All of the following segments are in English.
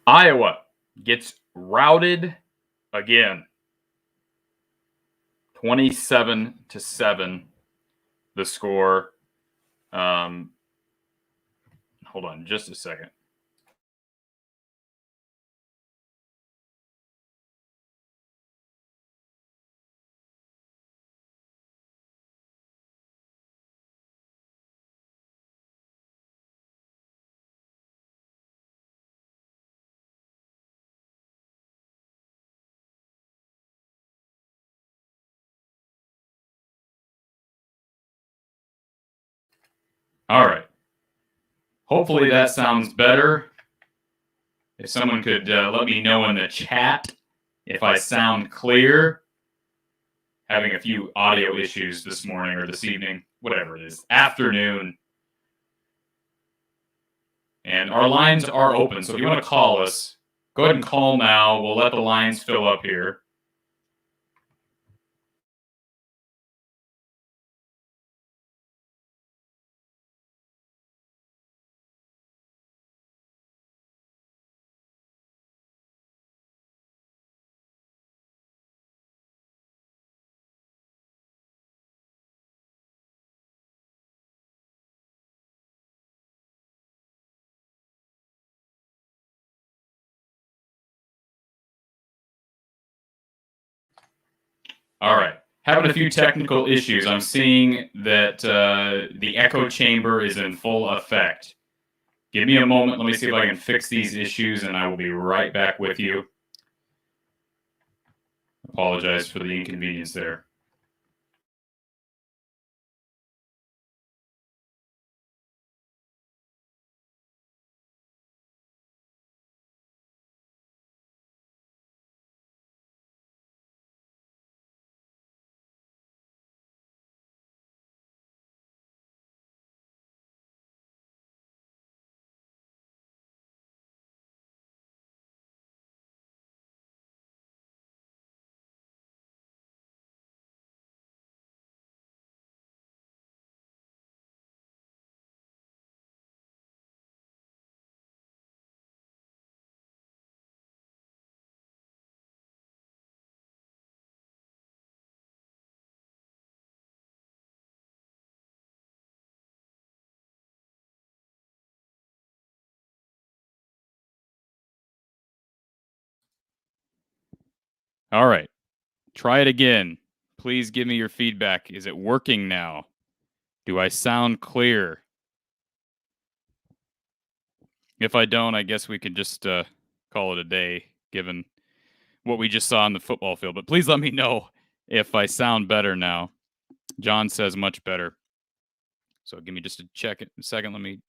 Iowa gets routed again. 27-7, the score. Hold on just a second. All right. Hopefully that sounds better. If someone could let me know in the chat if I sound clear. Having a few audio issues this morning or this evening, whatever it is, afternoon. And our lines are open, so if you want to call us, go ahead and call now. We'll let the lines fill up here. All right. Having a few technical issues. I'm seeing that the echo chamber is in full effect. Give me a moment. Let me see if I can fix these issues, and I will be right back with you. Apologize for the inconvenience there. All right. Try it again. Please give me your feedback. Is it working now? Do I sound clear? If I don't, I guess we could just call it a day, given what we just saw on the football field. But please let me know if I sound better now. John says much better. So give me just a second. Let me.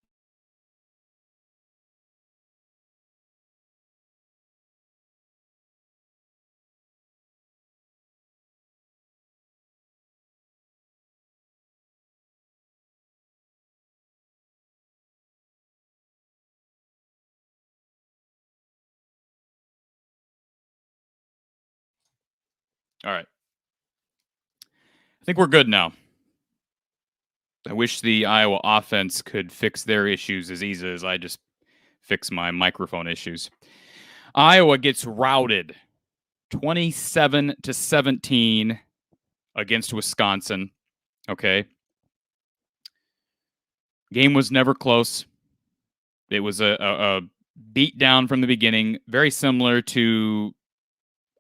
All right. I think we're good now. I wish the Iowa offense could fix their issues as easy as I just fix my microphone issues. Iowa gets routed 27-17 against Wisconsin. Okay. Game was never close. It was a beat down from the beginning, very similar to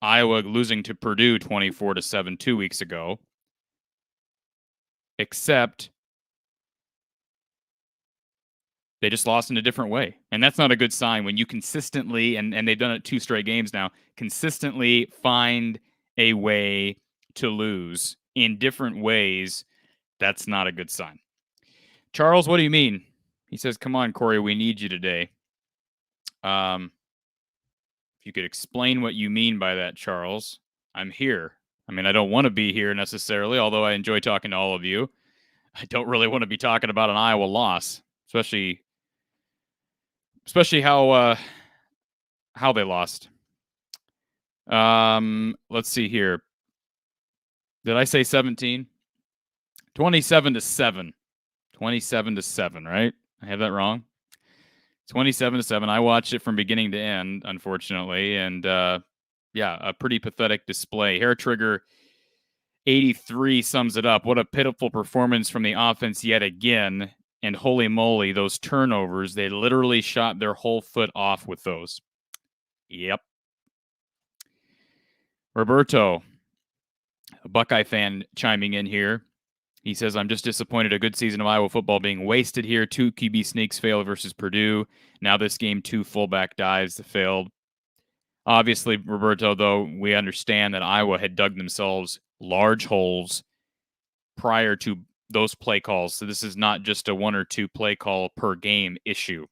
Iowa losing to Purdue 24-7 2 weeks ago. Except they just lost in a different way. And that's not a good sign when you consistently, and they've done it 2 straight games now, consistently find a way to lose in different ways. That's not a good sign. Charles, what do you mean? He says, come on, Cory, we need you today. If you could explain what you mean by that, Charles, I'm here. I mean, I don't want to be here necessarily, although I enjoy talking to all of you. I don't really want to be talking about an Iowa loss, especially how they lost. Let's see here. Did I say 17? 27-7. 27-7, right? I have that wrong. 27-7. I watched it from beginning to end, unfortunately, and yeah, a pretty pathetic display. Hair Trigger 83 sums it up. What a pitiful performance from the offense yet again. And holy moly, those turnovers, they literally shot their whole foot off with those. Yep. Roberto, a Buckeye fan, chiming in here. He says, I'm just disappointed. A good season of Iowa football being wasted here. 2 QB sneaks failed versus Purdue. Now this game, 2 fullback dives that failed. Obviously, Roberto, though, we understand that Iowa had dug themselves large holes prior to those play calls. So this is not just a 1 or 2 play call per game issue.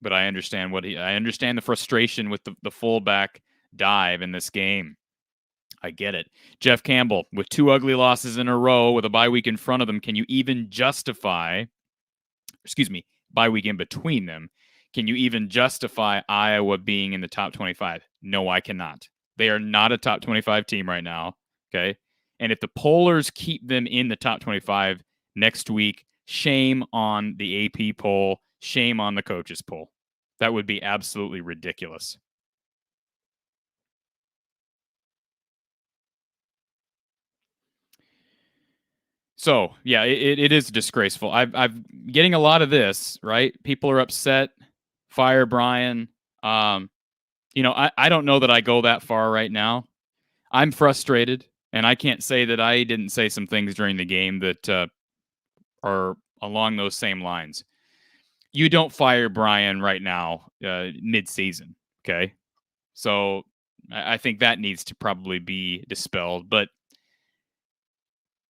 But I understand I understand the frustration with the fullback dive in this game. I get it. Jeff Campbell, with 2 ugly losses in a row with a bye week in front of them, can you even justify, bye week in between them, can you even justify Iowa being in the top 25? No, I cannot. They are not a top 25 team right now, okay? And if the pollers keep them in the top 25 next week, shame on the AP poll, shame on the coaches poll. That would be absolutely ridiculous. So yeah, it is disgraceful. I've getting a lot of this, right? People are upset. Fire Brian. I don't know that I go that far right now. I'm frustrated, and I can't say that I didn't say some things during the game that are along those same lines. You don't fire Brian right now, mid-season, okay? So I think that needs to probably be dispelled, but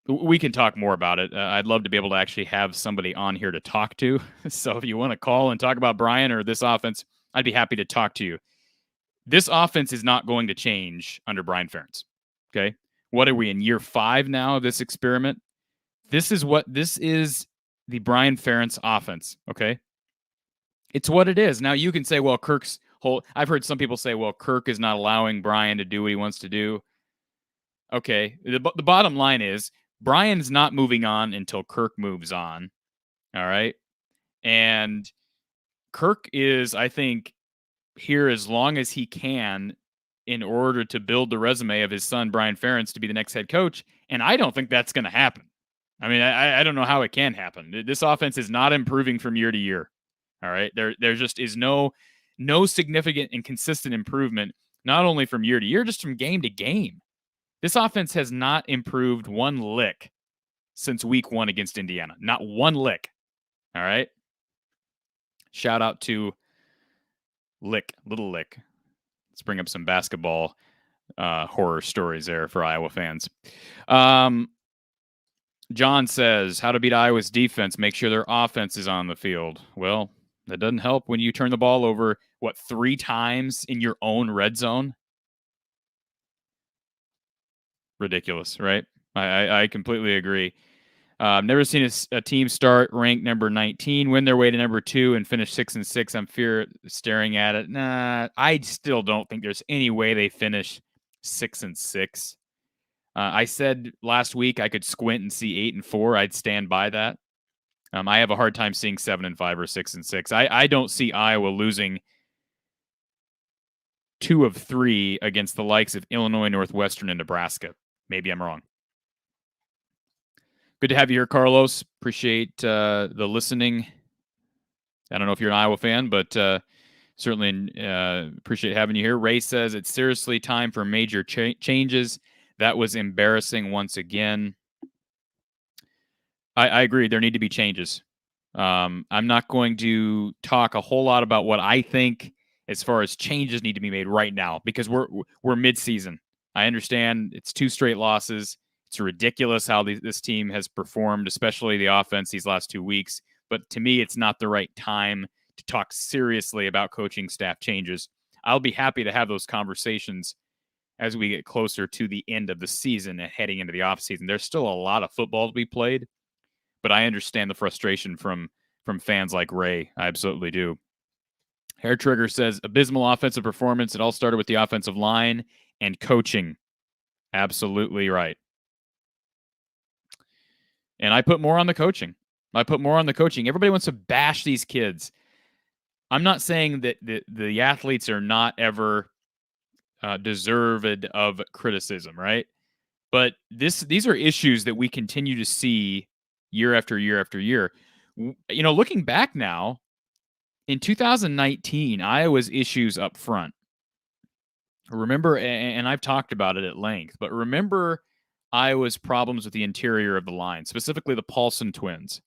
we can talk more about it. I'd love to be able to actually have somebody on here to talk to. So if you want to call and talk about Brian or this offense, I'd be happy to talk to you. This offense is not going to change under Brian Ferentz. Okay. What are we in year 5 now of this experiment? This is the Brian Ferentz offense. Okay. It's what it is. Now you can say, well, I've heard some people say, well, Kirk is not allowing Brian to do what he wants to do. Okay. The bottom line is Brian's not moving on until Kirk moves on. All right. And Kirk is, I think, here as long as he can in order to build the resume of his son, Brian Ferentz, to be the next head coach. And I don't think that's going to happen. I mean, I don't know how it can happen. This offense is not improving from year to year. All right. There just is no significant and consistent improvement, not only from year to year, just from game to game. This offense has not improved one lick since week 1 against Indiana. Not one lick. All right. Shout out to Little Lick. Let's bring up some basketball horror stories there for Iowa fans. John says, how to beat Iowa's defense, make sure their offense is on the field. Well, that doesn't help when you turn the ball over, 3 times in your own red zone? Ridiculous, right? I completely agree. Never seen a team start ranked number 19, win their way to number 2, and finish 6-6. I'm staring at it. Nah, I still don't think there's any way they finish 6-6. I said last week I could squint and see 8-4. I'd stand by that. I have a hard time seeing 7-5 or 6-6. I don't see Iowa losing 2 of 3 against the likes of Illinois, Northwestern, and Nebraska. Maybe I'm wrong. Good to have you here, Carlos. Appreciate the listening. I don't know if you're an Iowa fan, but certainly appreciate having you here. Ray says it's seriously time for major changes. That was embarrassing once again. I agree. There need to be changes. I'm not going to talk a whole lot about what I think as far as changes need to be made right now because we're mid-season. I understand it's 2 straight losses. It's ridiculous how this team has performed, especially the offense these last 2 weeks. But to me, it's not the right time to talk seriously about coaching staff changes. I'll be happy to have those conversations as we get closer to the end of the season and heading into the offseason. There's still a lot of football to be played, but I understand the frustration from fans like Ray. I absolutely do. Hair Trigger says, abysmal offensive performance. It all started with the offensive line and coaching. Absolutely right. And I put more on the coaching. Everybody wants to bash these kids. I'm not saying that the athletes are not ever deserved of criticism, right? But these are issues that we continue to see year after year after year. Looking back now, in 2019, Iowa's issues up front. Remember, and I've talked about it at length, but remember Iowa's problems with the interior of the line, specifically the Paulson twins.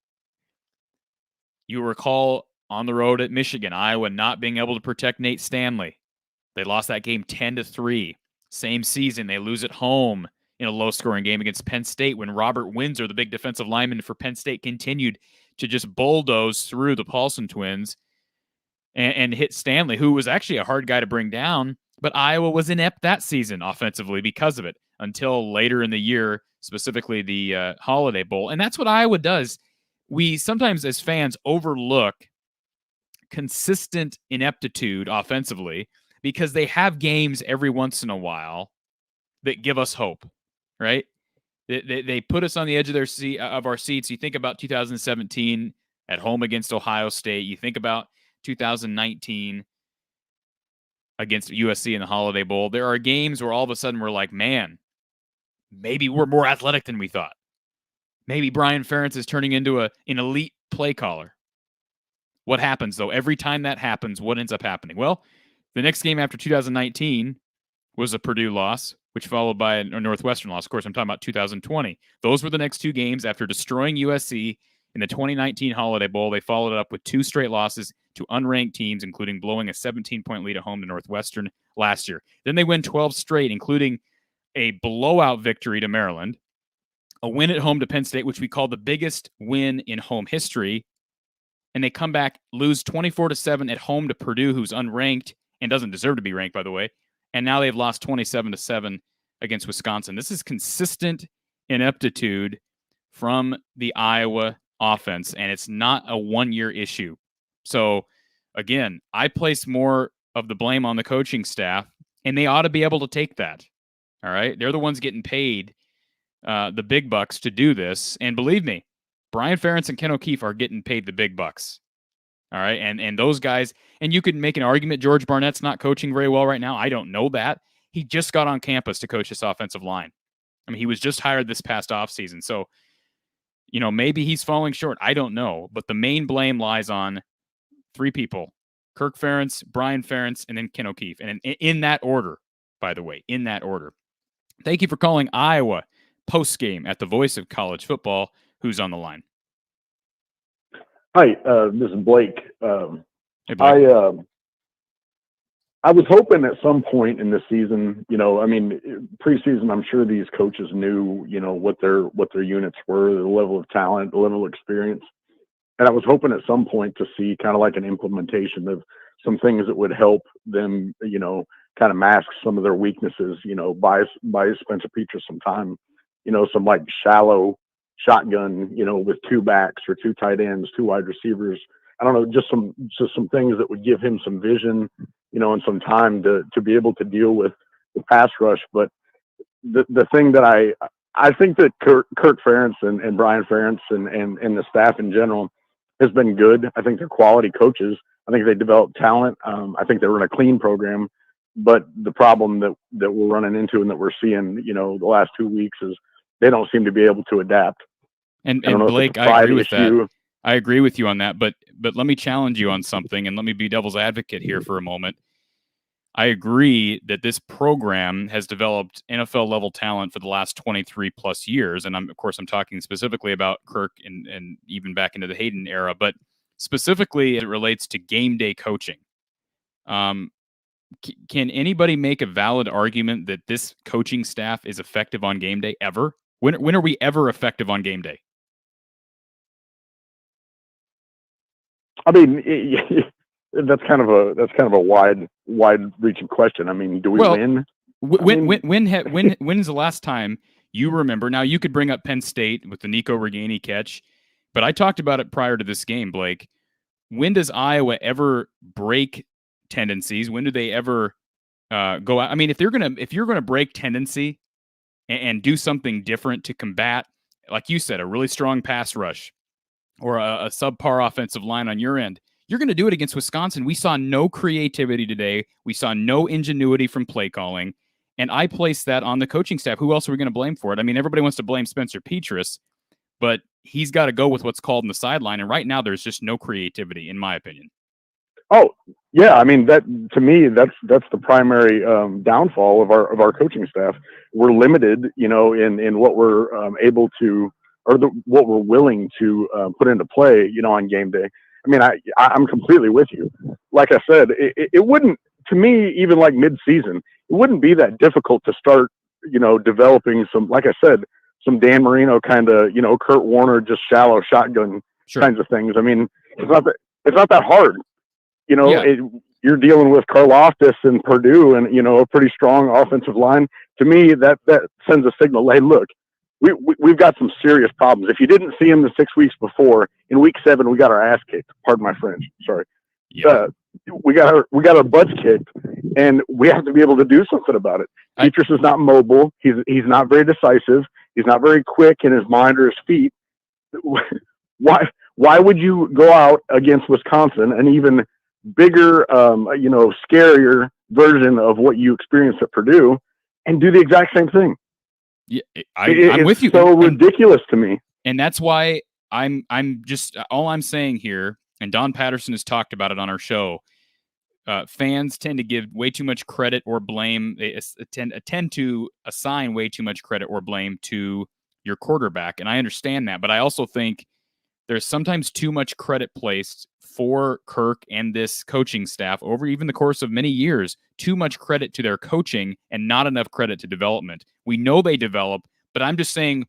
You recall on the road at Michigan, Iowa not being able to protect Nate Stanley. They lost that game 10-3. Same season, they lose at home in a low-scoring game against Penn State when Robert Windsor, the big defensive lineman for Penn State, continued to just bulldoze through the Paulson twins and hit Stanley, who was actually a hard guy to bring down. But Iowa was inept that season offensively because of it until later in the year, specifically the Holiday Bowl. And that's what Iowa does. We sometimes, as fans, overlook consistent ineptitude offensively because they have games every once in a while that give us hope, right? They put us on the edge of our seats. You think about 2017 at home against Ohio State. You think about 2019 against USC in the Holiday Bowl. There are games where all of a sudden we're like, man, maybe we're more athletic than we thought. Maybe Brian Ferentz is turning into an elite play caller. What happens, though? Every time that happens, what ends up happening? Well, the next game after 2019 was a Purdue loss, which followed by a Northwestern loss. Of course, I'm talking about 2020. Those were the next two games after destroying USC in the 2019 Holiday Bowl. They followed it up with two straight losses to unranked teams, including blowing a 17-point lead at home to Northwestern last year. Then they win 12 straight, including a blowout victory to Maryland, a win at home to Penn State, which we call the biggest win in home history. And they come back, lose 24-7 at home to Purdue, who's unranked and doesn't deserve to be ranked, by the way. And now they've lost 27-7 against Wisconsin. This is consistent ineptitude from the Iowa offense, and it's not a one-year issue. So, again, I place more of the blame on the coaching staff, and they ought to be able to take that. All right? They're the ones getting paid the big bucks to do this. And believe me, Brian Ferentz and Ken O'Keefe are getting paid the big bucks. All right. And those guys, and you could make an argument George Barnett's not coaching very well right now. I don't know that. He just got on campus to coach this offensive line. I mean, he was just hired this past offseason. So, maybe he's falling short. I don't know. But the main blame lies on three people: Kirk Ferentz, Brian Ferentz, and then Ken O'Keefe. And in that order, by the way, in that order. Thank you for calling Iowa Postgame at the voice of college football. Who's on the line? Hi, this is Blake. Hey, Blake. I was hoping at some point in the season, preseason, I'm sure these coaches knew, what their units were, the level of talent, the level of experience. And I was hoping at some point to see kind of like an implementation of some things that would help them, kind of mask some of their weaknesses, buy Spencer Petras some time, some like shallow shotgun, with two backs or two tight ends, two wide receivers. I don't know, just some things that would give him some vision, and some time to be able to deal with the pass rush. But the thing that I think that Kirk Ferentz and Brian Ferentz and the staff in general has been good. I think they're quality coaches. I think they develop talent. I think they run a clean program. But the problem that we're running into and that we're seeing, the last 2 weeks is they don't seem to be able to adapt. And Blake, I agree with that. I agree with you on that. But let me challenge you on something, and let me be devil's advocate here for a moment. I agree that this program has developed NFL-level talent for the last 23 plus years. And of course, I'm talking specifically about Kirk and even back into the Hayden era. But specifically, it relates to game day coaching. Can anybody make a valid argument that this coaching staff is effective on game day ever? When are we ever effective on game day? I mean, that's kind of a wide-reaching question. I mean, do we win? When's the last time you remember? Now, you could bring up Penn State with the Nico Reganey catch, but I talked about it prior to this game, Blake. When does Iowa ever break tendencies? When do they ever go out? I mean, if you're gonna break tendency and do something different to combat, like you said, a really strong pass rush or a subpar offensive line on your end, you're going to do it against Wisconsin. We saw no creativity today. We saw no ingenuity from play calling. And I place that on the coaching staff. Who else are we going to blame for it? I mean, everybody wants to blame Spencer Petras, but he's got to go with what's called in the sideline. And right now, there's just no creativity, in my opinion. Oh, yeah. I mean, that to me, that's the primary downfall of our coaching staff. We're limited, in what we're able to, or what we're willing to put into play, on game day. I mean, I'm completely with you. Like I said, it wouldn't, to me, even like mid-season, it wouldn't be that difficult to start, developing some, like I said, some Dan Marino kind of, Kurt Warner, just shallow shotgun kinds of things. I mean, it's not that hard. You're dealing with Karlaftis and Purdue and, a pretty strong offensive line. To me, that sends a signal. Hey, look, we've got some serious problems. If you didn't see him the 6 weeks before, in week 7, we got our ass kicked. Pardon my French. Sorry. Yeah. We got our butts kicked, and we have to be able to do something about it. Petras is not mobile. He's not very decisive. He's not very quick in his mind or his feet. Why would you go out against Wisconsin, an even bigger, scarier version of what you experienced at Purdue, and do the exact same thing? Yeah, I'm with you. It's so ridiculous to me. And that's why I'm just, all I'm saying here, and Don Patterson has talked about it on our show, fans tend to give way too much credit or blame. They tend to assign way too much credit or blame to your quarterback. And I understand that, but I also think there's sometimes too much credit placed for Kirk and this coaching staff over even the course of many years. Too much credit to their coaching and not enough credit to development. We know they develop, but I'm just saying,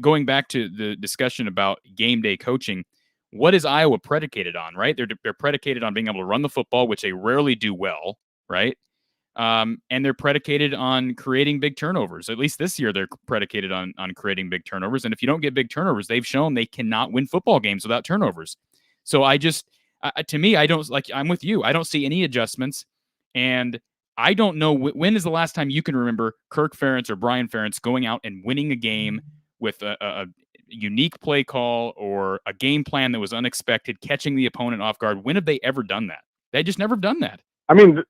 going back to the discussion about game day coaching, what is Iowa predicated on, right? They're predicated on being able to run the football, which they rarely do well, right? And they're predicated on creating big turnovers. At least this year, they're predicated on creating big turnovers. And if you don't get big turnovers, they've shown they cannot win football games without turnovers. So to me, I don't, like, I'm with you. I don't see any adjustments. And I don't know when is the last time you can remember Kirk Ferentz or Brian Ferentz going out and winning a game with a unique play call or a game plan that was unexpected, catching the opponent off guard. When have they ever done that? They just never done that. I mean,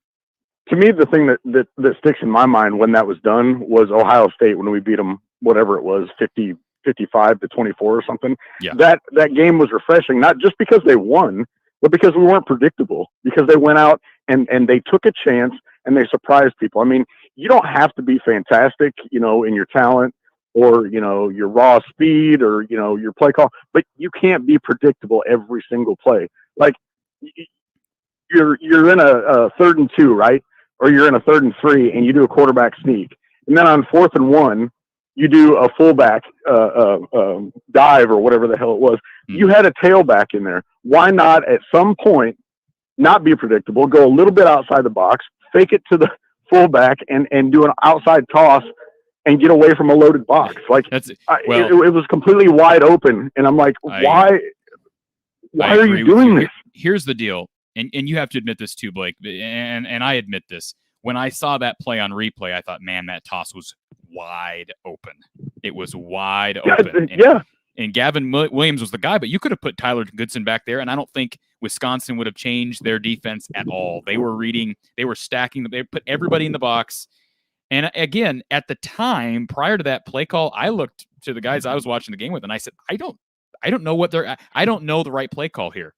to me, the thing that sticks in my mind when that was done was Ohio State, when we beat them, whatever it was, 55 to 24 or something. Yeah. That game was refreshing, not just because they won, but because we weren't predictable, because they went out and they took a chance and they surprised people. I mean, you don't have to be fantastic, in your talent or, your raw speed or, your play call, but you can't be predictable every single play. Like, you're in a 3rd and 2, right? Or you're in a 3rd and 3 and you do a quarterback sneak. And then on 4th and 1, you do a fullback dive or whatever the hell it was. Mm-hmm. You had a tailback in there. Why not at some point not be predictable, go a little bit outside the box, fake it to the fullback and do an outside toss and get away from a loaded box? Like, it was completely wide open. And I'm like, why are you doing this? Here's the deal. And you have to admit this too, Blake, and I admit this. When I saw that play on replay, I thought, man, that toss was wide open. It was wide open. And Gavin Williams was the guy, but you could have put Tyler Goodson back there, and I don't think Wisconsin would have changed their defense at all. They were stacking, they put everybody in the box. And again, at the time, prior to that play call, I looked to the guys I was watching the game with, and I said, I don't know I don't know the right play call here.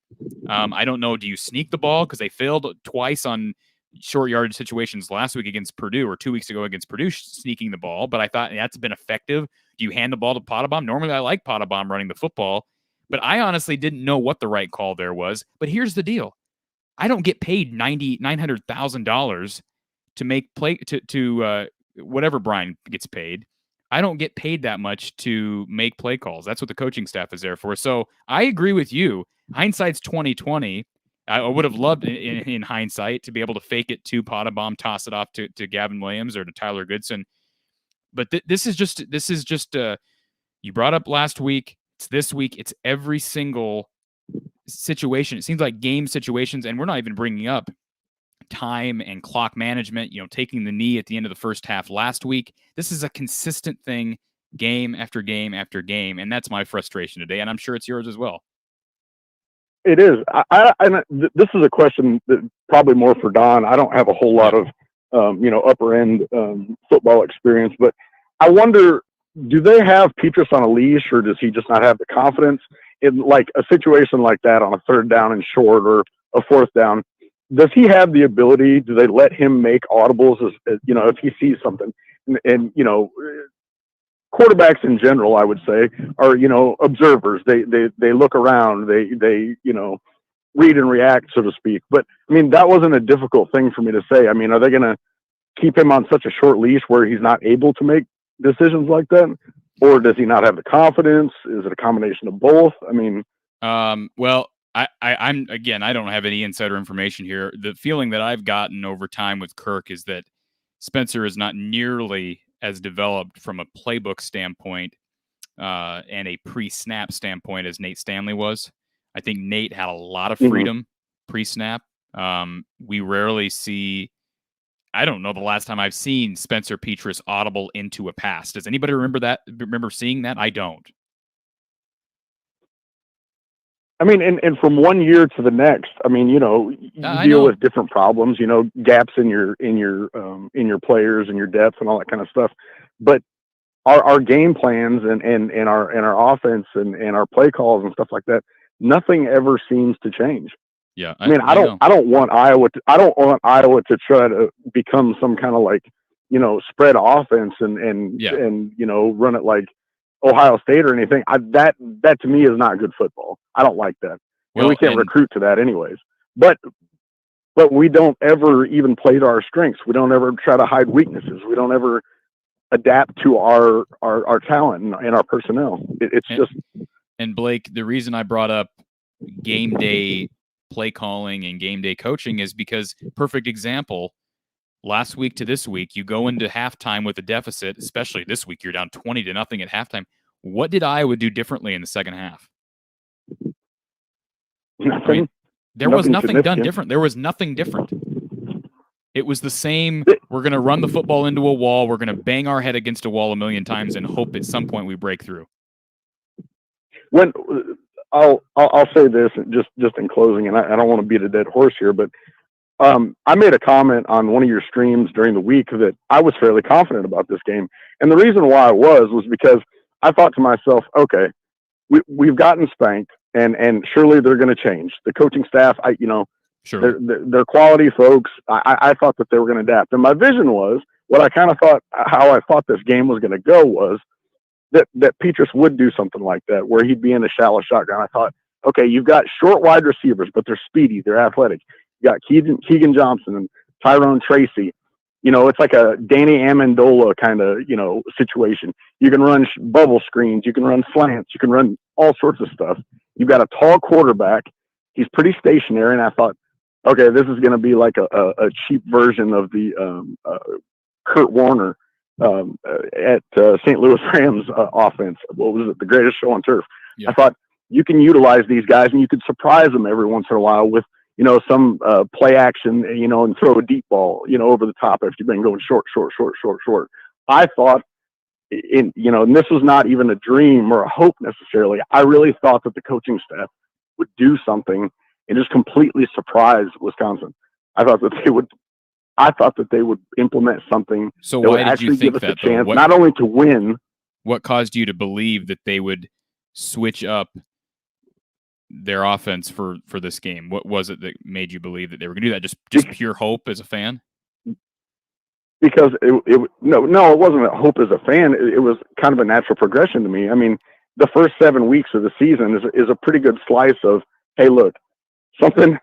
I don't know. Do you sneak the ball? Because they failed twice on short yardage situations last week against Purdue, or 2 weeks ago against Purdue, sneaking the ball. But I thought that's been effective. Do you hand the ball to Pottebaum? Normally I like Pottebaum running the football, but I honestly didn't know what the right call there was. But here's the deal. I don't get paid $900,000 to make play to whatever Brian gets paid. I don't get paid that much to make play calls. That's what the coaching staff is there for. So I agree with you. Hindsight's 2020. I would have loved in hindsight to be able to fake it to Pottebaum, toss it off to Gavin Williams or to Tyler Goodson. But this is just you brought up last week. It's this week. It's every single situation. It seems like game situations, and we're not even bringing up time and clock management, taking the knee at the end of the first half last week. This is a consistent thing, game after game after game, and that's my frustration today, and I'm sure it's yours as well. It is. This is a question that probably more for Don. I don't have a whole lot of, upper end football experience, but I wonder, do they have Petrus on a leash, or does he just not have the confidence in like a situation like that on a 3rd down and short or a 4th down? Does he have the ability? Do they let him make audibles as if he sees something? And quarterbacks in general, I would say, are observers. They look around. They read and react, so to speak. But I mean, that wasn't a difficult thing for me to say. I mean, are they going to keep him on such a short leash where he's not able to make decisions like that, or does he not have the confidence? Is it a combination of both? I mean, well, I'm again, I don't have any insider information here. The feeling that I've gotten over time with Kirk is that Spencer is not nearly as developed from a playbook standpoint and a pre-snap standpoint as Nate Stanley was. I think Nate had a lot of freedom pre-snap. We rarely see. I don't know the last time I've seen Spencer Petras audible into a pass. Does anybody remember that? Remember seeing that? I don't. I mean, and from one year to the next, I mean, you deal with different problems, gaps in your players and your depth and all that kind of stuff. But our game plans and our offense and our play calls and stuff like that, nothing ever seems to change. Yeah, I mean, I don't want Iowa to try to become some kind of like, spread offense and run it like Ohio State or anything. That to me is not good football. I don't like that. Well, and we can't recruit to that anyways. But we don't ever even play to our strengths. We don't ever try to hide weaknesses. We don't ever adapt to our talent and our personnel. And Blake, the reason I brought up game day play calling and game day coaching is because, perfect example, last week to this week, you go into halftime with a deficit, especially this week, you're down 20-0 at halftime. What did Iowa do differently in the second half? Nothing. I mean, there was nothing done different. There was nothing different. It was the same. We're going to run the football into a wall. We're going to bang our head against a wall a million times and hope at some point we break through. When I'll say this just in closing, and I don't want to beat a dead horse here, but I made a comment on one of your streams during the week that I was fairly confident about this game. And the reason why I was because I thought to myself, okay, we've gotten spanked and surely they're going to change. The coaching staff, sure, they're quality folks. I thought that they were going to adapt. And my vision was what I kind of thought, how I thought this game was going to go was that Petras would do something like that, where he'd be in a shallow shotgun. I thought, okay, you've got short wide receivers, but they're speedy. They're athletic. You got Keegan Johnson and Tyrone Tracy. It's like a Danny Amendola kind of, situation. You can run bubble screens. You can run slants. You can run all sorts of stuff. You've got a tall quarterback. He's pretty stationary. And I thought, okay, this is going to be like a cheap version of the Kurt Warner at St. Louis Rams offense. What was it? The greatest show on turf. Yeah. I thought you can utilize these guys and you could surprise them every once in a while with, some play action, and throw a deep ball, over the top if you've been going short. I thought and this was not even a dream or a hope necessarily. I really thought that the coaching staff would do something and just completely surprise Wisconsin. I thought that they would implement something so that why would did actually you think give us that, a chance, though? not only to win. What caused you to believe that they would switch up their offense for this game? What was it that made you believe that they were going to do that? Just pure hope as a fan? Because it wasn't a hope as a fan. It was kind of a natural progression to me. I mean, the first 7 weeks of the season is a pretty good slice of, hey, look, something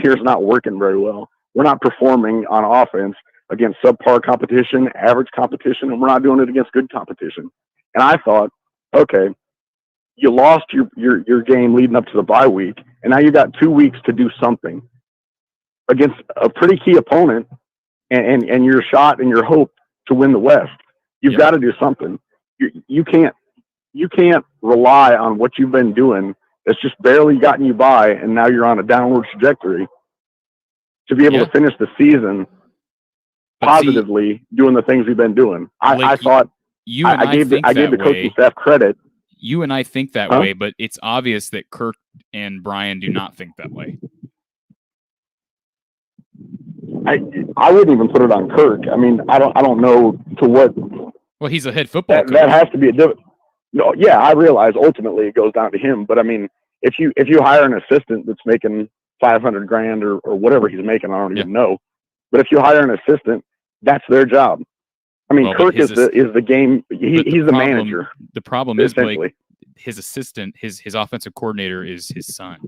here is not working very well. We're not performing on offense against subpar competition, average competition, and we're not doing it against good competition. And I thought, okay, you lost your game leading up to the bye week, and now you got 2 weeks to do something against a pretty key opponent and your shot and your hope to win the West. You've got to do something. You can't rely on what you've been doing that's just barely gotten you by, and now you're on a downward trajectory to be able to finish the season positively doing the things we've been doing. I thought I gave the coaching staff credit. you and I think that way, but it's obvious that Kirk and Brian do not think that way. I wouldn't even put it on Kirk. I mean, I don't know to what. Well, he's a head football coach. That has to be a different. No, yeah, I realize ultimately it goes down to him. But I mean, if you hire an assistant that's making $500,000 or whatever he's making, I don't even know. But if you hire an assistant, that's their job. I mean, Kirk is the game. He's the manager. The problem is, Blake, his assistant, his offensive coordinator is his son.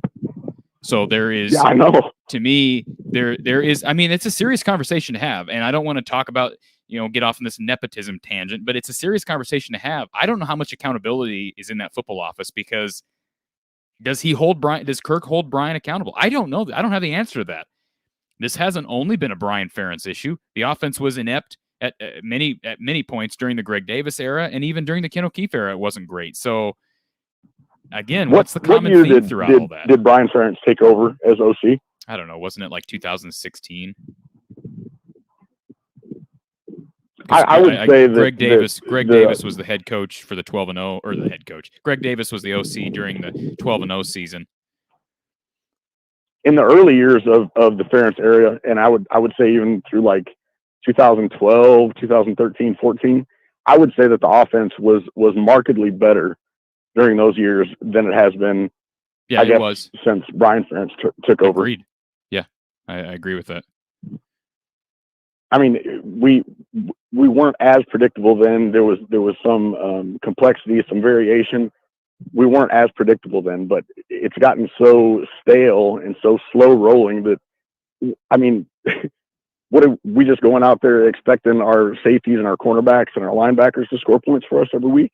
So there is, yeah, I know. To me, there is. I mean, it's a serious conversation to have, and I don't want to talk about, get off on this nepotism tangent, but it's a serious conversation to have. I don't know how much accountability is in that football office, because does Kirk hold Brian accountable? I don't know. I don't have the answer to that. This hasn't only been a Brian Ferentz issue. The offense was inept at many points during the Greg Davis era, and even during the Ken O'Keefe era, it wasn't great. So, again, what's the common theme throughout all that? Did Brian Ferentz take over as OC? I don't know. Wasn't it like 2016? I would say that Greg Davis was the head coach for the 12-0, or the head coach. Greg Davis was the OC during the 12-0 season. In the early years of the Ferentz era, and I would say even through like 2012, 2013, 14, I would say that the offense was markedly better during those years than it has been. Yeah, I guess, it was since Brian Ferentz took over. Agreed. Yeah, I agree with that. I mean, we weren't as predictable then. There was some complexity, some variation. We weren't as predictable then, but it's gotten so stale and so slow rolling that, I mean, what are we just going out there expecting our safeties and our cornerbacks and our linebackers to score points for us every week?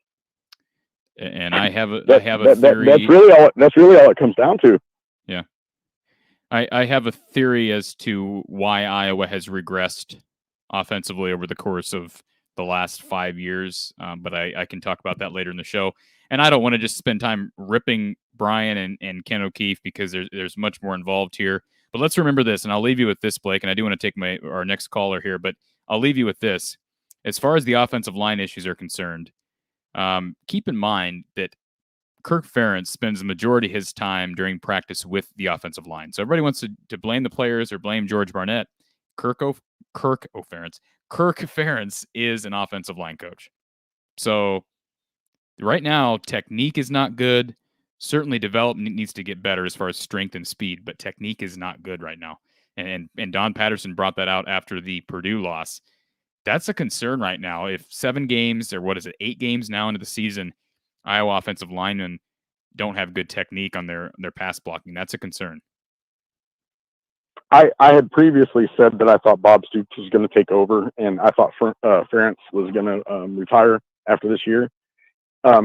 And I have a theory. That's really all it comes down to. Yeah. I have a theory as to why Iowa has regressed offensively over the course of the last 5 years, but I can talk about that later in the show. And I don't want to just spend time ripping Brian and Ken O'Keefe, because there's much more involved here. But let's remember this, and I'll leave you with this, Blake, and I do want to take our next caller here, but I'll leave you with this. As far as the offensive line issues are concerned, keep in mind that Kirk Ferentz spends the majority of his time during practice with the offensive line. So everybody wants to blame the players or blame George Barnett. Kirk Ferentz is an offensive line coach. So right now, technique is not good. Certainly development needs to get better as far as strength and speed, but technique is not good right now. And Don Patterson brought that out after the Purdue loss. That's a concern right now. If 7 games, or 8 games now into the season, Iowa offensive linemen don't have good technique on their pass blocking, that's a concern. I had previously said that I thought Bob Stoops was going to take over, and I thought Ferentz was going to retire after this year.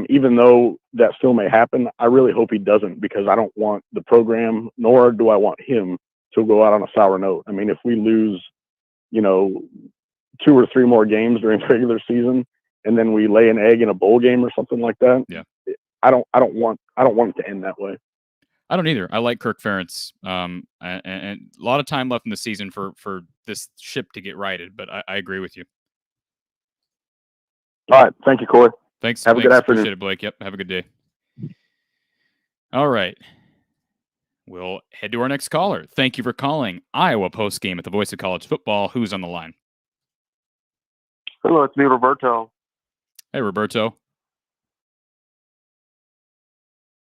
Even though that still may happen, I really hope he doesn't, because I don't want the program, nor do I want him, to go out on a sour note. I mean, if we lose, 2 or 3 more games during the regular season, and then we lay an egg in a bowl game or something like that, yeah, I don't want it to end that way. I don't either. I like Kirk Ferentz, and a lot of time left in the season for this ship to get righted. But I agree with you. All right, thank you, Cory. Thanks. Have a good afternoon. Appreciate it, Blake. Yep. Have a good day. All right. We'll head to our next caller. Thank you for calling Iowa Postgame at the Voice of College Football. Who's on the line? Hello, it's me, Roberto. Hey, Roberto.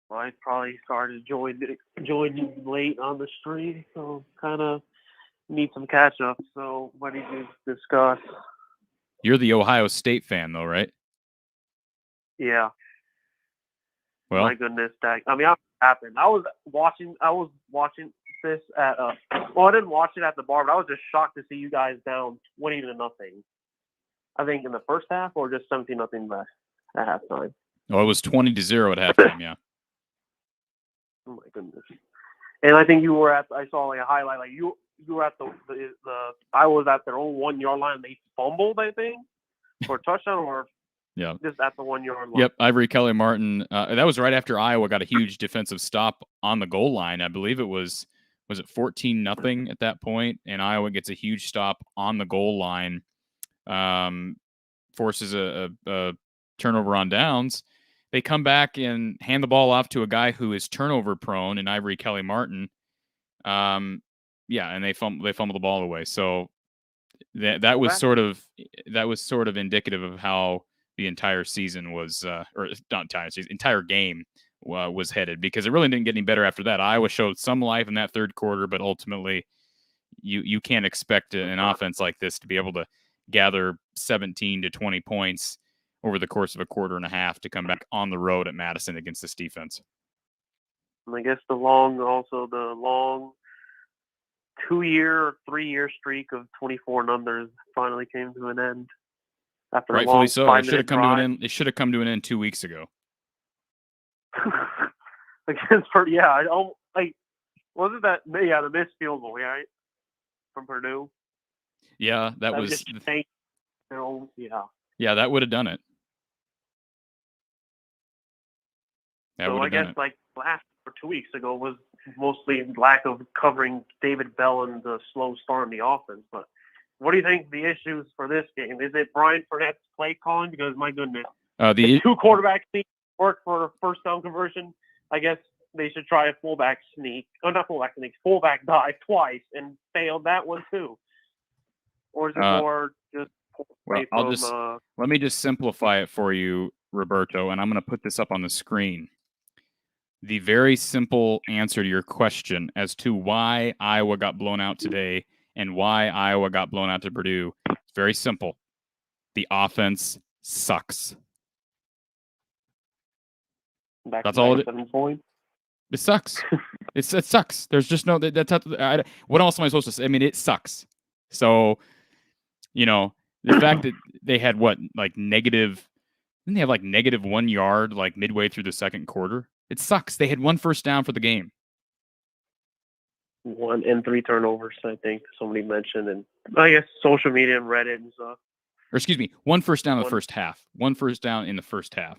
Well, I probably started joining late on the stream, so kind of need some catch up. So what did you discuss? You're the Ohio State fan, though, right? Yeah. Well, my goodness, that happened. I was watching this at I didn't watch it at the bar, but I was just shocked to see you guys down 20-0. I think in the first half, or just 17-0 left at halftime. Oh, it was 20-0 at halftime. Yeah. Oh my goodness. And I think you were I saw like a highlight, like you were at the I was at their own 1 yard line. They fumbled, I think, for a touchdown, or yeah, just at the 1 yard line. Yep, Ivory Kelly Martin. That was right after Iowa got a huge defensive stop on the goal line. I believe it was it 14-0 at that point, and Iowa gets a huge stop on the goal line, forces a turnover on downs. they come back and hand the ball off to a guy who is turnover prone in Ivory Kelly Martin. And they fumble the ball away. So that was sort of indicative of how the entire season was, or not entire season, entire game was headed, because it really didn't get any better after that. Iowa showed some life in that third quarter, but ultimately you can't expect an offense like this to be able to gather 17 to 20 points over the course of a quarter and a half to come back on the road at Madison against this defense. And I guess the long 2-year or 3-year streak of 24-0 finally came to an end. After Rightfully a long so. It should have come to an end. It should have come to an end 2 weeks ago. Against Purdue, yeah. Wasn't that the missed field goal, right, from Purdue? Yeah, that was. Just yeah. Yeah, that would have done it. So I guess last or 2 weeks ago was mostly lack of covering David Bell and the slow start in the offense. But what do you think the issues for this game? Is it Brian Furnette's play calling? Because my goodness, the two quarterback sneaks work for a first down conversion. I guess they should try a fullback sneak. Oh, not fullback sneak, fullback dive twice and failed that one too. Or is it more just? Well, let me just simplify it for you, Roberto, and I'm going to put this up on the screen. The very simple answer to your question as to why Iowa got blown out today and why Iowa got blown out to Purdue, it's very simple. The offense sucks. That's all it is. It sucks. It sucks. There's just no. What else am I supposed to say? I mean, it sucks. So, the fact that they had negative 1 yard midway through the second quarter. It sucks. They had one first down for the game. 1 and 3 turnovers, I think somebody mentioned, and I guess social media and Reddit and stuff. Or excuse me, one first down in the first half. One first down in the first half.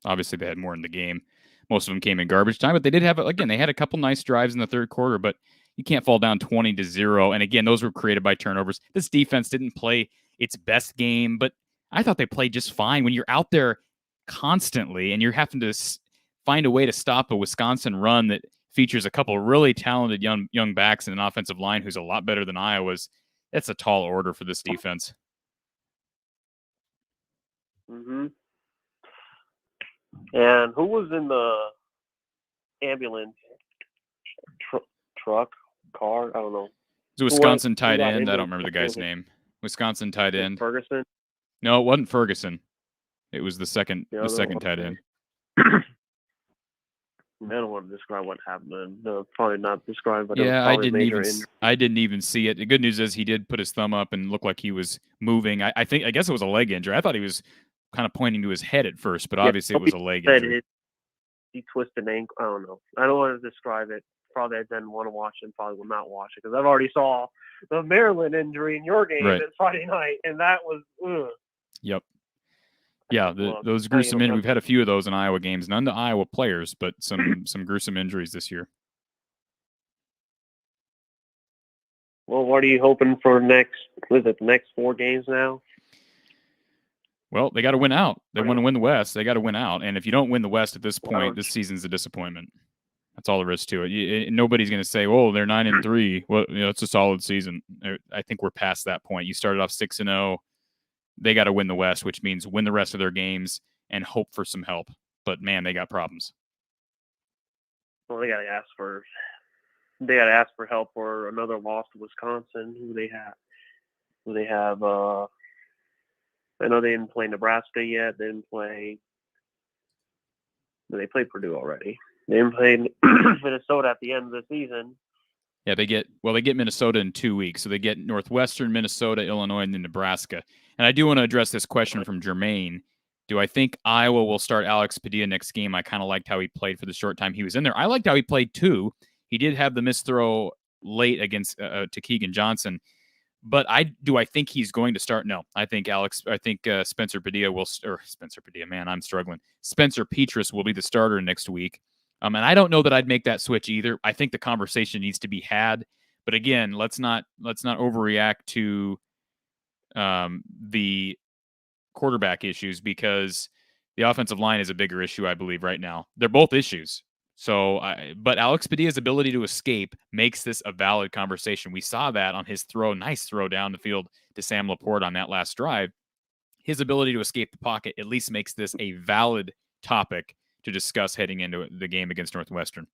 Obviously, they had more in the game. Most of them came in garbage time, but they did have, again, they had a couple nice drives in the third quarter, but you can't fall down 20-0. And again, those were created by turnovers. This defense didn't play its best game, but I thought they played just fine. When you're out there constantly and you're having to find a way to stop a Wisconsin run that features a couple really talented young backs and an offensive line who's a lot better than Iowa's, that's a tall order for this defense. Mm-hmm. And who was in the ambulance car? I don't know. It was a Wisconsin tight end. I don't remember the guy's name. Wisconsin tight end. Ferguson? No, it wasn't Ferguson. It was the second tight end. I don't want to describe what happened. No, probably not describe. But yeah, I didn't even see it. The good news is he did put his thumb up and looked like he was moving. I guess it was a leg injury. I thought he was kind of pointing to his head at first, but obviously it was a leg injury. He twisted an ankle. I don't know. I don't want to describe it. Probably I didn't want to watch it and probably will not watch it because I've already saw the Maryland injury in your game on Friday night, and that was ugh. Yep. Yeah, those gruesome injuries. We've had a few of those in Iowa games. None to Iowa players, but some gruesome injuries this year. Well, what are you hoping for next? Was it the next 4 games now? Well, they got to win out. They want to win the West. They got to win out. And if you don't win the West at this point, this season's a disappointment. That's all there is to it. Nobody's going to say, "Oh, they're 9-3." Well, it's a solid season. I think we're past that point. You started off 6-0. They got to win the West, which means win the rest of their games and hope for some help. But man, they got problems. Well, they got to ask for help or another loss to Wisconsin. Who they have? I know they didn't play Nebraska yet. They played Purdue already. They didn't play Minnesota at the end of the season. Yeah, they get Minnesota in 2 weeks. So they get Northwestern, Minnesota, Illinois, and then Nebraska. And I do want to address this question from Jermaine. Do I think Iowa will start Alex Padilla next game? I kind of liked how he played for the short time he was in there. I liked how he played too. He did have the missed throw late against to Keegan Johnson. But I think he's going to start? No, I think Spencer Padilla will, or Spencer Padilla, man, I'm struggling. Spencer Petras will be the starter next week. And I don't know that I'd make that switch either. I think the conversation needs to be had. But again, let's not overreact to the quarterback issues because The offensive line is a bigger issue, I believe, right now. They're both issues. So, but Alex Padilla's ability to escape makes this a valid conversation. We saw that on his nice throw down the field to Sam Laporte on that last drive. His ability to escape the pocket at least makes this a valid topic to discuss heading into the game against Northwestern.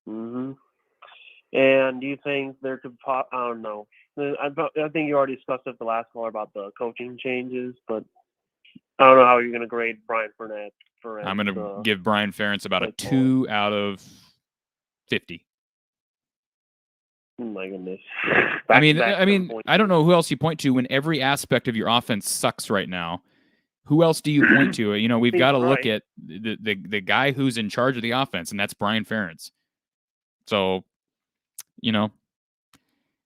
Mm-hmm. And do you think there could I don't know. I think you already discussed it the last caller about the coaching changes, but I don't know how you're going to grade Brian Ferentz. I'm going to give Brian Ferentz about a 2 out of 50. Oh my goodness. I mean, I don't know who else you point to when every aspect of your offense sucks right now. Who else do you point to? You know, we've got to look at the guy who's in charge of the offense, and that's Brian Ferentz. So, you know,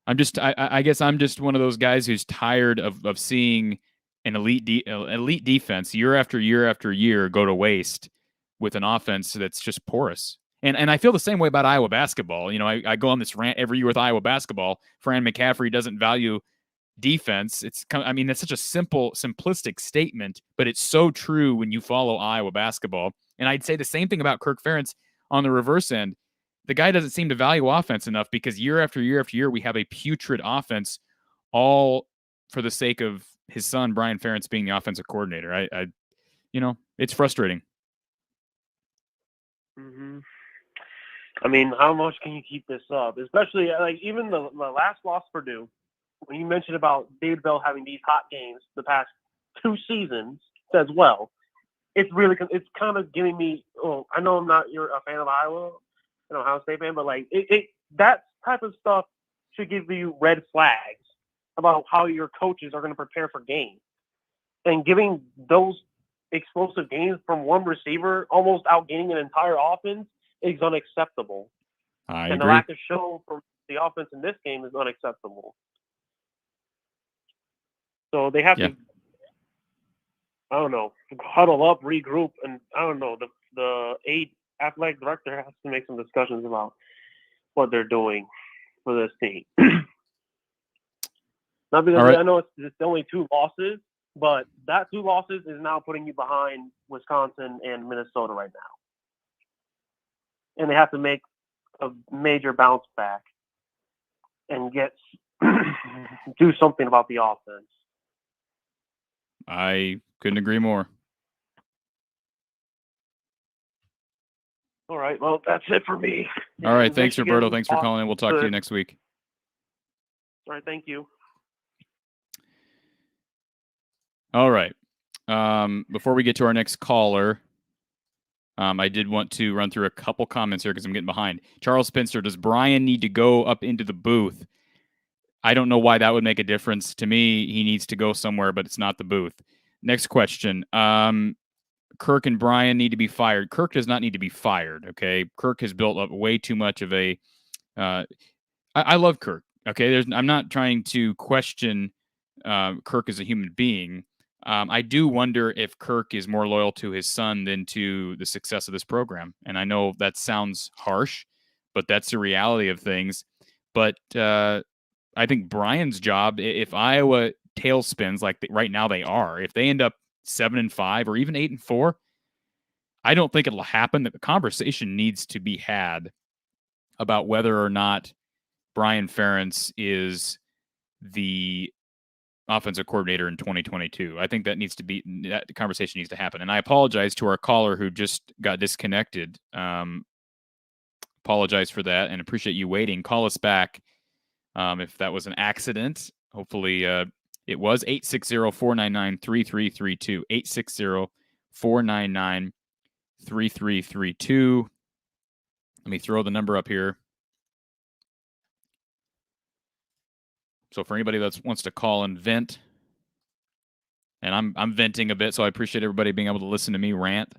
I guess I'm just one of those guys who's tired of seeing an elite defense year after year after year go to waste with an offense that's just porous. And I feel the same way about Iowa basketball. You know, I go on this rant every year with Iowa basketball. Fran McCaffrey doesn't value defense. That's such a simplistic statement, but it's so true when you follow Iowa basketball. And I'd say the same thing about Kirk Ferentz on the reverse end. The guy doesn't seem to value offense enough because year after year after year, we have a putrid offense, all for the sake of his son, Brian Ferentz, being the offensive coordinator. It's frustrating. Mm-hmm. I mean, how much can you keep this up? Especially, like, even the last loss for Purdue, when you mentioned about David Bell having these hot games the past 2 seasons as well, it's kind of giving me, I know you're a fan of Iowa, an Ohio State fan, but like that type of stuff should give you red flags about how your coaches are going to prepare for games. And giving those explosive games from one receiver, almost outgaining an entire offense, is unacceptable. I agree. The lack of show from the offense in this game is unacceptable. So they have to, I don't know, huddle up, regroup, and I don't know, the athletic director has to make some discussions about what they're doing for this team. Not because I know it's only 2 losses, but that 2 losses is now putting you behind Wisconsin and Minnesota right now. And they have to make a major bounce back and do something about the offense. I couldn't agree more. All right. Well, that's it for me. All right. Thanks, Roberto. Thanks for calling in. We'll talk to you next week. All right. Thank you. All right. Before we get to our next caller, I did want to run through a couple comments here because I'm getting behind. Charles Spencer, does Brian need to go up into the booth? I don't know why that would make a difference. To me, he needs to go somewhere, but it's not the booth. Next question. Kirk and Brian need to be fired. Kirk does not need to be fired, okay? Kirk has built up way too much of a I love Kirk, okay? I'm not trying to question Kirk as a human being. I do wonder if Kirk is more loyal to his son than to the success of this program. And I know that sounds harsh, but that's the reality of things. But I think Brian's job, if Iowa tailspins like right now they are, if they end up 7-5 or even 8-4, I don't think it'll happen. That the conversation needs to be had about whether or not Brian Ferentz is the offensive coordinator in 2022. I think that conversation needs to happen. And I apologize to our caller who just got disconnected. Apologize for that and appreciate you waiting. Call us back if that was an accident. Hopefully it was 860-499-3332. 860-499-3332. Let me throw the number up here. So for anybody that wants to call and vent, and I'm venting a bit, so I appreciate everybody being able to listen to me rant.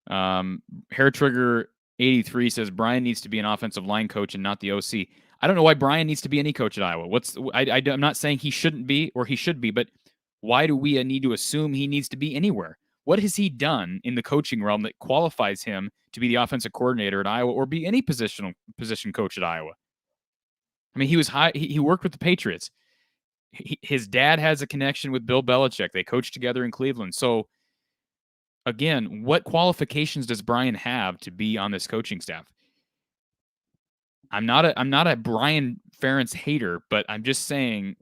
Hair Trigger 83 says Brian needs to be an offensive line coach and not the OC. I don't know why Brian needs to be any coach at Iowa. I'm not saying he shouldn't be or he should be, but why do we need to assume he needs to be anywhere? What has he done in the coaching realm that qualifies him to be the offensive coordinator at Iowa or be any position coach at Iowa? I mean, he was high. He worked with the Patriots. his dad has a connection with Bill Belichick. They coached together in Cleveland. So again, what qualifications does Brian have to be on this coaching staff? I'm not a Brian Ferentz hater, but I'm just saying,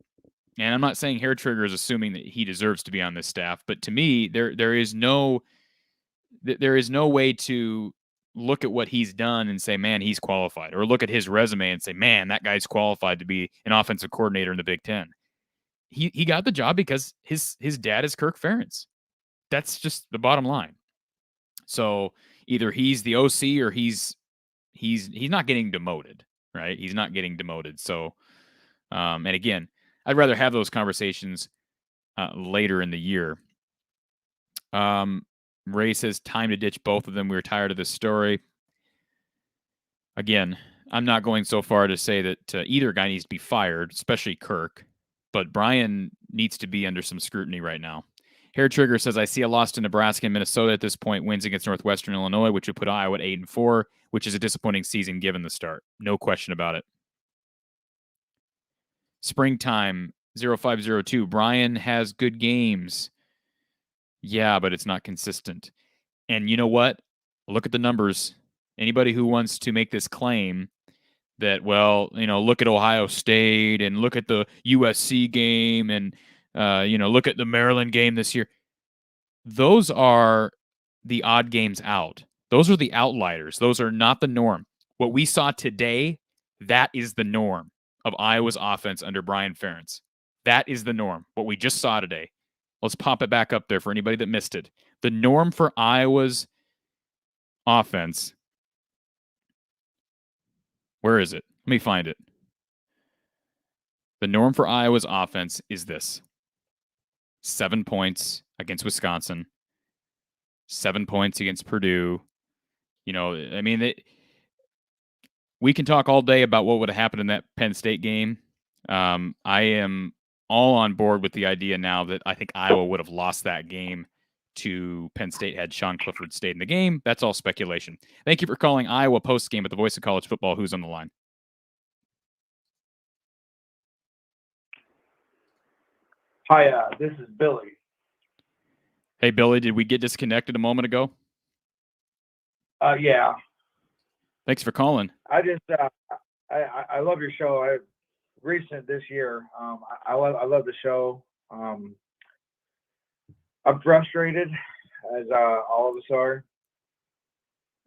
and I'm not saying Hair Trigger is assuming that he deserves to be on this staff, but to me, there is no way to look at what he's done and say, man, he's qualified, or look at his resume and say, man, that guy's qualified to be an offensive coordinator in the Big Ten. He got the job because his dad is Kirk Ferentz. That's just the bottom line. So either he's the OC or he's not getting demoted, right? He's not getting demoted. So, and again, I'd rather have those conversations later in the year. Ray says, time to ditch both of them. We were tired of this story. Again, I'm not going so far to say that either guy needs to be fired, especially Kirk, but Brian needs to be under some scrutiny right now. Hair Trigger says, I see a loss to Nebraska and Minnesota at this point, wins against Northwestern Illinois, which would put Iowa at 8-4, which is a disappointing season given the start. No question about it. Springtime 0502, Brian has good games. Yeah, but it's not consistent. And you know what? Look at the numbers. Anybody who wants to make this claim that, well, look at Ohio State and look at the USC game and, look at the Maryland game this year. Those are the odd games out. Those are the outliers. Those are not the norm. What we saw today, that is the norm of Iowa's offense under Brian Ferentz. That is the norm. What we just saw today. Let's pop it back up there for anybody that missed it. The norm for Iowa's offense. Where is it? Let me find it. The norm for Iowa's offense is this. 7 points against Wisconsin. 7 points against Purdue. We can talk all day about what would have happened in that Penn State game. I am all on board with the idea now that I think Iowa would have lost that game to Penn State had Sean Clifford stayed in the game. That's all speculation. Thank you for calling Iowa Postgame at the Voice of College Football. Who's on the line? Hi, this is Billy. Hey, Billy, did we get disconnected a moment ago? Yeah. Thanks for calling. I just, I love your show. Recent this year. I love the show. I'm frustrated, as all of us are.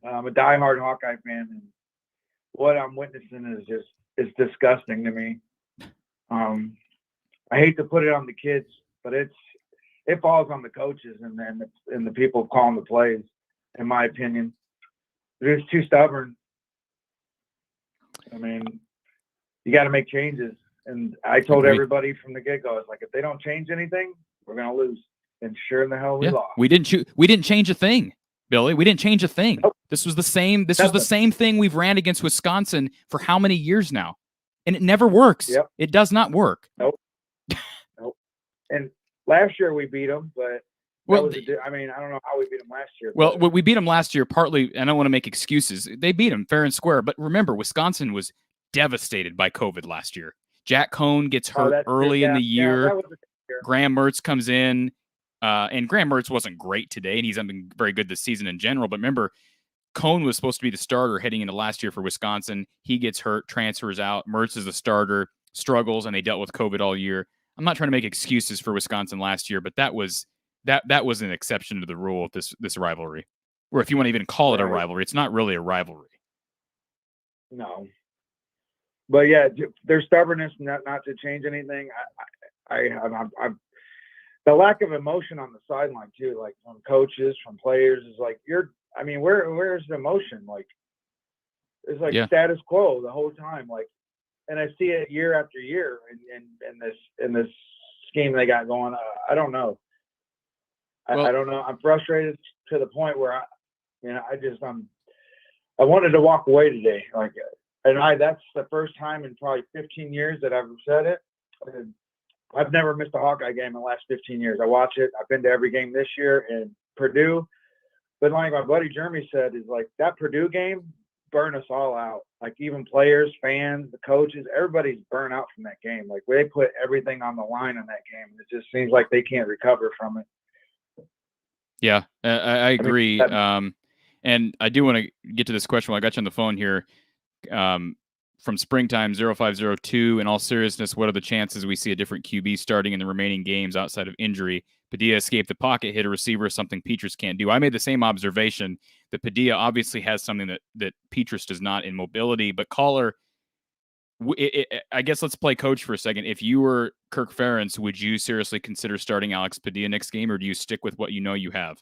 I'm a diehard Hawkeye fan, and what I'm witnessing is disgusting to me. I hate to put it on the kids, but it falls on the coaches and the people calling the plays, in my opinion. They're just too stubborn. I mean, you got to make changes. And I told everybody from the get-go, it's like, if they don't change anything, we're going to lose. And sure in the hell we lost. We didn't change a thing, Billy. We didn't change a thing. Nope. This was the same. This was the same thing we've ran against Wisconsin for how many years now? And it never works. Yep. It does not work. Nope. Nope. And last year we beat them, but I don't know how we beat them last year. Well, we beat them last year partly, and I don't want to make excuses. They beat them fair and square. But remember, Wisconsin was devastated by COVID last year. Jack Cohn gets hurt early in the year. Graham Mertz comes in, and Graham Mertz wasn't great today, and he's not been very good this season in general. But remember, Cohn was supposed to be the starter heading into last year for Wisconsin. He gets hurt, transfers out. Mertz is the starter, struggles, and they dealt with COVID all year. I'm not trying to make excuses for Wisconsin last year, but that was an exception to the rule of this rivalry. Or if you want to even call it a rivalry, it's not really a rivalry. No. But yeah, their stubbornness not to change anything. I'm the lack of emotion on the sideline too, like from coaches, from players, is like where's the emotion? Like it's like status quo the whole time. Like, and I see it year after year in this scheme they got going. I don't know. I don't know. I'm frustrated to the point where I wanted to walk away today. Like, that's the first time in probably 15 years that I've said it. I've never missed a Hawkeye game in the last 15 years. I watch it. I've been to every game this year in Purdue. But like my buddy Jeremy said, is like that Purdue game, burn us all out. Like even players, fans, the coaches, everybody's burnt out from that game. Like they put everything on the line in that game. It just seems like they can't recover from it. Yeah, I agree. mean, And I do want to get to this question while I got you on the phone here. From Springtime 0502, in all seriousness, what are the chances we see a different QB starting in the remaining games outside of injury? Padilla escaped the pocket, hit a receiver, something Petrus can't do. I made the same observation that Padilla obviously has something that Petrus does not in mobility. But caller, I guess let's play coach for a second. If you were Kirk Ferentz, would you seriously consider starting Alex Padilla next game, or do you stick with what you know you have?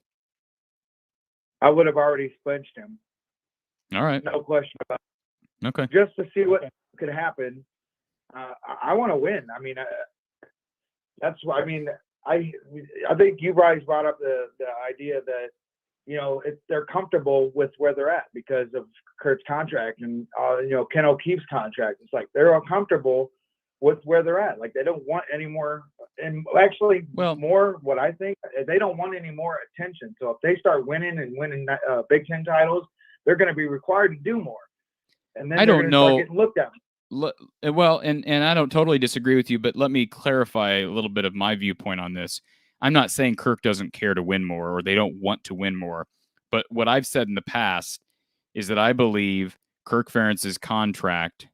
I would have already benched him. All right. No question about it. Okay. Just to see what could happen. I want to win. I mean, that's why. I mean, I think you guys brought up the idea that, you know, they're comfortable with where they're at because of Kurt's contract and, you know, Ken O'Keefe's contract. It's like they're uncomfortable with where they're at. Like they don't want any more. And actually, more what I think, they don't want any more attention. So if they start winning Big Ten titles, they're going to be required to do more. And then I don't know. start getting looked at. Well, and I don't totally disagree with you, but let me clarify a little bit of my viewpoint on this. I'm not saying Kirk doesn't care to win more or they don't want to win more, but what I've said in the past is that I believe Kirk Ferentz's contract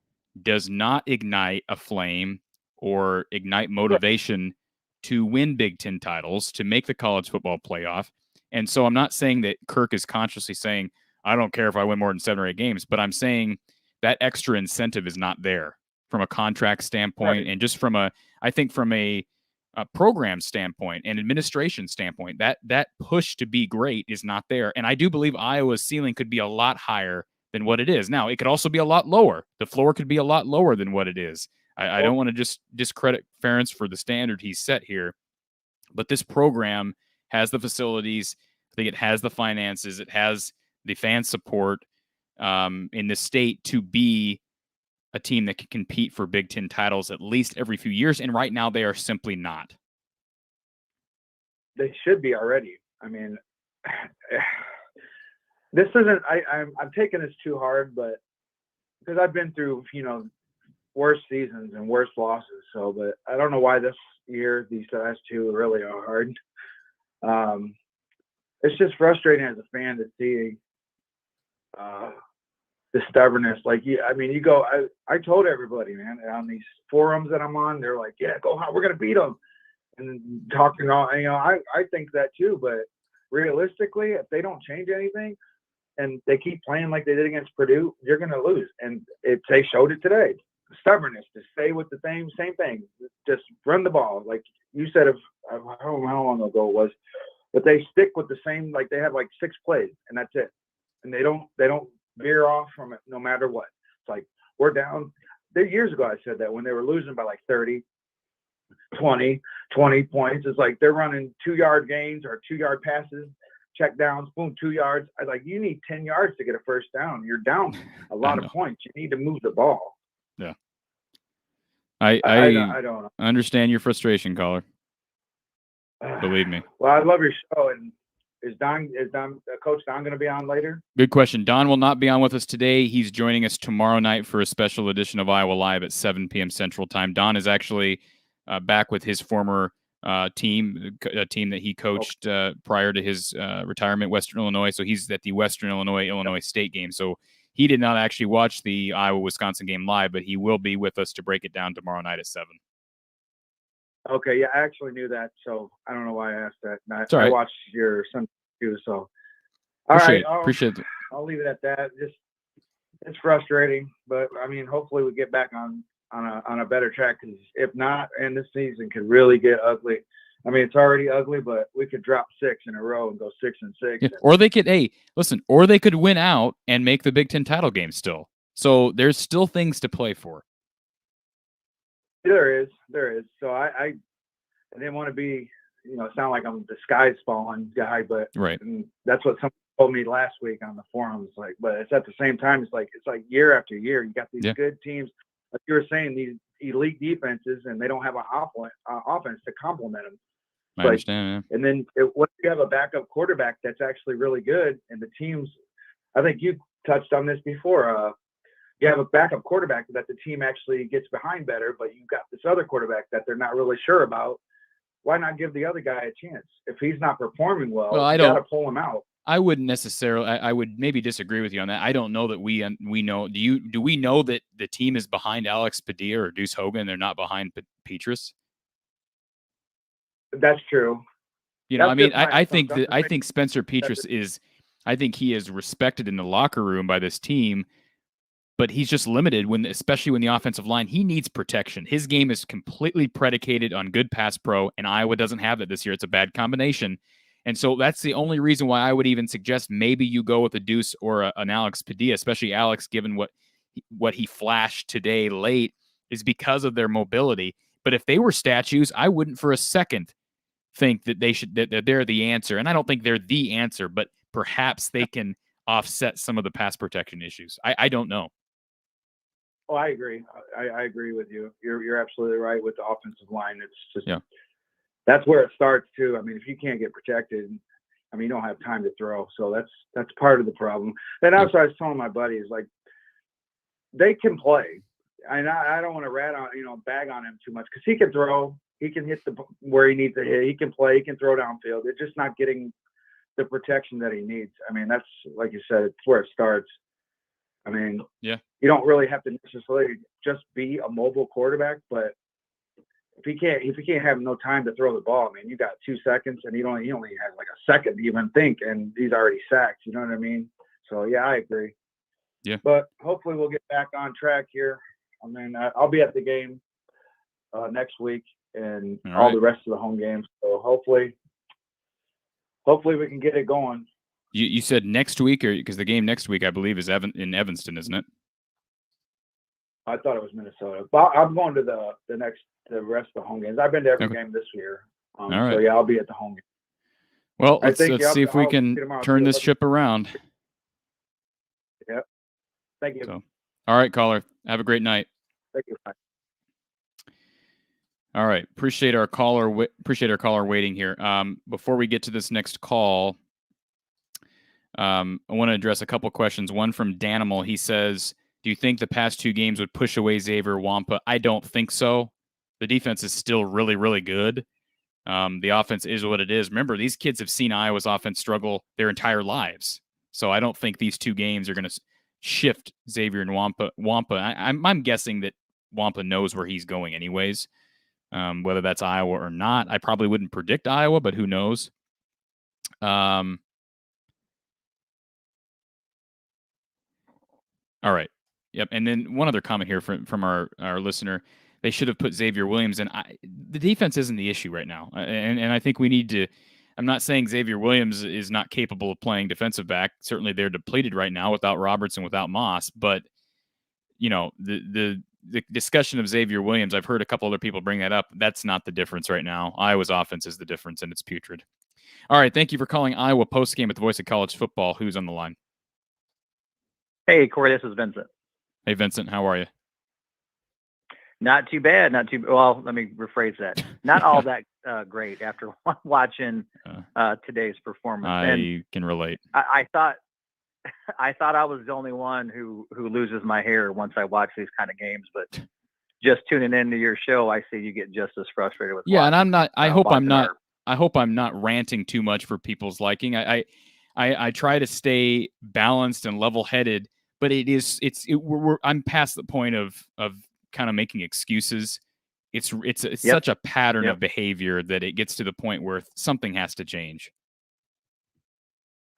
does not ignite a flame or ignite motivation to win Big Ten titles, to make the college football playoff. And so I'm not saying that Kirk is consciously saying, I don't care if I win more than 7 or 8 games, but I'm saying that extra incentive is not there from a contract standpoint, right. And just from a program standpoint and administration standpoint, that push to be great is not there. And I do believe Iowa's ceiling could be a lot higher than what it is. Now, it could also be a lot lower. The floor could be a lot lower than what it is. I don't want to just discredit Ferentz for the standard he's set here, but this program has the facilities. I think it has the finances. It has the fan support in the state to be a team that can compete for Big Ten titles at least every few years. And right now they are simply not. They should be already. I mean, this isn't, I'm taking this too hard, but because I've been through, you know, worse seasons and worse losses. So, but I don't know why this year, these last two really are hard. It's just frustrating as a fan to see the stubbornness. Like, I mean, you go, I told everybody, man, on these forums that I'm on, they're like, yeah, go hard, we're going to beat them. And talking all, you know, I think that too, but realistically, if they don't change anything and they keep playing like they did against Purdue, you're going to lose. And they showed it today. Stubbornness to stay with the same thing. Just run the ball. Like you said, I don't know how long ago it was, but they stick with the same, like they have like 6 plays and that's it. And they don't veer off from it no matter what. It's like, we're down. Years ago, I said that when they were losing by like 30, 20 points, it's like they're running 2-yard gains or 2-yard passes, check downs, boom, 2 yards. I was like, you need 10 yards to get a first down. You're down a lot of points. You need to move the ball. Yeah. I don't understand your frustration, caller. Believe me. Well, I love your show. And is Coach Don going to be on later? Good question. Don will not be on with us today. He's joining us tomorrow night for a special edition of Iowa Live at 7 p.m. Central Time. Don is actually back with his former team, a team that he coached prior to his retirement, Western Illinois. So he's at the Western Illinois State game. So he did not actually watch the Iowa-Wisconsin game live, but he will be with us to break it down tomorrow night at 7. Okay, yeah, I actually knew that, so I don't know why I asked that. I watched your son too, so appreciate it. I'll leave it at that. It's frustrating, but I mean, hopefully we get back on a better track. Because if not, and this season could really get ugly. I mean, it's already ugly, but we could drop 6 in a row and go 6-6. Yeah. Or they could, or they could win out and make the Big Ten title game still. So there's still things to play for. There is. So I didn't want to be, sound like I'm the sky's falling guy, but right. That's what someone told me last week on the forums. Like, but it's at the same time, it's like year after year, you got these good teams, like you were saying, these elite defenses, and they don't have an offense to complement them. I understand. Yeah. And then what if you have a backup quarterback that's actually really good, and the teams, I think you touched on this before. You have a backup quarterback that the team actually gets behind better, but you've got this other quarterback that they're not really sure about. Why not give the other guy a chance? If he's not performing well, you got to pull him out. I wouldn't necessarily. I would maybe disagree with you on that. I don't know that we know. Do we know that the team is behind Alex Padilla or Deuce Hogan? They're not behind Petrus. That's true. You know, I mean, I think Spencer Petrus is. I think he is respected in the locker room by this team, but he's just limited especially when the offensive line. He needs protection. His game is completely predicated on good pass pro, and Iowa doesn't have that this year. It's a bad combination. And so that's the only reason why I would even suggest maybe you go with a Deuce or an Alex Padilla, especially Alex, given what he flashed today late, is because of their mobility. But if they were statues, I wouldn't for a second think that that they're the answer. And I don't think they're the answer, but perhaps they can offset some of the pass protection issues. I don't know. Oh, I agree. I agree with you. You're absolutely right with the offensive line. It's just that's where it starts too. I mean, if you can't get protected, I mean, you don't have time to throw. So that's part of the problem. And also, I was telling my buddies, like, they can play. And I don't want to bag on him too much because he can throw. He can hit where he needs to hit. He can play. He can throw downfield. It's just not getting the protection that he needs. I mean, that's, like you said, it's where it starts. I mean, you don't really have to necessarily just be a mobile quarterback, but if he can't have no time to throw the ball, I mean, you got 2 seconds and he only has like a second to even think, and he's already sacked. You know what I mean? So yeah, I agree. Yeah. But hopefully we'll get back on track here. I mean, I'll be at the game next week and all the rest of the home games. So hopefully we can get it going. You said next week, or because the game next week I believe is in Evanston, isn't it? I thought it was Minnesota. But I'm going to the rest of the home games. I've been to every game this year. All right. So yeah, I'll be at the home game. Well, let's see if we can turn this ship around. Yep. Thank you. So, all right, caller. Have a great night. Thank you. Bye. All right. Appreciate our caller waiting here. Before we get to this next call, I want to address a couple questions. One from Danimal. He says, do you think the past 2 games would push away Xavier Wampa? I don't think so. The defense is still really, really good. The offense is what it is. Remember, these kids have seen Iowa's offense struggle their entire lives. So I don't think these 2 games are going to shift Xavier and Wampa. I'm guessing that Wampa knows where he's going anyways, whether that's Iowa or not. I probably wouldn't predict Iowa, but who knows? All right. Yep. And then one other comment here from our listener. They should have put Xavier Williams in. The defense isn't the issue right now. And I think we need to – I'm not saying Xavier Williams is not capable of playing defensive back. Certainly they're depleted right now without Roberts and without Moss. But, you know, the discussion of Xavier Williams, I've heard a couple other people bring that up. That's not the difference right now. Iowa's offense is the difference, and it's putrid. All right. Thank you for calling Iowa Postgame at the Voice of College Football. Who's on the line? Hey, Cory, this is Vincent. Hey, Vincent, how are you? Not too bad. Well, let me rephrase that. Not all that great after watching today's performance. I can relate. I thought I was the only one who loses my hair once I watch these kind of games, but just tuning into your show, I see you get just as frustrated with. Yeah, and I'm not. I hope I'm not ranting too much for people's liking. I try to stay balanced and level-headed. But I'm past the point of kind of making excuses. It's such a pattern of behavior that it gets to the point where something has to change.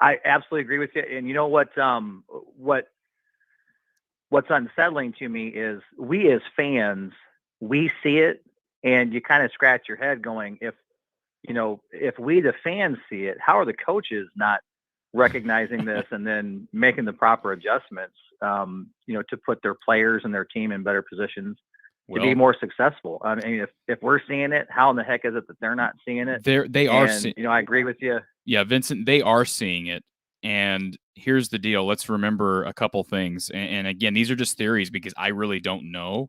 I absolutely agree with you. And you know what's unsettling to me is we as fans, we see it and you kind of scratch your head going, if we the fans see it, how are the coaches not recognizing this and then making the proper adjustments, to put their players and their team in better positions to be more successful? I mean, if we're seeing it, how in the heck is it that they're not seeing it? They are seeing. I agree with you. Yeah, Vincent, they are seeing it. And here's the deal. Let's remember a couple things. And again, these are just theories because I really don't know.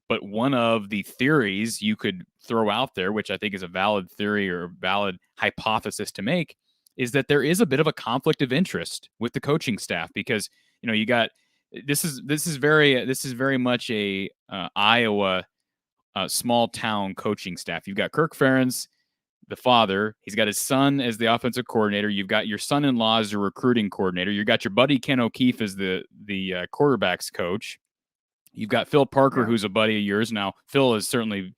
But one of the theories you could throw out there, which I think is a valid theory or a valid hypothesis to make, is that there is a bit of a conflict of interest with the coaching staff because you got this is very much a Iowa small town coaching staff. You've got Kirk Ferentz, the father. He's got his son as the offensive coordinator. You've got your son-in-law as the recruiting coordinator. You've got your buddy Ken O'Keefe as the quarterbacks coach. You've got Phil Parker, who's a buddy of yours. Now, Phil has certainly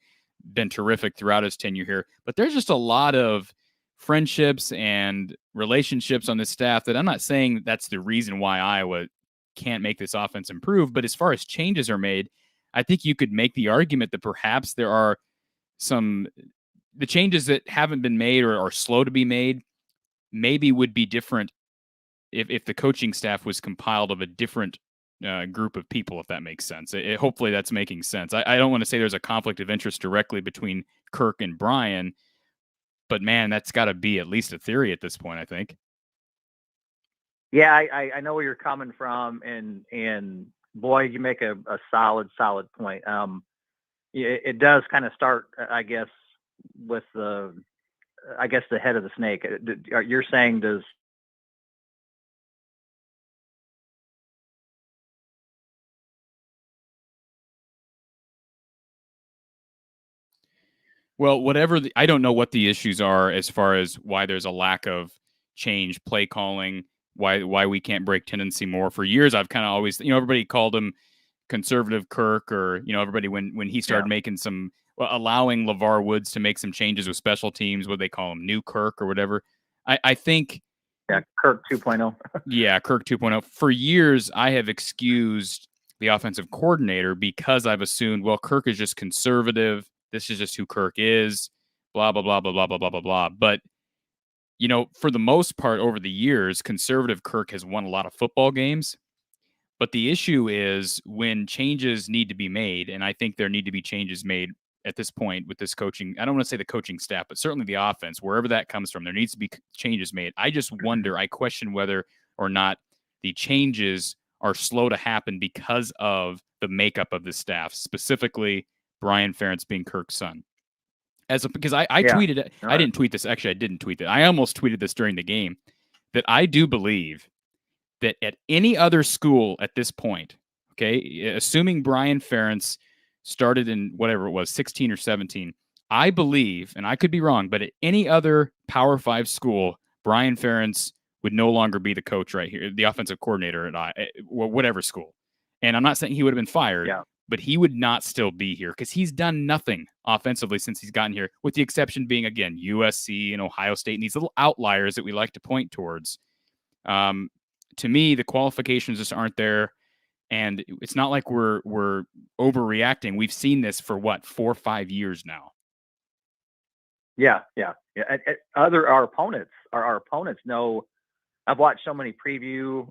been terrific throughout his tenure here, but there's just a lot of friendships and relationships on this staff that I'm not saying that's the reason why Iowa can't make this offense improve. But as far as changes are made, I think you could make the argument that perhaps there are the changes that haven't been made or are slow to be made maybe would be different if the coaching staff was compiled of a different group of people, if that makes sense. Hopefully that's making sense. I don't want to say there's a conflict of interest directly between Kirk and Brian, but man, that's got to be at least a theory at this point, I think. Yeah, I know where you're coming from, and boy, you make a solid point. It does kind of start, I guess, with the head of the snake. You're saying does Well, I don't know what the issues are as far as why there's a lack of change, play calling, why we can't break tendency more. For years, I've kind of always, everybody called him conservative Kirk, or everybody when he started making allowing LeVar Woods to make some changes with special teams, what they call him, new Kirk or whatever. I think Kirk 2.0. Yeah, Kirk 2.0. For years, I have excused the offensive coordinator because I've assumed, well, Kirk is just conservative. This is just who Kirk is, blah, blah, blah, blah, blah, blah, blah, blah, blah. But, for the most part over the years, conservative Kirk has won a lot of football games. But the issue is when changes need to be made, and I think there need to be changes made at this point with this coaching. I don't want to say the coaching staff, but certainly the offense, wherever that comes from, there needs to be changes made. I just wonder, I question whether or not the changes are slow to happen because of the makeup of the staff, specifically Brian Ferentz being Kirk's son. Because I tweeted it. I didn't tweet this. Actually, I didn't tweet it. I almost tweeted this during the game, that I do believe that at any other school at this point, okay, assuming Brian Ferentz started in whatever it was, 16 or 17, I believe, and I could be wrong, but at any other Power 5 school, Brian Ferentz would no longer be the coach right here, the offensive coordinator at whatever school. And I'm not saying he would have been fired, but he would not still be here because he's done nothing offensively since he's gotten here, with the exception being, again, USC and Ohio State and these little outliers that we like to point towards. To me, the qualifications just aren't there. And it's not like we're overreacting. We've seen this for 4 or 5 years now. Yeah. Our opponents know. I've watched so many preview.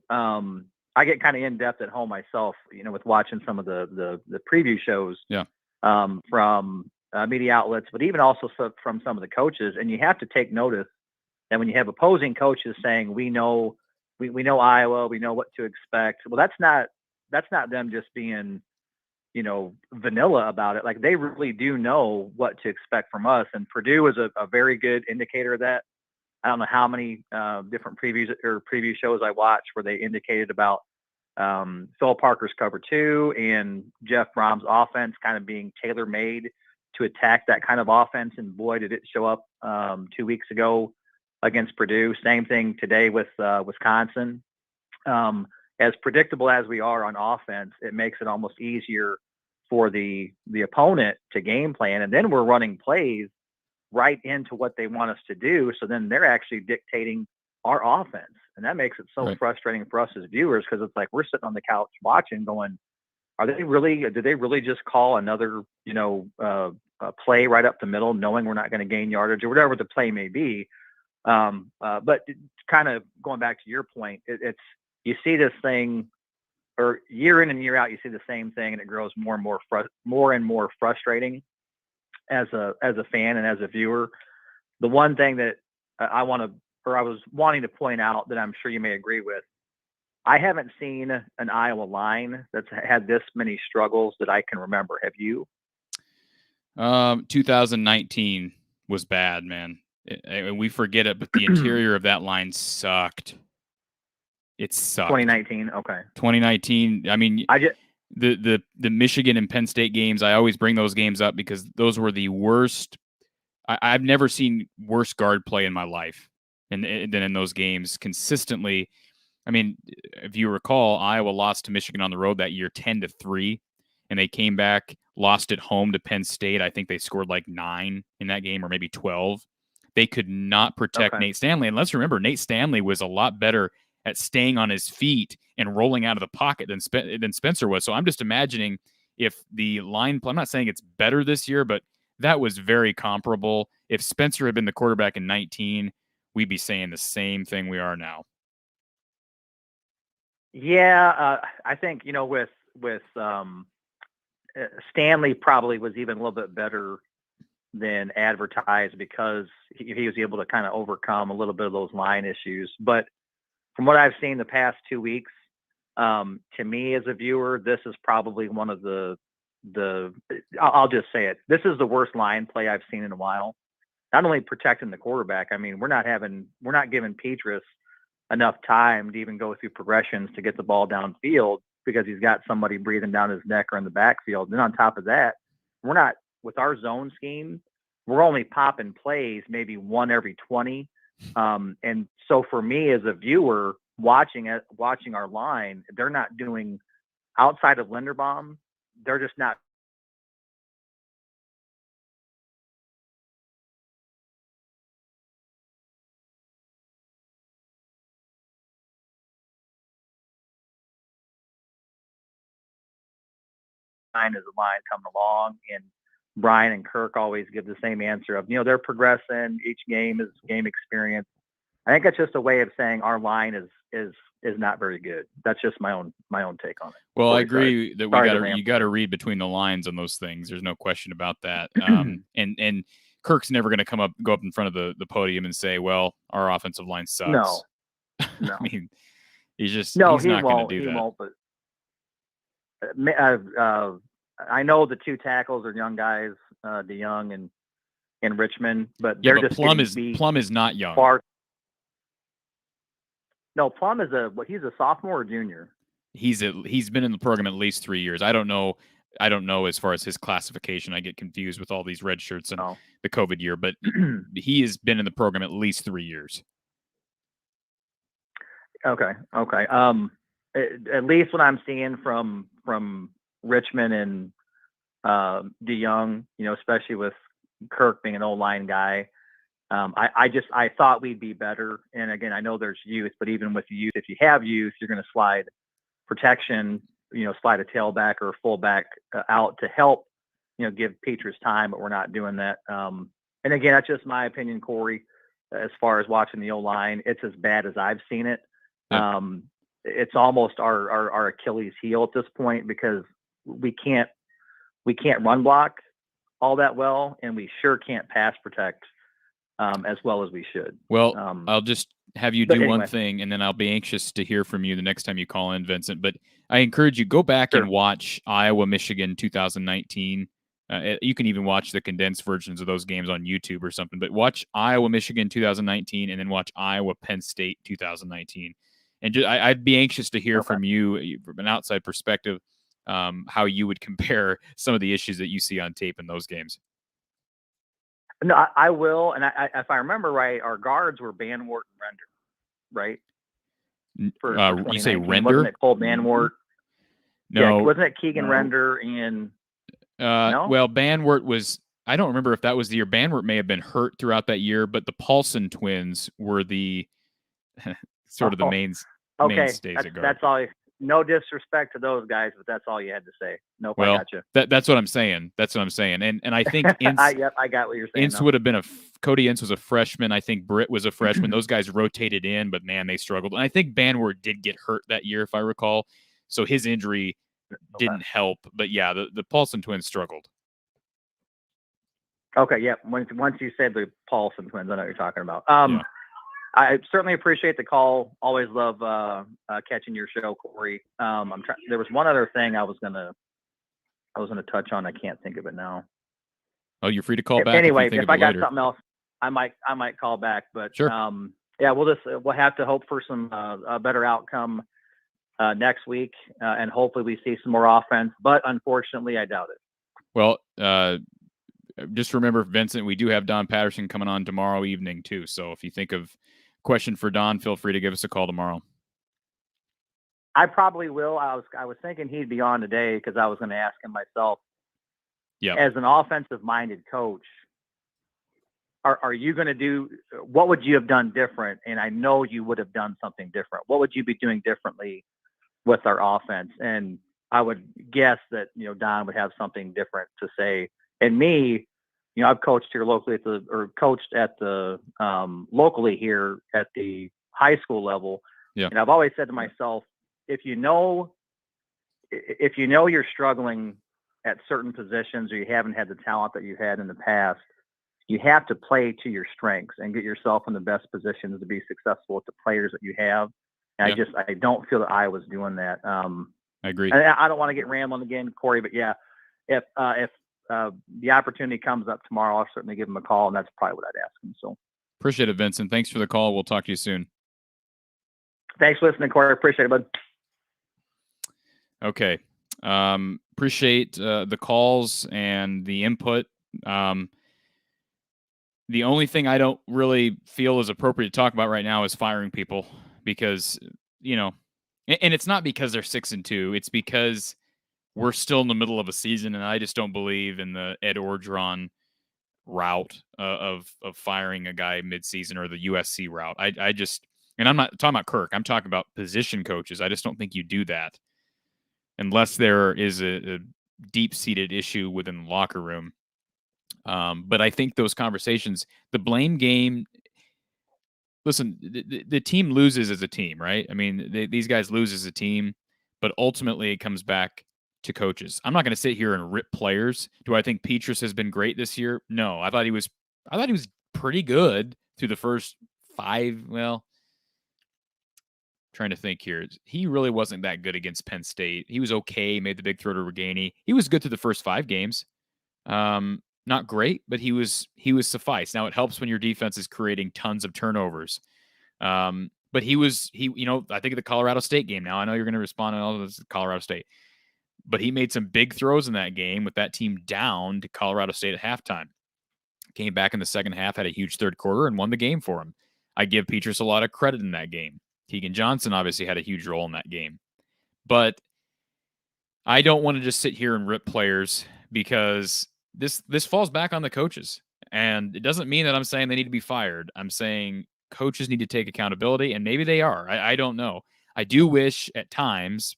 I get kind of in depth at home myself, with watching some of the preview shows. Yeah. From media outlets, but even also from some of the coaches. And you have to take notice that when you have opposing coaches saying, we know Iowa, we know what to expect. Well, that's not them just being, vanilla about it. Like, they really do know what to expect from us. And Purdue is a very good indicator of that. I don't know how many different preview shows I watched where they indicated about Phil Parker's cover 2 and Jeff Brom's offense kind of being tailor-made to attack that kind of offense. And boy, did it show up 2 weeks ago against Purdue. Same thing today with Wisconsin. As predictable as we are on offense, it makes it almost easier for the opponent to game plan. And then we're running plays right into what they want us to do. So then they're actually dictating our offense. And that makes it so frustrating for us as viewers, because it's like we're sitting on the couch watching going, did they really just call another, play right up the middle, knowing we're not going to gain yardage or whatever the play may be. But kind of going back to your point, it's you see this thing, or year in and year out, you see the same thing, and it grows more and more frustrating as a fan and as a viewer. The one thing that I was wanting to point out that I'm sure you may agree with, I haven't seen an Iowa line that's had this many struggles that I can remember. Have you? 2019 was bad, man. We forget it, but the interior of that line sucked. It sucked. 2019. Okay. 2019. I mean, the Michigan and Penn State games, I always bring those games up because those were the worst. I've never seen worse guard play in my life than in those games consistently. I mean, if you recall, Iowa lost to Michigan on the road that year 10-3, and they came back, lost at home to Penn State. I think they scored like 9 in that game or maybe 12. They could not protect Nate Stanley. And let's remember, Nate Stanley was a lot better at staying on his feet and rolling out of the pocket than Spencer was. So I'm just imagining if the line play, I'm not saying it's better this year, but that was very comparable. If Spencer had been the quarterback in 19, we'd be saying the same thing we are now. Yeah, I think, with Stanley probably was even a little bit better than advertised because he was able to kind of overcome a little bit of those line issues. But from what I've seen the past 2 weeks, to me as a viewer, this is probably one of I'll just say it. This is the worst line play I've seen in a while. Not only protecting the quarterback, I mean, we're not giving Petrus enough time to even go through progressions to get the ball downfield because he's got somebody breathing down his neck or in the backfield. And on top of that, we're not, with our zone scheme, we're only popping plays maybe 1 every 20. And so for me as a viewer watching our line, they're not doing, outside of Linderbaum, they're just not. As a line coming along, and Brian and Kirk always give the same answer of, they're progressing. Each game is game experience. I think that's just a way of saying our line is not very good. That's just my own take on it. Well, I agree that you got to read between the lines on those things. There's no question about that. And Kirk's never going to go up in front of the podium and say, "Well, our offensive line sucks." No. I mean, he's not going to do that. He won't. But I know the 2 tackles are young guys, DeYoung and Richmond, but they're just Plum is not young. No, Plum is he's a sophomore or junior. He's been in the program at least 3 years. I don't know as far as his classification. I get confused with all these red shirts and the COVID year, but he has been in the program at least 3 years. Okay. At least what I'm seeing from Richmond and DeYoung, especially with Kirk being an O-line guy, I thought we'd be better. And again, I know there's youth, but even with youth, if you have youth, you're going to slide protection, slide a tailback or a fullback out to help, give Petrus time, but we're not doing that. And again, that's just my opinion, Cory, as far as watching the O-line. It's as bad as I've seen it. Yeah. It's almost our Achilles heel at this point because we can't run block all that well, and we sure can't pass protect as well as we should. Well, I'll just have you do one thing, and then I'll be anxious to hear from you the next time you call in, Vincent. But I encourage you, go back and watch Iowa, Michigan 2019. You can even watch the condensed versions of those games on YouTube or something. But watch Iowa, Michigan 2019, and then watch Iowa, Penn State 2019. And I'd be anxious to hear from you from an outside perspective how you would compare some of the issues that you see on tape in those games. No, I will. And if I remember right, our guards were Banwart and Render, right? You say Render? Wasn't it Cole Banwart? No. Yeah, wasn't it Keegan Render and no? Well, Banwart was, I don't remember if that was the year. Banwart may have been hurt throughout that year, but the Paulson twins were the sort of the mainstays at guard. That's all. No disrespect to those guys, but that's all you had to say. Nope, well, I got you. That's what I'm saying. And I think Yep, I got what you're saying. Ince would have been Cody Ince was a freshman. I think Britt was a freshman. Those guys rotated in, but man, they struggled. And I think Banwart did get hurt that year, if I recall. So his injury didn't help. But yeah, the Paulson twins struggled. Okay, yeah. Once you said the Paulson twins, I know what you're talking about. I certainly appreciate the call. Always love catching your show, Cory. There was one other thing I was gonna touch on. I can't think of it now. Oh, you're free to call back. Anyway, if I got something else, I might call back. But sure. Yeah, we'll have to hope for some a better outcome next week, and hopefully we see some more offense. But unfortunately, I doubt it. Well, just remember, Vincent, we do have Don Patterson coming on tomorrow evening too. So if you think of a question for Don, feel free to give us a call tomorrow. I probably will. I was thinking he'd be on today because I was going to ask him myself. Yeah. As an offensive-minded coach, are you going to do? What would you have done different? And I know you would have done something different. What would you be doing differently with our offense? And I would guess that Don would have something different to say. And me, I've coached here locally locally here at the high school level. Yeah. And I've always said to myself, if you know you're struggling at certain positions or you haven't had the talent that you had in the past, you have to play to your strengths and get yourself in the best positions to be successful with the players that you have. And Yeah. I don't feel that I was doing that. I agree. I don't want to get rambling again, Cory, but yeah, if the opportunity comes up tomorrow, I'll certainly give him a call, and that's probably what I'd ask him. So appreciate it, Vincent. Thanks for the call. We'll talk to you soon. Thanks for listening, Cory. Appreciate it, bud. Okay. Appreciate the calls and the input. The only thing I don't really feel is appropriate to talk about right now is firing people because, and it's not because they're 6-2. It's because we're still in the middle of a season, and I just don't believe in the Ed Orgeron route of firing a guy midseason or the USC route. I just, and I'm not talking about Kirk. I'm talking about position coaches. I just don't think you do that unless there is a deep-seated issue within the locker room. But I think those conversations, the blame game, listen, the team loses as a team, right? I mean, these guys lose as a team, but ultimately it comes back to coaches. I'm not going to sit here and rip players. Do I think Petrus has been great this year? No, I thought he was pretty good through the first 5. Well, trying to think here. He really wasn't that good against Penn State. He was okay, made the big throw to Reganey. He was good through the first 5 games. Not great, but he was suffice. Now it helps when your defense is creating tons of turnovers. But he I think of the Colorado State game. Now I know you're going to respond to all this Colorado State, but he made some big throws in that game with that team down to Colorado State at halftime. Came back in the second half, had a huge third quarter, and won the game for him. I give Petrus a lot of credit in that game. Keegan Johnson obviously had a huge role in that game. But I don't want to just sit here and rip players because this falls back on the coaches. And it doesn't mean that I'm saying they need to be fired. I'm saying coaches need to take accountability, and maybe they are. I don't know. I do wish at times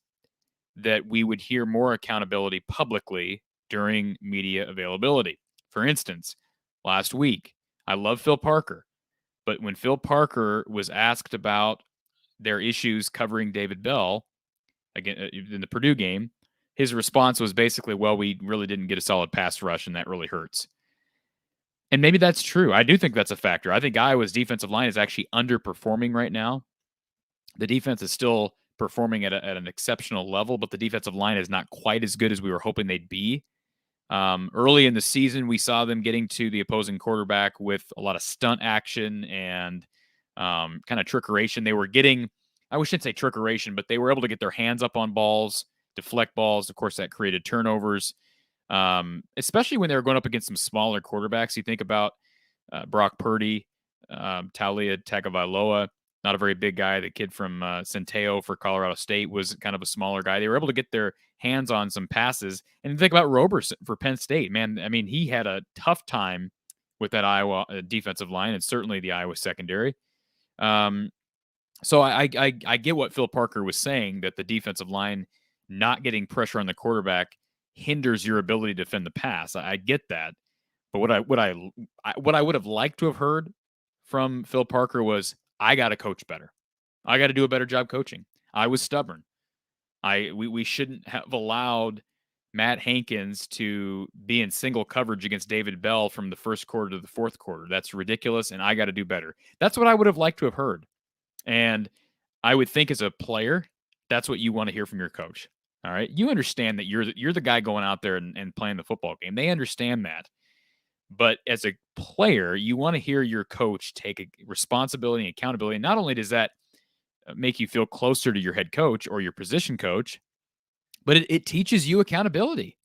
that we would hear more accountability publicly during media availability. For instance, last week, I love Phil Parker, but when Phil Parker was asked about their issues covering David Bell again in the Purdue game, his response was basically, well, we really didn't get a solid pass rush, and that really hurts. And maybe that's true. I do think that's a factor. I think Iowa's defensive line is actually underperforming right now. The defense is still performing at an exceptional level, but the defensive line is not quite as good as we were hoping they'd be. Early in the season, we saw them getting to the opposing quarterback with a lot of stunt action and kind of trickeration. They were getting, I shouldn't say trickeration, but they were able to get their hands up on balls, deflect balls. Of course, that created turnovers, especially when they were going up against some smaller quarterbacks. You think about Brock Purdy, Taulia Tagovailoa, not a very big guy. The kid from Centeo for Colorado State was kind of a smaller guy. They were able to get their hands on some passes. And think about Roberson for Penn State. Man, I mean, he had a tough time with that Iowa defensive line and certainly the Iowa secondary. So I get what Phil Parker was saying, that the defensive line not getting pressure on the quarterback hinders your ability to defend the pass. I get that. But what I would have liked to have heard from Phil Parker was, I got to coach better. I got to do a better job coaching. I was stubborn. We shouldn't have allowed Matt Hankins to be in single coverage against David Bell from the first quarter to the fourth quarter. That's ridiculous, and I got to do better. That's what I would have liked to have heard. And I would think as a player, that's what you want to hear from your coach. All right. You understand that you're the guy going out there and playing the football game. They understand that. But as a player, you want to hear your coach take a responsibility and accountability. And not only does that make you feel closer to your head coach or your position coach, but it teaches you accountability.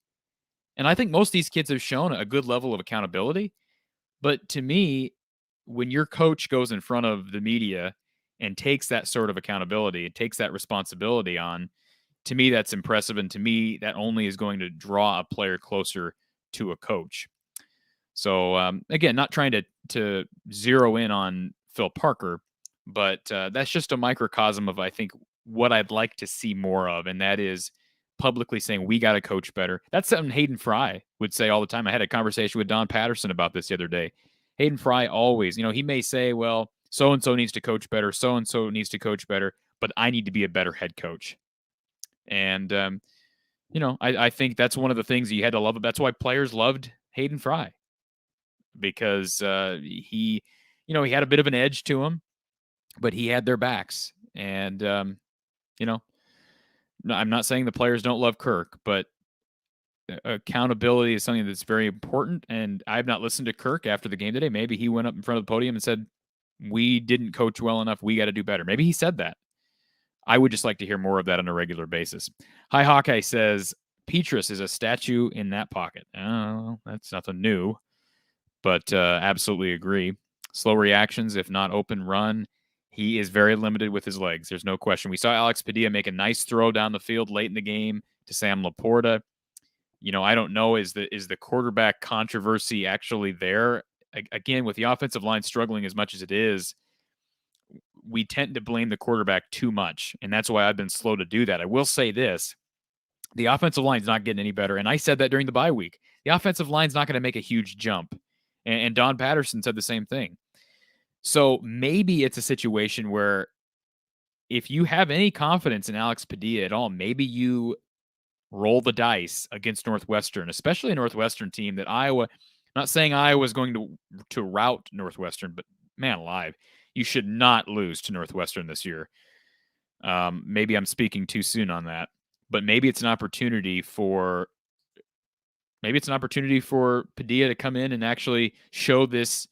And I think most of these kids have shown a good level of accountability. But to me, when your coach goes in front of the media and takes that sort of accountability, it takes that responsibility on, to me, that's impressive. And to me, that only is going to draw a player closer to a coach. So again, not trying to zero in on Phil Parker, but that's just a microcosm of, I think, what I'd like to see more of, and that is publicly saying we got to coach better. That's something Hayden Fry would say all the time. I had a conversation with Don Patterson about this the other day. Hayden Fry always, he may say, well, so-and-so needs to coach better, so-and-so needs to coach better, but I need to be a better head coach. And, I think that's one of the things you had to love. That's why players loved Hayden Fry, because he had a bit of an edge to him, but he had their backs. And, I'm not saying the players don't love Kirk, but accountability is something that's very important. And I've not listened to Kirk after the game today. Maybe he went up in front of the podium and said, we didn't coach well enough. We got to do better. Maybe he said that. I would just like to hear more of that on a regular basis. Hi Hawkeye says, Petrus is a statue in that pocket. Oh, that's nothing new, but absolutely agree. Slow reactions, if not open run. He is very limited with his legs. There's no question. We saw Alex Padilla make a nice throw down the field late in the game to Sam Laporta. I don't know, is the quarterback controversy actually there? Again, with the offensive line struggling as much as it is, we tend to blame the quarterback too much, and that's why I've been slow to do that. I will say this. The offensive line's not getting any better, and I said that during the bye week. The offensive line's not going to make a huge jump, and Don Patterson said the same thing. So maybe it's a situation where if you have any confidence in Alex Padilla at all, maybe you roll the dice against Northwestern, especially a Northwestern team that Iowa, I'm not saying Iowa's going to rout Northwestern, but man alive, you should not lose to Northwestern this year. Maybe I'm speaking too soon on that, but maybe it's an opportunity for Padilla to come in and actually show this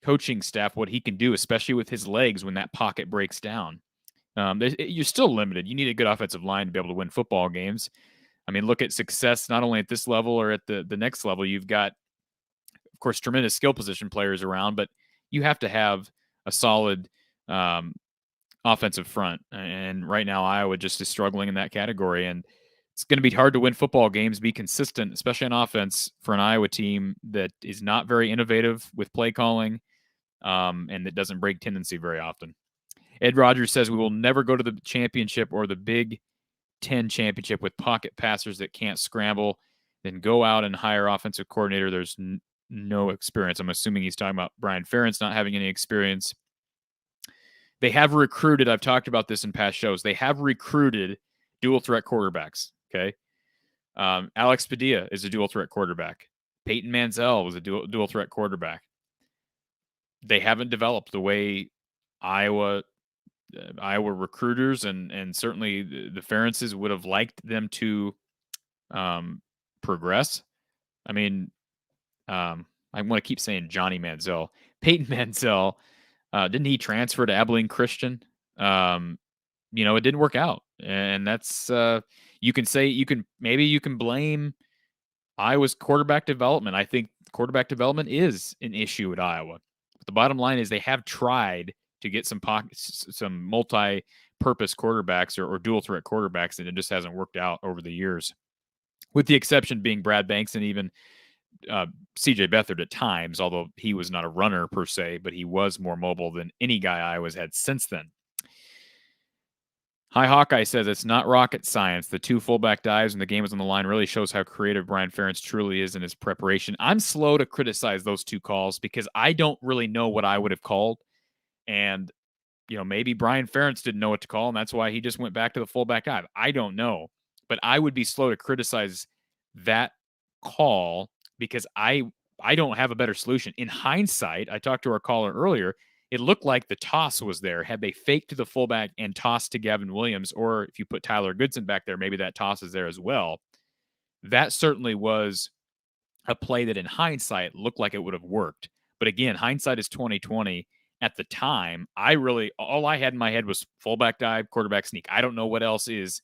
coaching staff what he can do, especially with his legs when that pocket breaks down. You're still limited. You need a good offensive line to be able to win football games. I mean, look at success not only at this level or at the next level. You've got, of course, tremendous skill position players around, but you have to have a solid offensive front. And right now, Iowa just is struggling in that category. And it's going to be hard to win football games, be consistent, especially on offense, for an Iowa team that is not very innovative with play calling and that doesn't break tendency very often. Ed Rogers says we will never go to the championship or the Big Ten championship with pocket passers that can't scramble, then go out and hire offensive coordinator. There's no experience. I'm assuming he's talking about Brian Ferentz not having any experience. They have recruited, I've talked about this in past shows, they have recruited dual threat quarterbacks. Okay. Alex Padilla is a dual threat quarterback. Peyton Manziel was a dual threat quarterback. They haven't developed the way Iowa recruiters and certainly the Ferentzes would have liked them to progress. I mean, I want to keep saying Johnny Manziel. Peyton Manziel, didn't he transfer to Abilene Christian? It didn't work out. And that's, you can blame Iowa's quarterback development. I think quarterback development is an issue at Iowa. But the bottom line is they have tried to get some multi-purpose quarterbacks or dual threat quarterbacks, and it just hasn't worked out over the years, with the exception being Brad Banks and even CJ Beathard at times, although he was not a runner per se, but he was more mobile than any guy Iowa's had since then. Hi Hawkeye says it's not rocket science. The 2 fullback dives when the game was on the line really shows how creative Brian Ferentz truly is in his preparation. I'm slow to criticize those 2 calls because I don't really know what I would have called. And, maybe Brian Ferentz didn't know what to call, and that's why he just went back to the fullback dive. I don't know. But I would be slow to criticize that call because I don't have a better solution. In hindsight, I talked to our caller earlier, it looked like the toss was there. Had they faked to the fullback and tossed to Gavin Williams, or if you put Tyler Goodson back there, maybe that toss is there as well. That certainly was a play that in hindsight looked like it would have worked. But again, hindsight is 2020. At the time, all I had in my head was fullback dive, quarterback sneak. I don't know what else is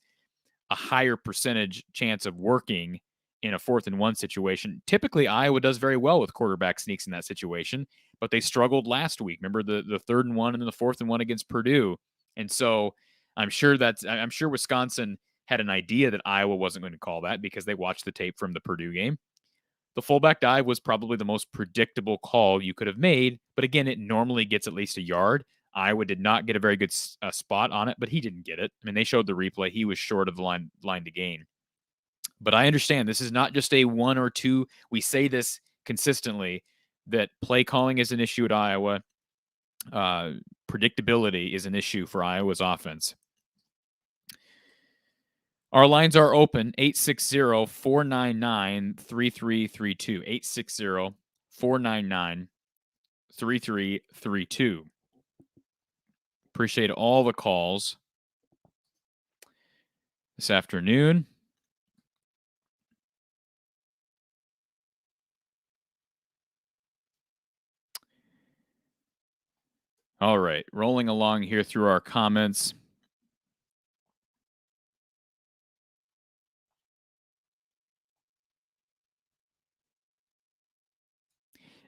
a higher percentage chance of working in a 4th and 1 situation. Typically, Iowa does very well with quarterback sneaks in that situation, but they struggled last week. Remember the 3rd and 1 and then the 4th and 1 against Purdue. And so I'm sure Wisconsin had an idea that Iowa wasn't going to call that because they watched the tape from the Purdue game. The fullback dive was probably the most predictable call you could have made, but again, it normally gets at least a yard. Iowa did not get a very good spot on it, but he didn't get it. I mean, they showed the replay. He was short of the line to gain. But I understand this is not just a 1 or 2. We say this consistently, that play calling is an issue at Iowa. Predictability is an issue for Iowa's offense. Our lines are open, 860-499-3332. 860-499-3332. Appreciate all the calls this afternoon. All right, rolling along here through our comments.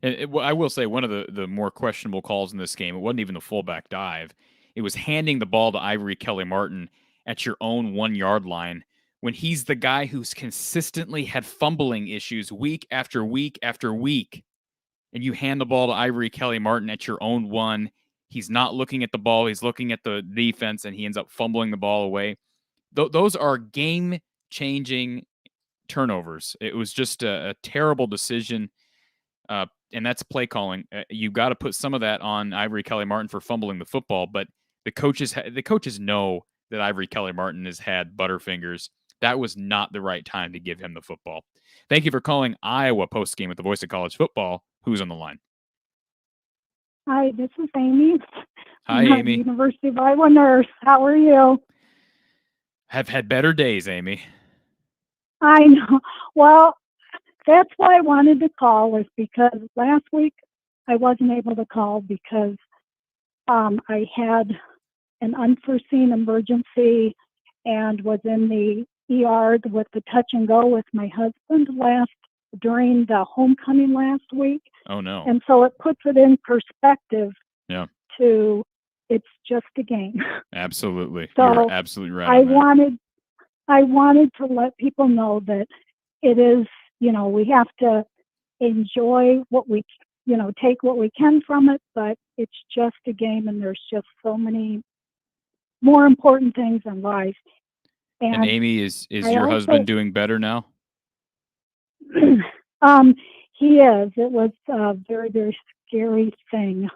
And I will say one of the more questionable calls in this game, it wasn't even the fullback dive. It was handing the ball to Ivory Kelly-Martin at your own 1 yard line when he's the guy who's consistently had fumbling issues week after week after week. And you hand the ball to Ivory Kelly-Martin at your own 1. He's not looking at the ball. He's looking at the defense, and he ends up fumbling the ball away. Those are game-changing turnovers. It was just a terrible decision. And that's play calling. You got to put some of that on Ivory Kelly-Martin for fumbling the football, but the coaches know that Ivory Kelly-Martin has had butterfingers. That was not the right time to give him the football. Thank you for calling Iowa Postgame with the voice of college football. Who's on the line? Hi, this is Amy. Hi, I'm Amy. University of Iowa nurse. How are you? Have had better days, Amy. I know. Well, that's why I wanted to call, was because last week I wasn't able to call because I had an unforeseen emergency and was in the ER with the touch and go with my husband during the homecoming last week. Oh, no. And so it puts it in perspective. Yeah. To it's just a game. Absolutely. So you're absolutely right. I wanted to let people know that it is, we have to enjoy what we, take what we can from it, but it's just a game and there's just so many more important things in life. And Amy, is your husband doing better now? He is. It was a very, very scary thing.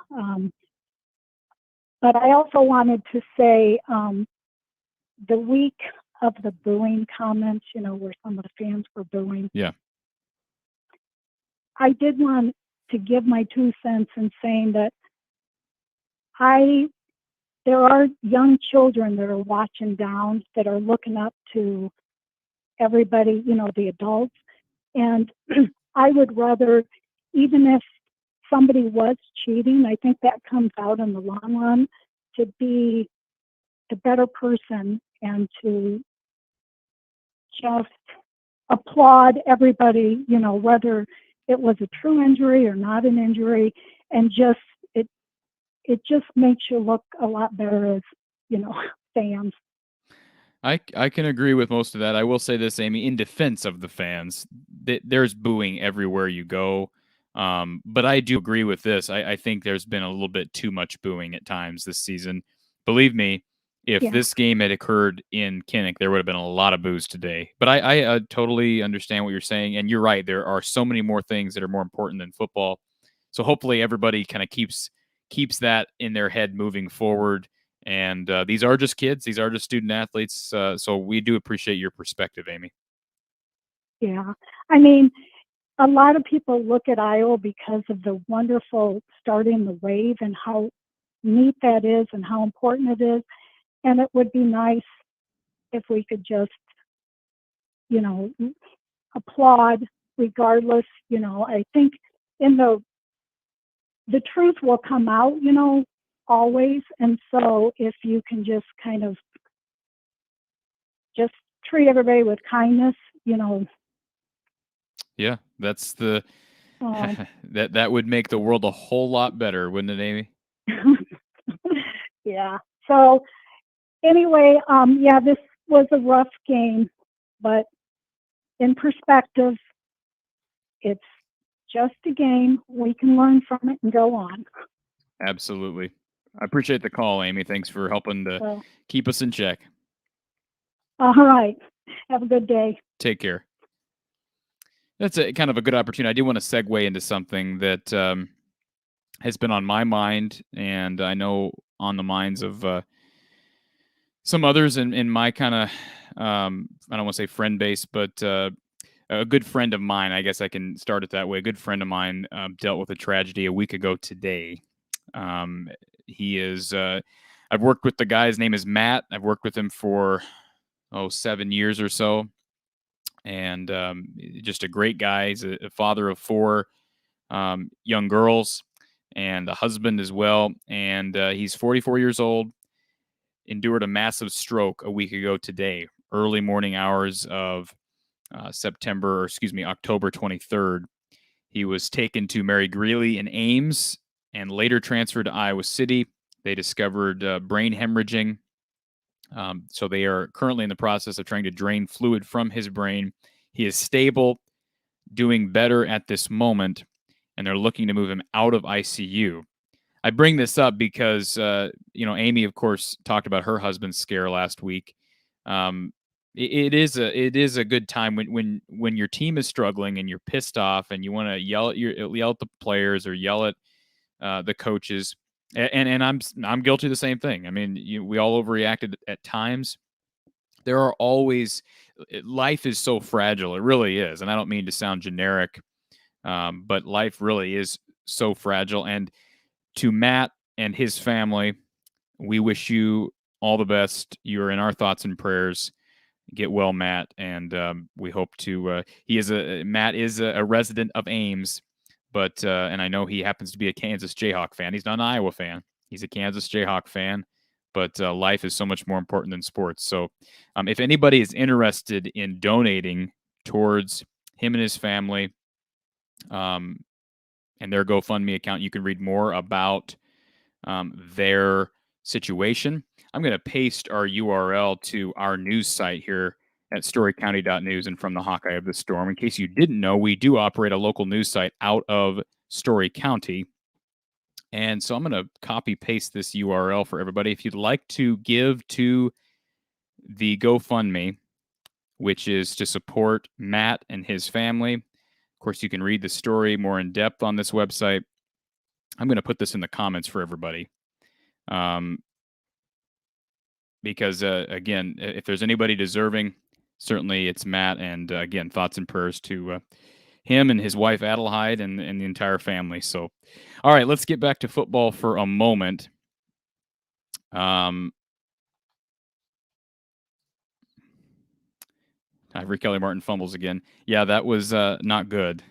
But I also wanted to say the week of the booing comments, where some of the fans were booing. Yeah. I did want to give my 2 cents in saying that there are young children that are watching down, that are looking up to everybody, the adults. And I would rather, even if somebody was cheating, I think that comes out in the long run, to be a better person and to just applaud everybody, whether it was a true injury or not an injury, and it just makes you look a lot better as, fans. I can agree with most of that. I will say this, Amy, in defense of the fans, there's booing everywhere you go. But I do agree with this. I think there's been a little bit too much booing at times this season. Believe me, if this game had occurred in Kinnick, there would have been a lot of boos today. But I totally understand what you're saying. And you're right. There are so many more things that are more important than football. So hopefully everybody kind of keeps that in their head moving forward. And these are just kids. These are just student athletes. So we do appreciate your perspective, Amy. Yeah. I mean, a lot of people look at Iowa because of the wonderful starting the wave and how neat that is and how important it is. And it would be nice if we could just, applaud regardless, I think in the truth will come out, always. And so if you can just kind of just treat everybody with kindness, Yeah, that's the um, that would make the world a whole lot better, wouldn't it, Amy? yeah. So anyway, yeah, this was a rough game, but in perspective, it's just a game. We can learn from it and go on. Absolutely. I appreciate the call, Amy. Thanks for helping to So, keep us in check. all right. Have a good day. Take care. That's a kind of a good opportunity. I do want to segue into something that has been on my mind, and I know on the minds of some others in my kind of, I don't want to say friend base, but a good friend of mine, I guess I can start it that way. A good friend of mine dealt with a tragedy a week ago today. He is, I've worked with the guy. His name is Matt. I've worked with him for, 7 years or so. And just a great guy. He's a father of 4 young girls and a husband as well. And he's 44 years old, endured a massive stroke a week ago today, early morning hours of October 23rd. He was taken to Mary Greeley in Ames and later transferred to Iowa City. They discovered brain hemorrhaging. So they are currently in the process of trying to drain fluid from his brain. He is stable, doing better at this moment, and they're looking to move him out of ICU. I bring this up because, Amy, of course, talked about her husband's scare last week. It is a good time when your team is struggling and you're pissed off and you want to yell at the players or yell at the coaches. And I'm guilty of the same thing. I mean, we all overreacted at times. There are always, life is so fragile. It really is. And I don't mean to sound generic, but life really is so fragile. And to Matt and his family, we wish you all the best. You're in our thoughts and prayers. Get well, Matt. And we hope to, Matt is a resident of Ames, but, and I know he happens to be a Kansas Jayhawk fan. He's not an Iowa fan. He's a Kansas Jayhawk fan. But life is so much more important than sports. So if anybody is interested in donating towards him and his family and their GoFundMe account, you can read more about their situation. I'm going to paste our URL to our news site here at storycounty.news and From the Hawkeye of the Storm. In case you didn't know, we do operate a local news site out of Story County. And so I'm going to copy paste this URL for everybody. If you'd like to give to the GoFundMe, which is to support Matt and his family, of course, you can read the story more in depth on this website. I'm going to put this in the comments for everybody. Because, again, if there's anybody deserving, certainly it's Matt. And, again, thoughts and prayers to him and his wife Adelheid and the entire family. So, all right, let's get back to football for a moment. Ivory Kelly Martin fumbles again. Yeah, that was not good.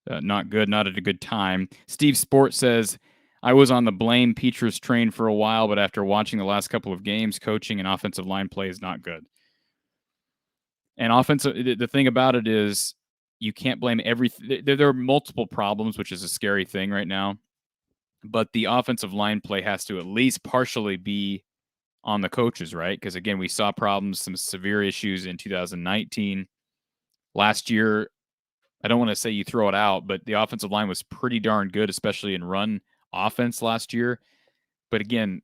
Not good, not at a good time. Steve Sport says, I was on the blame Petras train for a while, but after watching the last couple of games, coaching and offensive line play is not good. And the thing about it is you can't blame everything. There are multiple problems, which is a scary thing right now. But the offensive line play has to at least partially be on the coaches, right? Because, again, we saw problems, some severe issues in 2019. Last year, I don't want to say you throw it out, but the offensive line was pretty darn good, especially in run offense last year. But, again,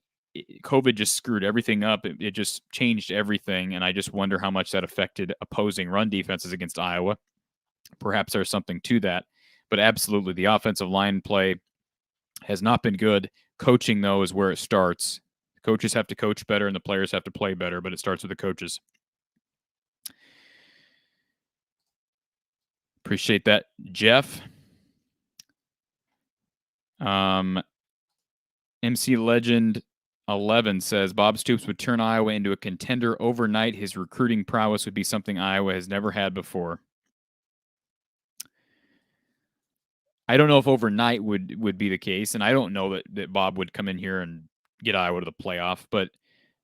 COVID just screwed everything up. It just changed everything, and I just wonder how much that affected opposing run defenses against Iowa. Perhaps there's something to that. But absolutely, the offensive line play has not been good. Coaching, though, is where it starts. Coaches have to coach better, and the players have to play better, but it starts with the coaches. Appreciate that, Jeff. MC Legend 11 says, Bob Stoops would turn Iowa into a contender overnight. His recruiting prowess would be something Iowa has never had before. I don't know if overnight would be the case, and I don't know that Bob would come in here and get Iowa to the playoff. But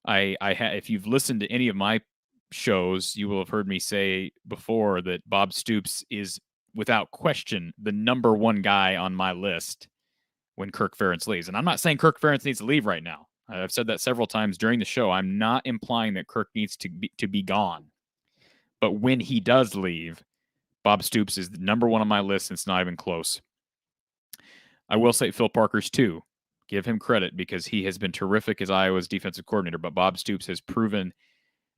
if you've listened to any of my shows, you will have heard me say before that Bob Stoops is without question the number one guy on my list when Kirk Ferentz leaves. And I'm not saying Kirk Ferentz needs to leave right now. I've said that several times during the show. I'm not implying that Kirk needs to be gone. But when he does leave, Bob Stoops is the number one on my list, and it's not even close. I will say Phil Parker's too. Give him credit because he has been terrific as Iowa's defensive coordinator, but Bob Stoops has proven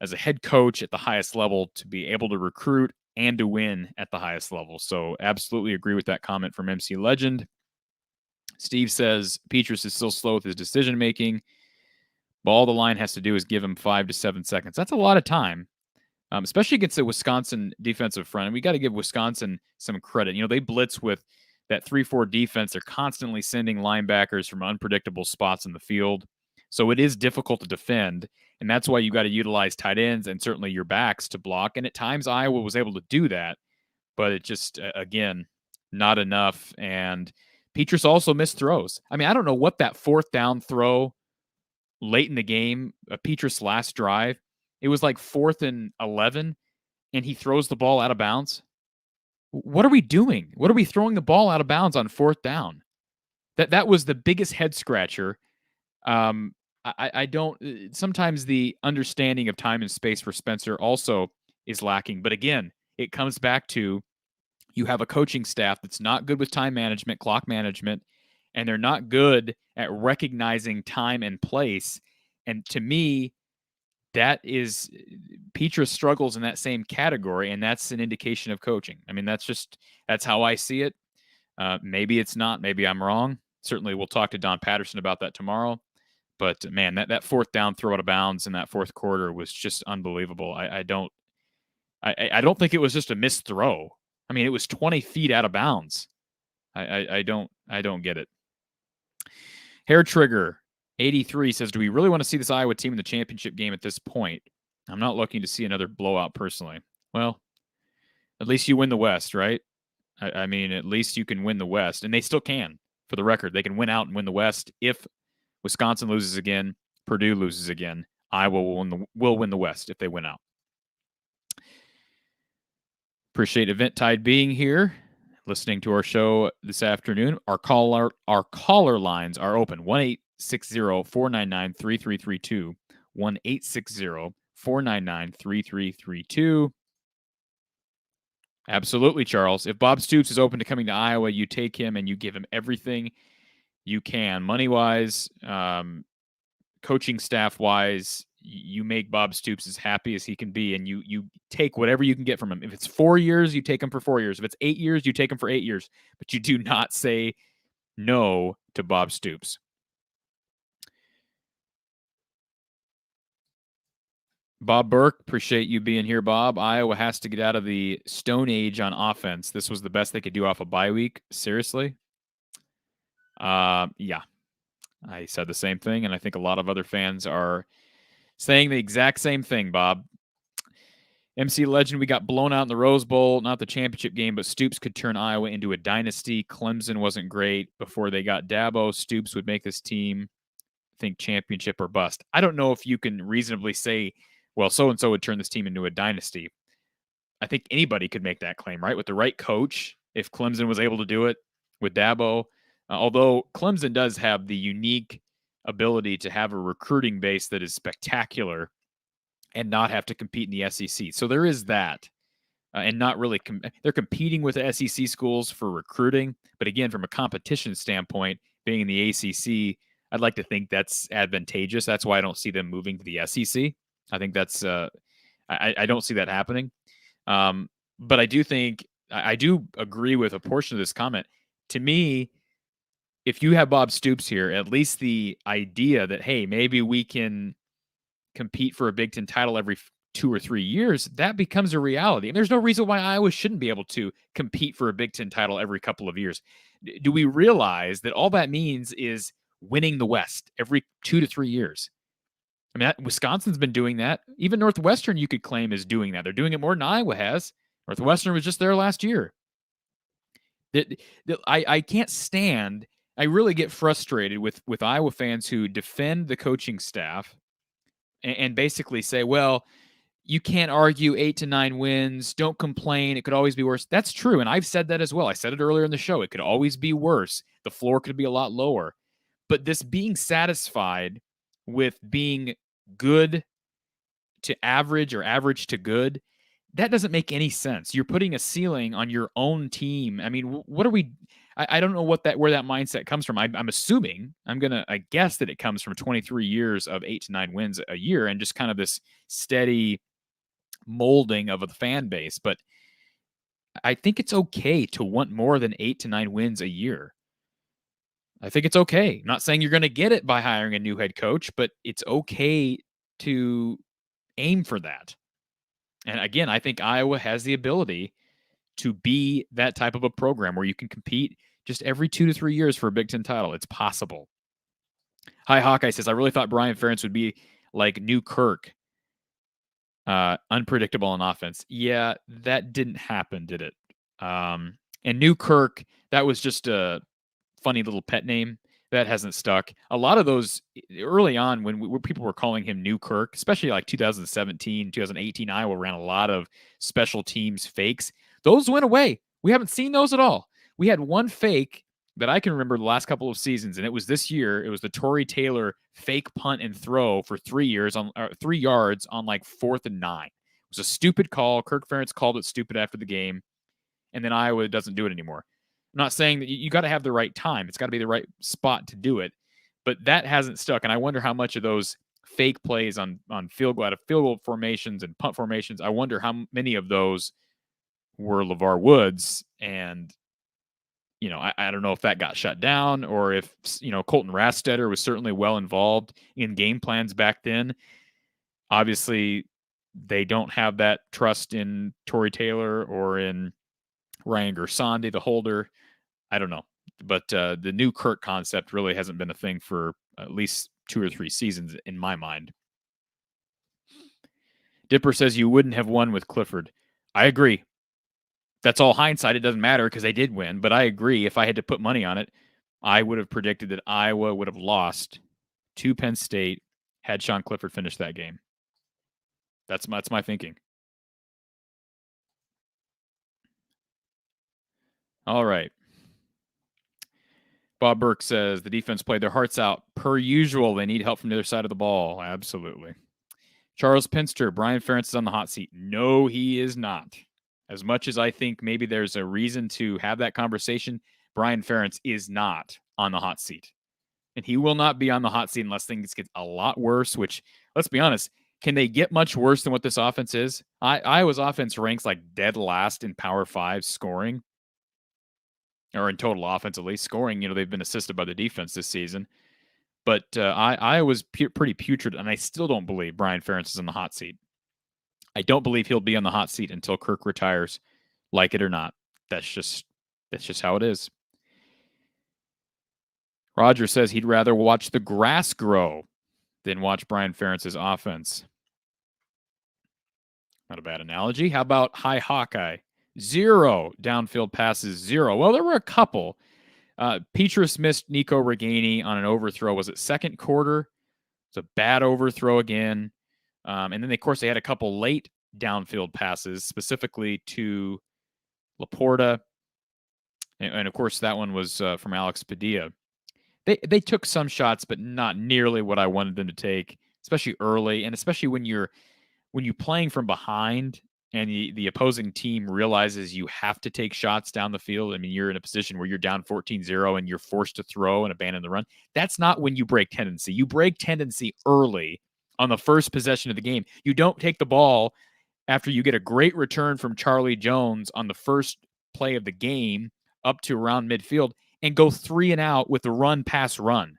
as a head coach at the highest level to be able to recruit and to win at the highest level. So absolutely agree with that comment from MC Legend. Steve says Petrus is still slow with his decision-making, but all the line has to do is give him 5 to 7 seconds. That's a lot of time, especially against the Wisconsin defensive front. And we got to give Wisconsin some credit. They blitz with that 3-4 defense. They're constantly sending linebackers from unpredictable spots in the field. So it is difficult to defend, and that's why you got to utilize tight ends and certainly your backs to block. And at times Iowa was able to do that, but it just, again, not enough. And Petrus also missed throws. I mean, I don't know what that 4th down throw late in the game, Petrus' last drive, it was like 4th and 11, and he throws the ball out of bounds. What are we doing? What are we throwing the ball out of bounds on 4th down? That was the biggest head scratcher. I don't. Sometimes the understanding of time and space for Spencer also is lacking. But again, it comes back to you have a coaching staff that's not good with time management, clock management, and they're not good at recognizing time and place. And to me, that is Petrus struggles in that same category, and that's an indication of coaching. I mean, that's how I see it. Maybe it's not. Maybe I'm wrong. Certainly, we'll talk to Don Patterson about that tomorrow. But man, that 4th down throw out of bounds in that 4th quarter was just unbelievable. I don't think it was just a missed throw. I mean, it was 20 feet out of bounds. I don't get it. Hair Trigger 83 says, do we really want to see this Iowa team in the championship game at this point? I'm not looking to see another blowout personally. Well, at least you win the West, right? I mean, at least you can win the West, and they still can. For the record, they can win out and win the West. If Wisconsin loses again, Purdue loses again, Iowa will win the West if they win out. Appreciate Event Tide being here, listening to our show this afternoon. Our caller lines are open. 1-860-499-3332. 1-860-499-3332. Absolutely, Charles. If Bob Stoops is open to coming to Iowa, you take him and you give him everything you can. Money-wise, coaching staff-wise, you make Bob Stoops as happy as he can be, and you take whatever you can get from him. If it's 4 years, you take him for 4 years. If it's 8 years, you take him for 8 years. But you do not say no to Bob Stoops. Bob Burke, appreciate you being here, Bob. Iowa has to get out of the Stone Age on offense. This was the best they could do off a bye week. Seriously? Yeah. I said the same thing, and I think a lot of other fans are saying the exact same thing, Bob. MC Legend, we got blown out in the Rose Bowl, not the championship game, but Stoops could turn Iowa into a dynasty. Clemson wasn't great before they got Dabo. Stoops would make this team think championship or bust. I don't know if you can reasonably say, well, so-and-so would turn this team into a dynasty. I think anybody could make that claim, right? With the right coach, if Clemson was able to do it with Dabo. Although Clemson does have the unique ability to have a recruiting base that is spectacular and not have to compete in the SEC. So there is that. And not really, they're competing with the SEC schools for recruiting. But again, from a competition standpoint, being in the ACC, I'd like to think that's advantageous. That's why I don't see them moving to the SEC. I think that's, I don't see that happening. But I do think, I do agree with a portion of this comment. To me, if you have Bob Stoops here, at least the idea that, hey, maybe we can compete for a Big Ten title every 2 or 3 years, that becomes a reality. And there's no reason why Iowa shouldn't be able to compete for a Big Ten title every couple of years. Do we realize that all that means is winning the West every 2 to 3 years? I mean, Wisconsin's been doing that. Even Northwestern, you could claim, is doing that. They're doing it more than Iowa has. Northwestern was just there last year. I can't stand. I really get frustrated with Iowa fans who defend the coaching staff and basically say, "Well, you can't argue 8 to 9 wins. Don't complain. It could always be worse." That's true, and I've said that as well. I said it earlier in the show. It could always be worse. The floor could be a lot lower. But this being satisfied with being good to average or average to good, that doesn't make any sense. You're putting a ceiling on your own team. I mean, what are we? I don't know where that mindset comes from. I'm assuming I guess that it comes from 23 years of 8 to 9 wins a year and just kind of this steady molding of a fan base. But I think it's okay to want more than 8 to 9 wins a year. I think it's okay. I'm not saying you're going to get it by hiring a new head coach, but it's okay to aim for that. And again, I think Iowa has the ability to be that type of a program where you can compete just every 2 to 3 years for a Big Ten title. It's possible. Hi Hawkeye says, I really thought Brian Ferentz would be like New Kirk, unpredictable on offense. Yeah, that didn't happen, did it? And New Kirk, that was just a funny little pet name. That hasn't stuck. A lot of those early on when people were calling him New Kirk, especially like 2017, 2018, Iowa ran a lot of special teams fakes. Those went away. We haven't seen those at all. We had one fake that I can remember the last couple of seasons, and it was this year. It was the Tory Taylor fake punt and throw for 3 yards on like 4th and 9. It was a stupid call. Kirk Ferentz called it stupid after the game, and then Iowa doesn't do it anymore. I'm not saying that you got to have the right time. It's got to be the right spot to do it. But that hasn't stuck. And I wonder how much of those fake plays on field goal formations and punt formations, I wonder how many of those were LeVar Woods. And, I don't know if that got shut down or if, Colton Rastetter was certainly well involved in game plans back then. Obviously, they don't have that trust in Tory Taylor or in Ryan Gersonde, the holder. I don't know. But the New Kirk concept really hasn't been a thing for at least 2 or 3 seasons in my mind. Dipper says you wouldn't have won with Clifford. I agree. That's all hindsight. It doesn't matter because they did win. But I agree. If I had to put money on it, I would have predicted that Iowa would have lost to Penn State had Sean Clifford finished that game. That's my thinking. All right. Bob Burke says the defense played their hearts out. Per usual, they need help from the other side of the ball. Absolutely. Charles Pinster, Brian Ferentz is on the hot seat. No, he is not. As much as I think maybe there's a reason to have that conversation, Brian Ferentz is not on the hot seat. And he will not be on the hot seat unless things get a lot worse, which, let's be honest, can they get much worse than what this offense is? Iowa's offense ranks like dead last in Power 5 scoring. Or in total offense, at least scoring. They've been assisted by the defense this season. But I was pretty putrid, and I still don't believe Brian Ferentz is on the hot seat. I don't believe he'll be on the hot seat until Kirk retires, like it or not. That's just how it is. Roger says he'd rather watch the grass grow than watch Brian Ferentz's offense. Not a bad analogy. How about High Hawkeye? 0 downfield passes, 0. Well, there were a couple. Petrus missed Nico Reganey on an overthrow. Was it second quarter? It's a bad overthrow again. And then, of course, they had a couple late downfield passes, specifically to Laporta. And of course, that one was from Alex Padilla. They took some shots, but not nearly what I wanted them to take, especially early, and especially when you're playing from behind and the opposing team realizes you have to take shots down the field. I mean, you're in a position where you're down 14-0 and you're forced to throw and abandon the run. That's not when you break tendency. You break tendency early on the first possession of the game. You don't take the ball after you get a great return from Charlie Jones on the first play of the game up to around midfield and go 3 and out with the run, pass, run.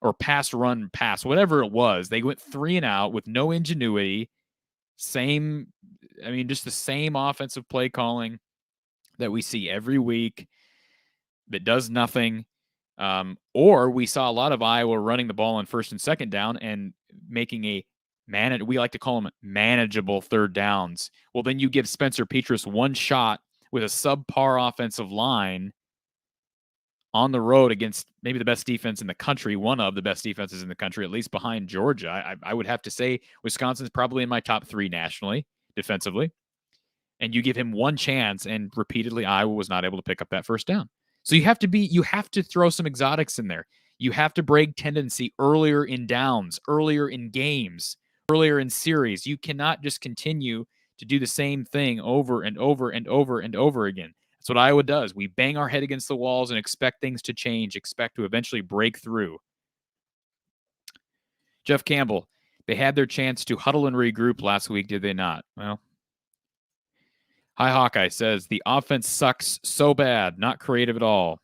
Or pass, run, pass, whatever it was. They went 3 and out with no ingenuity. Just the same offensive play calling that we see every week that does nothing. Or we saw a lot of Iowa running the ball on first and second down and making we like to call them manageable third downs. Well, then you give Spencer Petrus one shot with a subpar offensive line on the road against maybe the best defense in the country, one of the best defenses in the country, at least behind Georgia. I would have to say Wisconsin's probably in my top 3 nationally defensively. And you give him one chance, and repeatedly Iowa was not able to pick up that first down. So you have to throw some exotics in there. You have to break tendency earlier in downs, earlier in games, earlier in series. You cannot just continue to do the same thing over and over and over and over again. That's what Iowa does. We bang our head against the walls and expect things to change, expect to eventually break through. Jeff Campbell, they had their chance to huddle and regroup last week, did they not? Well, Hi Hawkeye says, the offense sucks so bad, not creative at all.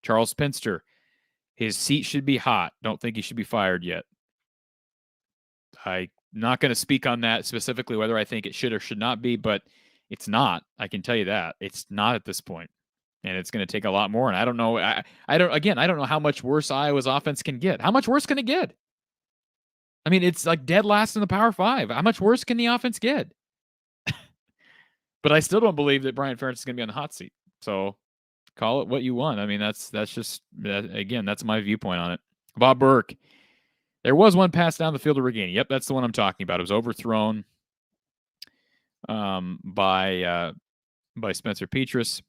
Charles Pinster, his seat should be hot. Don't think he should be fired yet. I'm not going to speak on that specifically, whether I think it should or should not be, but it's not. I can tell you that. It's not at this point. And it's going to take a lot more. And I don't know. I don't know how much worse Iowa's offense can get. How much worse can it get? I mean, it's like dead last in the Power 5. How much worse can the offense get? But I still don't believe that Brian Ferentz is going to be on the hot seat. So call it what you want. I mean, that's just, again, that's my viewpoint on it. Bob Burke, there was one pass down the field to Reganey. Yep, that's the one I'm talking about. It was overthrown by Spencer Petras.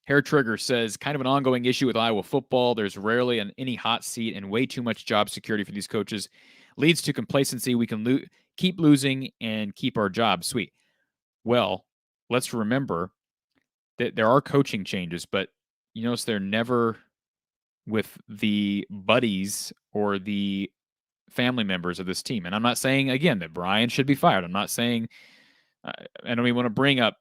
Hair Trigger says, kind of an ongoing issue with Iowa football. There's rarely any hot seat and way too much job security for these coaches. Leads to complacency. We can keep losing and keep our jobs. Sweet. Well, let's remember that there are coaching changes, but you notice they're never with the buddies or the family members of this team. And I'm not saying, again, that Brian should be fired. I'm not saying, I don't even want to bring up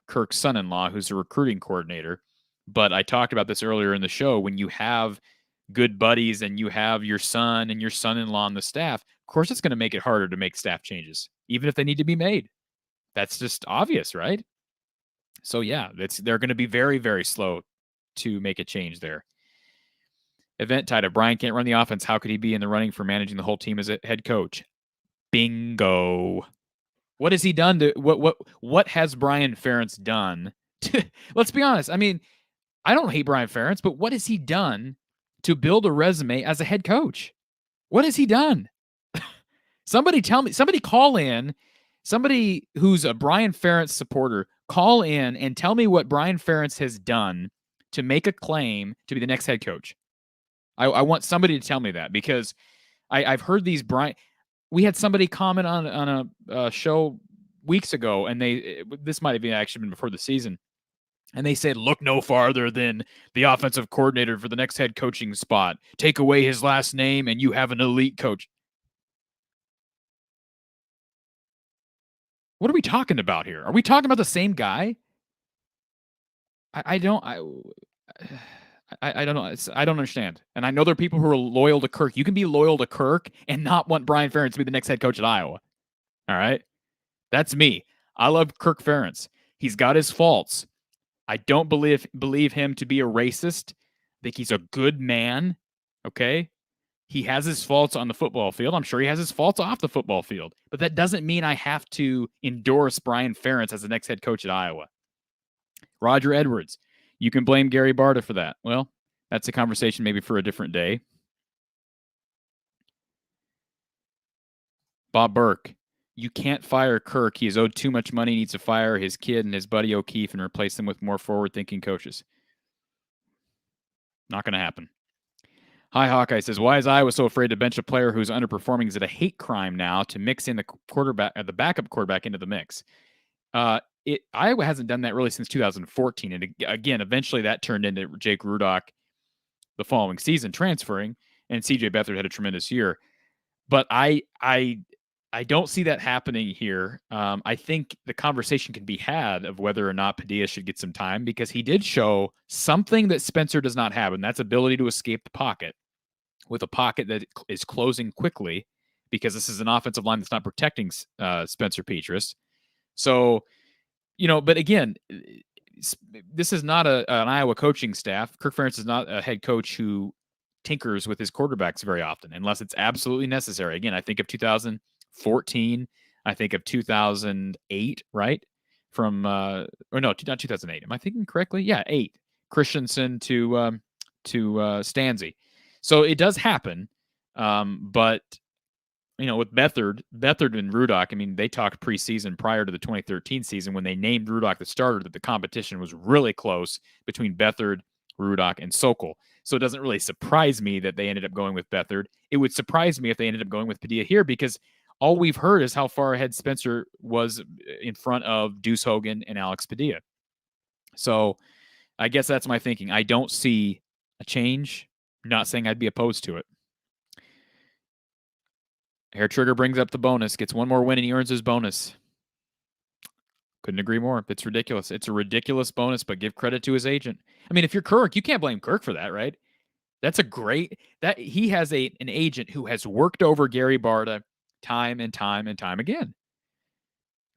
Kirk's son-in-law, who's a recruiting coordinator, but I talked about this earlier in the show. When you have good buddies and you have your son and your son-in-law on the staff, of course it's going to make it harder to make staff changes, even if they need to be made. That's just obvious, right? So yeah, they're going to be very, very slow to make a change there. Event title: Brian can't run the offense. How could he be in the running for managing the whole team as a head coach? Bingo. What has he done to what has Brian Ferentz done? Let's be honest. I mean, I don't hate Brian Ferentz, but what has he done to build a resume as a head coach? What has he done? Somebody tell me. Somebody call in. Somebody who's a Brian Ferentz supporter, call in and tell me what Brian Ferentz has done to make a claim to be the next head coach. I want somebody to tell me that, because I've heard these we had somebody comment on a show weeks ago, and this might have actually been before the season, and they said, look no farther than the offensive coordinator for the next head coaching spot. Take away his last name and you have an elite coach. What are we talking about here? Are we talking about the same guy? I don't know. I don't understand. And I know there are people who are loyal to Kirk. You can be loyal to Kirk and not want Brian Ferentz to be the next head coach at Iowa. All right? That's me. I love Kirk Ferentz. He's got his faults. I don't believe him to be a racist. I think he's a good man. Okay? He has his faults on the football field. I'm sure he has his faults off the football field. But that doesn't mean I have to endorse Brian Ferentz as the next head coach at Iowa. Roger Edwards, you can blame Gary Barta for that. Well, that's a conversation maybe for a different day. Bob Burke, you can't fire Kirk. He is owed too much money. He needs to fire his kid and his buddy O'Keefe and replace them with more forward-thinking coaches. Not going to happen. Hi Hawkeye says, why is Iowa so afraid to bench a player who's underperforming? Is it a hate crime now to mix in the backup quarterback into the mix? Iowa hasn't done that really since 2014. And again, eventually that turned into Jake Rudock the following season transferring, and CJ Beathard had a tremendous year. But I don't see that happening here. I think the conversation can be had of whether or not Padilla should get some time, because he did show something that Spencer does not have, and that's ability to escape the pocket, with a pocket that is closing quickly, because this is an offensive line that's not protecting Spencer Petras. So, but again, this is not an Iowa coaching staff. Kirk Ferentz is not a head coach who tinkers with his quarterbacks very often, unless it's absolutely necessary. Again, I think of 2014. I think of 2008, right? from or no, not 2008. Am I thinking correctly? Yeah, 8. Christensen to Stanzi. So it does happen, but with Beathard and Rudock, I mean, they talked preseason prior to the 2013 season when they named Rudock the starter that the competition was really close between Beathard, Rudock, and Sokol. So it doesn't really surprise me that they ended up going with Beathard. It would surprise me if they ended up going with Padilla here because all we've heard is how far ahead Spencer was in front of Deuce Hogan and Alex Padilla. So I guess that's my thinking. I don't see a change. I'm not saying I'd be opposed to it. Hair Trigger brings up the bonus, gets one more win, and he earns his bonus. Couldn't agree more. It's ridiculous. It's a ridiculous bonus, but give credit to his agent. I mean, if you're Kirk, you can't blame Kirk for that, right? That's a great that he has an agent who has worked over Gary Barta time and time and time again.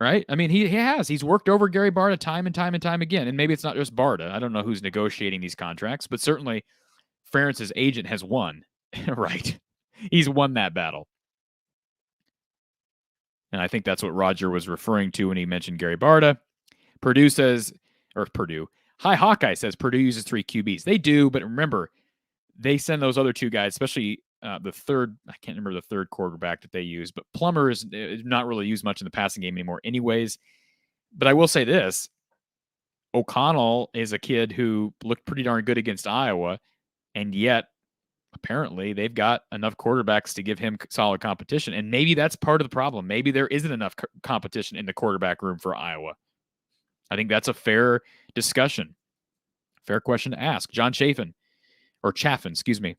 Right? I mean, he has. He's worked over Gary Barta time and time and time again. And maybe it's not just Barta. I don't know who's negotiating these contracts, but certainly Ferentz's agent has won. Right? He's won that battle. And I think that's what Roger was referring to when he mentioned Gary Barta. Hi Hawkeye says Purdue uses 3 QBs. They do, but remember, they send those other 2 guys, especially the third, I can't remember the third quarterback that they use, but Plummer is not really used much in the passing game anymore anyways. But I will say this, O'Connell is a kid who looked pretty darn good against Iowa, and yet apparently they've got enough quarterbacks to give him solid competition. And maybe that's part of the problem. Maybe there isn't enough competition in the quarterback room for Iowa. I think that's a fair discussion. Fair question to ask. John Chaffin, excuse me.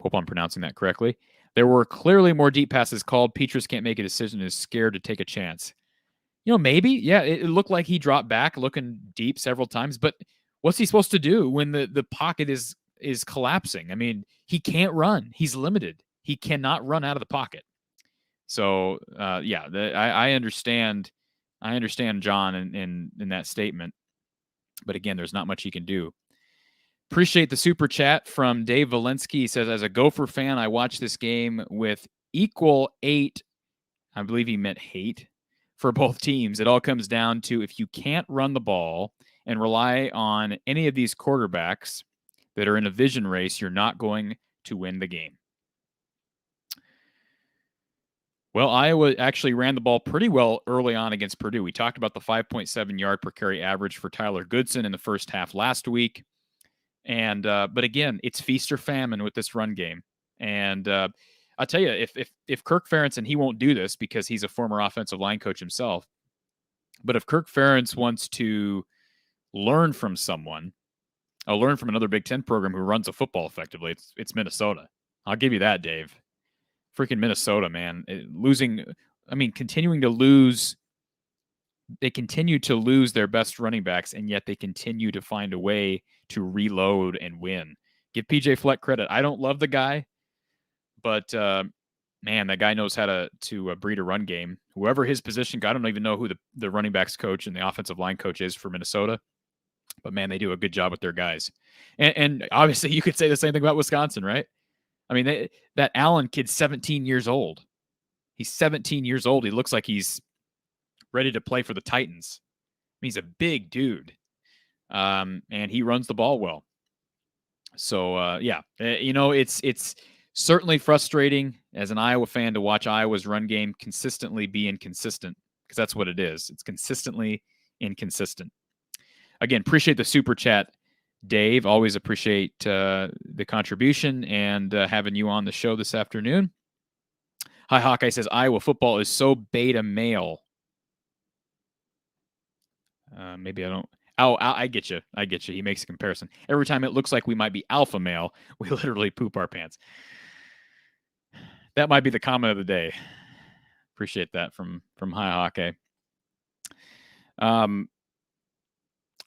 Hope I'm pronouncing that correctly. There were clearly more deep passes called. Petrus can't make a decision and is scared to take a chance. Maybe. Yeah, it looked like he dropped back looking deep several times, but what's he supposed to do when the pocket is collapsing? I mean, he can't run. He's limited. He cannot run out of the pocket. So, I understand. I understand John in that statement. But again, there's not much he can do. Appreciate the super chat from Dave Valensky. He says, as a Gopher fan, I watched this game with equal 8. I believe he meant hate for both teams. It all comes down to if you can't run the ball and rely on any of these quarterbacks that are in a vision race, you're not going to win the game. Well, Iowa actually ran the ball pretty well early on against Purdue. We talked about the 5.7 yard per carry average for Tyler Goodson in the first half last week. And but again, it's feast or famine with this run game. And I'll tell you, if Kirk Ferentz, and he won't do this because he's a former offensive line coach himself, but if Kirk Ferentz wants to learn from someone, I'll learn from another Big Ten program who runs a football effectively. It's Minnesota. I'll give you that, Dave. Freaking Minnesota, man. Continuing to lose. They continue to lose their best running backs, and yet they continue to find a way to reload and win. Give PJ Fleck credit. I don't love the guy, but man, that guy knows how to breed a run game. Whoever his position, I don't even know who the running backs coach and the offensive line coach is for Minnesota. But, man, they do a good job with their guys. And obviously you could say the same thing about Wisconsin, right? I mean, that Allen kid's 17 years old. He's 17 years old. He looks like he's ready to play for the Titans. He's a big dude. And he runs the ball well. So, it's certainly frustrating as an Iowa fan to watch Iowa's run game consistently be inconsistent, because that's what it is. It's consistently inconsistent. Again, appreciate the super chat, Dave. Always appreciate the contribution and having you on the show this afternoon. Hi, Hawkeye says, Iowa football is so beta male. Maybe I don't. Oh, I get you. I get you. He makes a comparison. Every time it looks like we might be alpha male, we literally poop our pants. That might be the comment of the day. Appreciate that from Hi Hawkeye.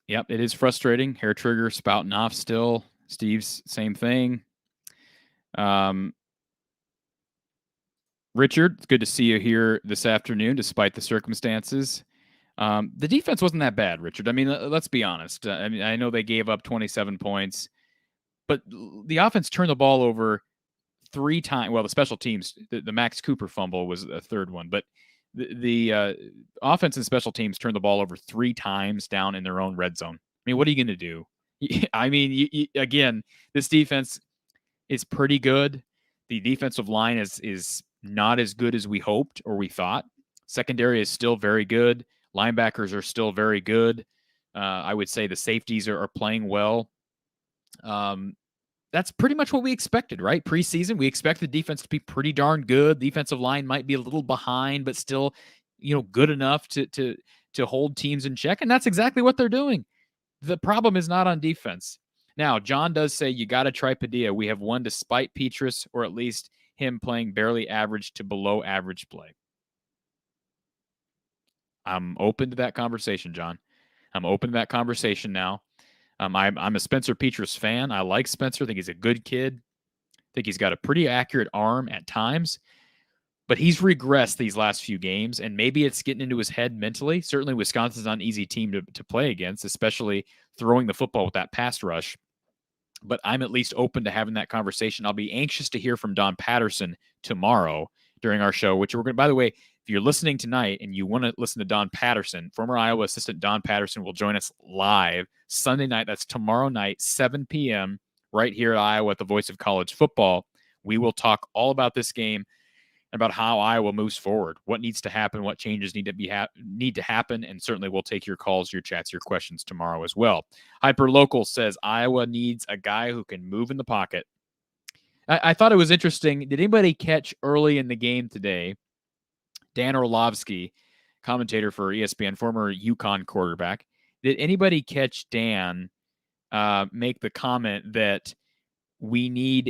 Yep, it is frustrating. Hair Trigger spouting off still. Steve's same thing. Richard, it's good to see you here this afternoon, despite the circumstances. The defense wasn't that bad, Richard. I mean, let's be honest. I know they gave up 27 points, but the offense turned the ball over 3 times. Well, the special teams, the Max Cooper fumble was a third one, but the offense and special teams turned the ball over 3 times down in their own red zone. I mean, what are you going to do? I mean, again, this defense is pretty good. The defensive line is not as good as we hoped or we thought. Secondary is still very good. Linebackers are still very good. I would say the safeties are playing well. That's pretty much what we expected, right? Preseason, we expect the defense to be pretty darn good. The defensive line might be a little behind, but still, good enough to hold teams in check. And that's exactly what they're doing. The problem is not on defense. Now, John does say you got to try Padilla. We have won despite Petrus, or at least him playing barely average to below average play. I'm open to that conversation, John. I'm open to that conversation now. I'm a Spencer Petrus fan. I like Spencer. I think he's a good kid. I think he's got a pretty accurate arm at times, but he's regressed these last few games, and maybe it's getting into his head mentally. Certainly, Wisconsin's not an easy team to play against, especially throwing the football with that pass rush. But I'm at least open to having that conversation. I'll be anxious to hear from Don Patterson tomorrow during our show, which we're going to, by the way, if you're listening tonight and you want to listen to Don Patterson, former Iowa assistant Don Patterson will join us live Sunday night. That's tomorrow night, 7 p.m., right here at Iowa at the Voice of College Football. We will talk all about this game, about how Iowa moves forward, what needs to happen, what changes need to happen, and certainly we'll take your calls, your chats, your questions tomorrow as well. Hyperlocal says Iowa needs a guy who can move in the pocket. I thought it was interesting. Did anybody catch early in the game today, Dan Orlovsky, commentator for ESPN, former UConn quarterback, did anybody catch Dan make the comment that we need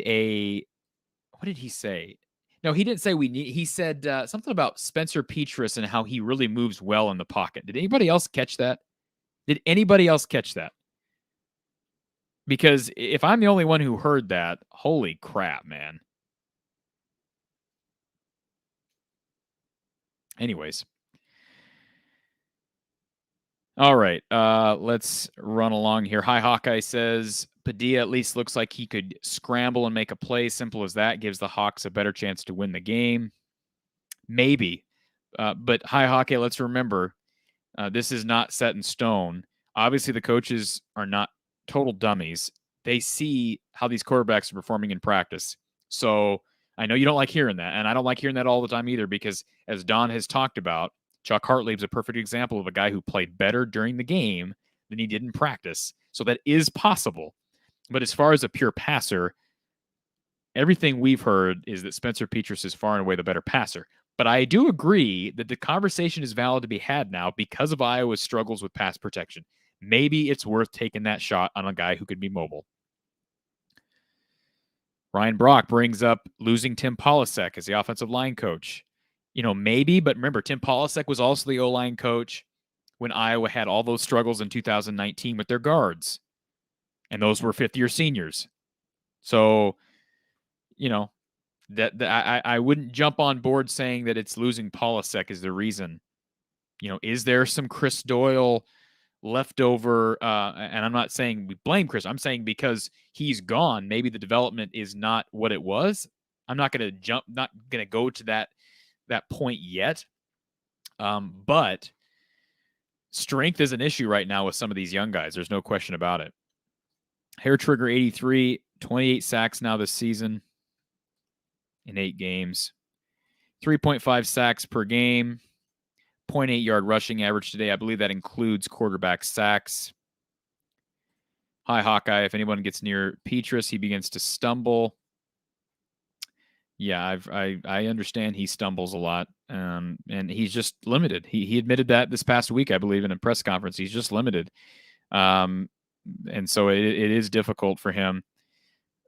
what did he say? No, he didn't say he said something about Spencer Petrus and how he really moves well in the pocket. Did anybody else catch that? Did anybody else catch that? Because if I'm the only one who heard that, holy crap, man. Anyways. All right, let's run along here. Hi, Hawkeye says, Padilla at least looks like he could scramble and make a play. Simple as that. Gives the Hawks a better chance to win the game. Maybe. But hi, Hawkeye, let's remember, this is not set in stone. Obviously, the coaches are not total dummies. They see how these quarterbacks are performing in practice. So I know you don't like hearing that, and I don't like hearing that all the time either, because as Don has talked about, Chuck Hartlieb's a perfect example of a guy who played better during the game than he did in practice. So that is possible. But as far as a pure passer, everything we've heard is that Spencer Petrus is far and away the better passer. But I do agree that the conversation is valid to be had now because of Iowa's struggles with pass protection. Maybe it's worth taking that shot on a guy who could be mobile. Ryan Brock brings up losing Tim Polasek as the offensive line coach. Maybe, but remember, Tim Polasek was also the O-line coach when Iowa had all those struggles in 2019 with their guards. And those were fifth-year seniors. So, I wouldn't jump on board saying that it's losing Polasek is the reason. Is there some Chris Doyle leftover? And I'm not saying we blame Chris. I'm saying because he's gone, maybe the development is not what it was. I'm not going to go to that point yet. But strength is an issue right now with some of these young guys. There's no question about it. Hair Trigger 83, 28 sacks now this season in 8 games. 3.5 sacks per game. 0.8 yard rushing average today. I believe that includes quarterback sacks. Hi, Hawkeye. If anyone gets near Petrus, he begins to stumble. Yeah, I understand he stumbles a lot, and he's just limited. He admitted that this past week, I believe, in a press conference. He's just limited, and so it is difficult for him.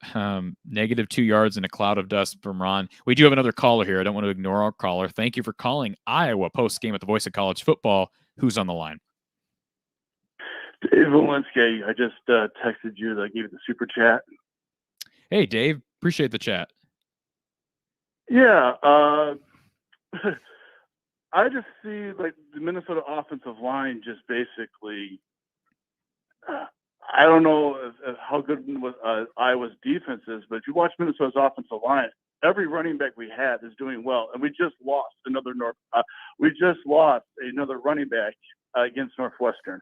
-2 yards in a cloud of dust from Ron. We do have another caller here. I don't want to ignore our caller. Thank you for calling Iowa Postgame at the Voice of College Football. Who's on the line? Dave Walensky. I just texted you that I gave you the super chat. Hey, Dave. Appreciate the chat. Yeah. I just see like the Minnesota offensive line just basically I don't know if how good Iowa's defense is, but if you watch Minnesota's offensive line, every running back we have is doing well, and we just lost another running back against Northwestern.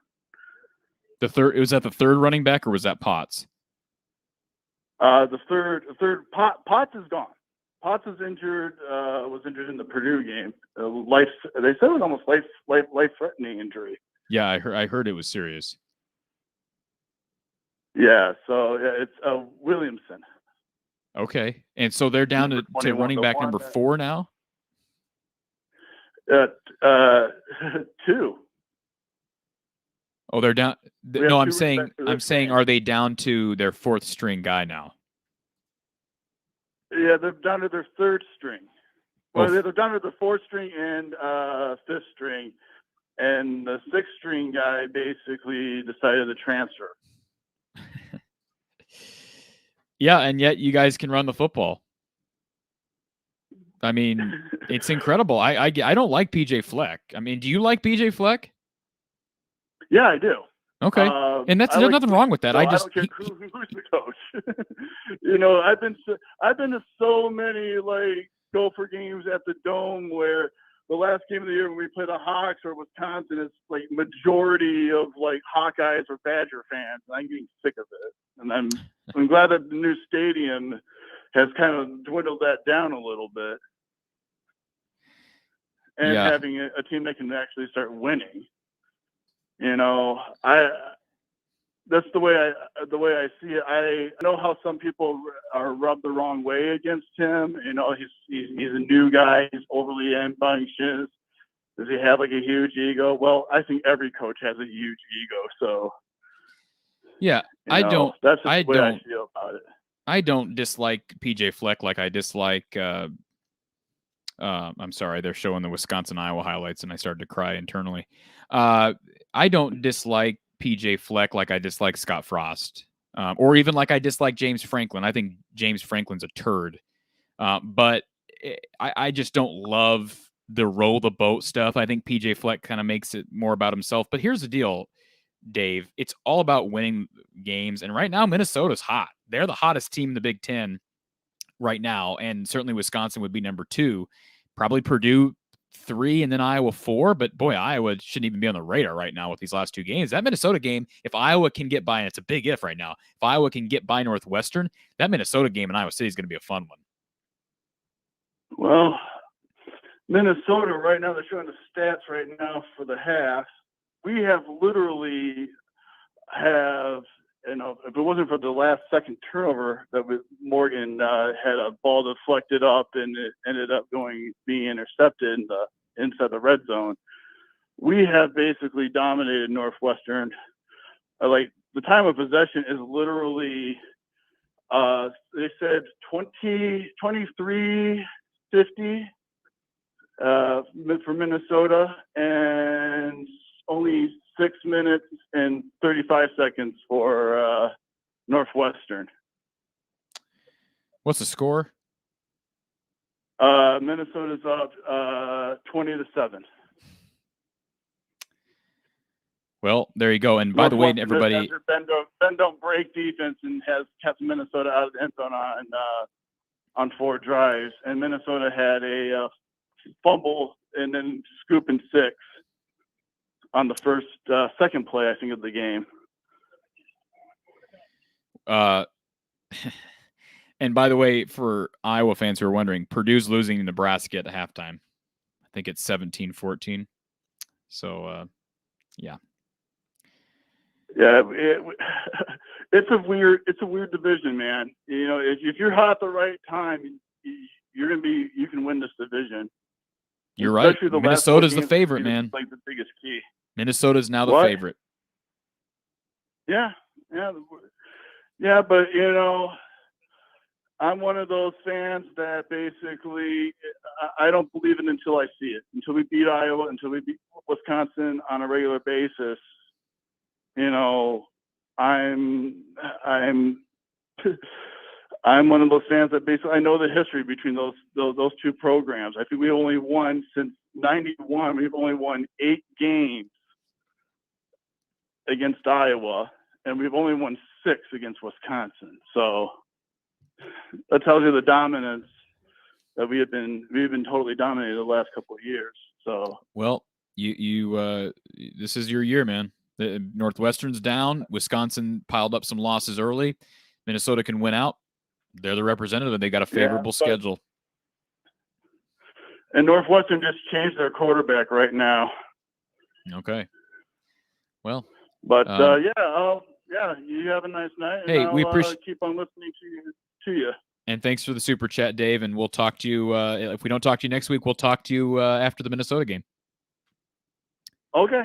Was that the third running back, or was that Potts? The third Potts is gone. Potts is injured. Was injured in the Purdue game. They said it was almost life-threatening injury. Yeah, I heard it was serious. Yeah, so it's Williamson. Okay, and so they're down to running back number 4 now. 2. Oh, they're down. No, I'm saying, game. are they down to their 4th string guy now? Yeah, they're down to their 3rd string. Well, they're down to the 4th string and 5th string, and the 6th string guy basically decided to transfer. Yeah, and yet you guys can run the football. I mean, it's incredible. I don't like PJ Fleck. I mean, do you like PJ Fleck? Yeah, I do. Okay, and there's nothing wrong with that. I don't care who's the coach. You know, I've been to so many like Gopher games at the Dome where the last game of the year when we play the Hawks or Wisconsin, it's like majority of like Hawkeyes or Badger fans. And I'm getting sick of it, and I'm glad that the new stadium has kind of dwindled that down a little bit, and having a team that can actually start winning. You know, that's the way I see it. I know how some people are rubbed the wrong way against him. You know, he's a new guy. He's overly rambunctious. Does he have like a huge ego? Well, I think every coach has a huge ego. So yeah, that's just the way I feel about it. I don't dislike PJ Fleck like I dislike. I'm sorry, they're showing the Wisconsin-Iowa highlights, and I started to cry internally. I don't dislike PJ Fleck like I dislike Scott Frost, or even like I dislike James Franklin. I think James Franklin's a turd, but I just don't love the roll the boat stuff. I think PJ Fleck kind of makes it more about himself. But here's the deal, Dave. It's all about winning games, and right now Minnesota's hot. They're the hottest team in the Big Ten right now, and certainly Wisconsin would be number 2, probably Purdue 3, and then Iowa 4. But boy, Iowa shouldn't even be on the radar right now with these last 2 games. That Minnesota game, if Iowa can get by, and it's a big if right now, if Iowa can get by Northwestern, that Minnesota game in Iowa City is going to be a fun one. Well, Minnesota right now, they're showing the stats right now for the half. We have literally if it wasn't for the last second turnover that Morgan had a ball deflected up and it ended up being intercepted inside the red zone, we have basically dominated Northwestern. Like the time of possession is literally, they said 23-50 for Minnesota, and only 6 minutes and 35 seconds for Northwestern. What's the score? Minnesota's up 20-7. Well, there you go. And by the way, everybody, Ben don't break defense and has kept Minnesota out of the end zone on 4 drives, and Minnesota had a fumble and then scoop and 6 on the second play, I think, of the game. And by the way, for Iowa fans who are wondering, Purdue's losing to Nebraska at halftime. I think it's 17-14. So, yeah. Yeah, it's a weird division, man. You know, if you're hot at the right time, you can win this division. You're right. Minnesota's the favorite, man. Like the biggest key. Minnesota's now the favorite. Yeah. But you know, I'm one of those fans that basically I don't believe it until I see it. Until we beat Iowa, until we beat Wisconsin on a regular basis. You know, I'm one of those fans that basically I know the history between those 2 programs. I think we only won since '91. We've only won 8 games against Iowa, and we've only won 6 against Wisconsin. So that tells you the dominance that we've been totally dominated the last couple of years. So well, you this is your year, man. The Northwestern's down. Wisconsin piled up some losses early. Minnesota can win out. They're the representative, and they got a favorable schedule. And Northwestern just changed their quarterback right now. Okay. Well, but you have a nice night. Hey, and we I'll appreciate keep on listening to you. And thanks for the super chat, Dave. And we'll talk to you. If we don't talk to you next week, we'll talk to you after the Minnesota game. Okay.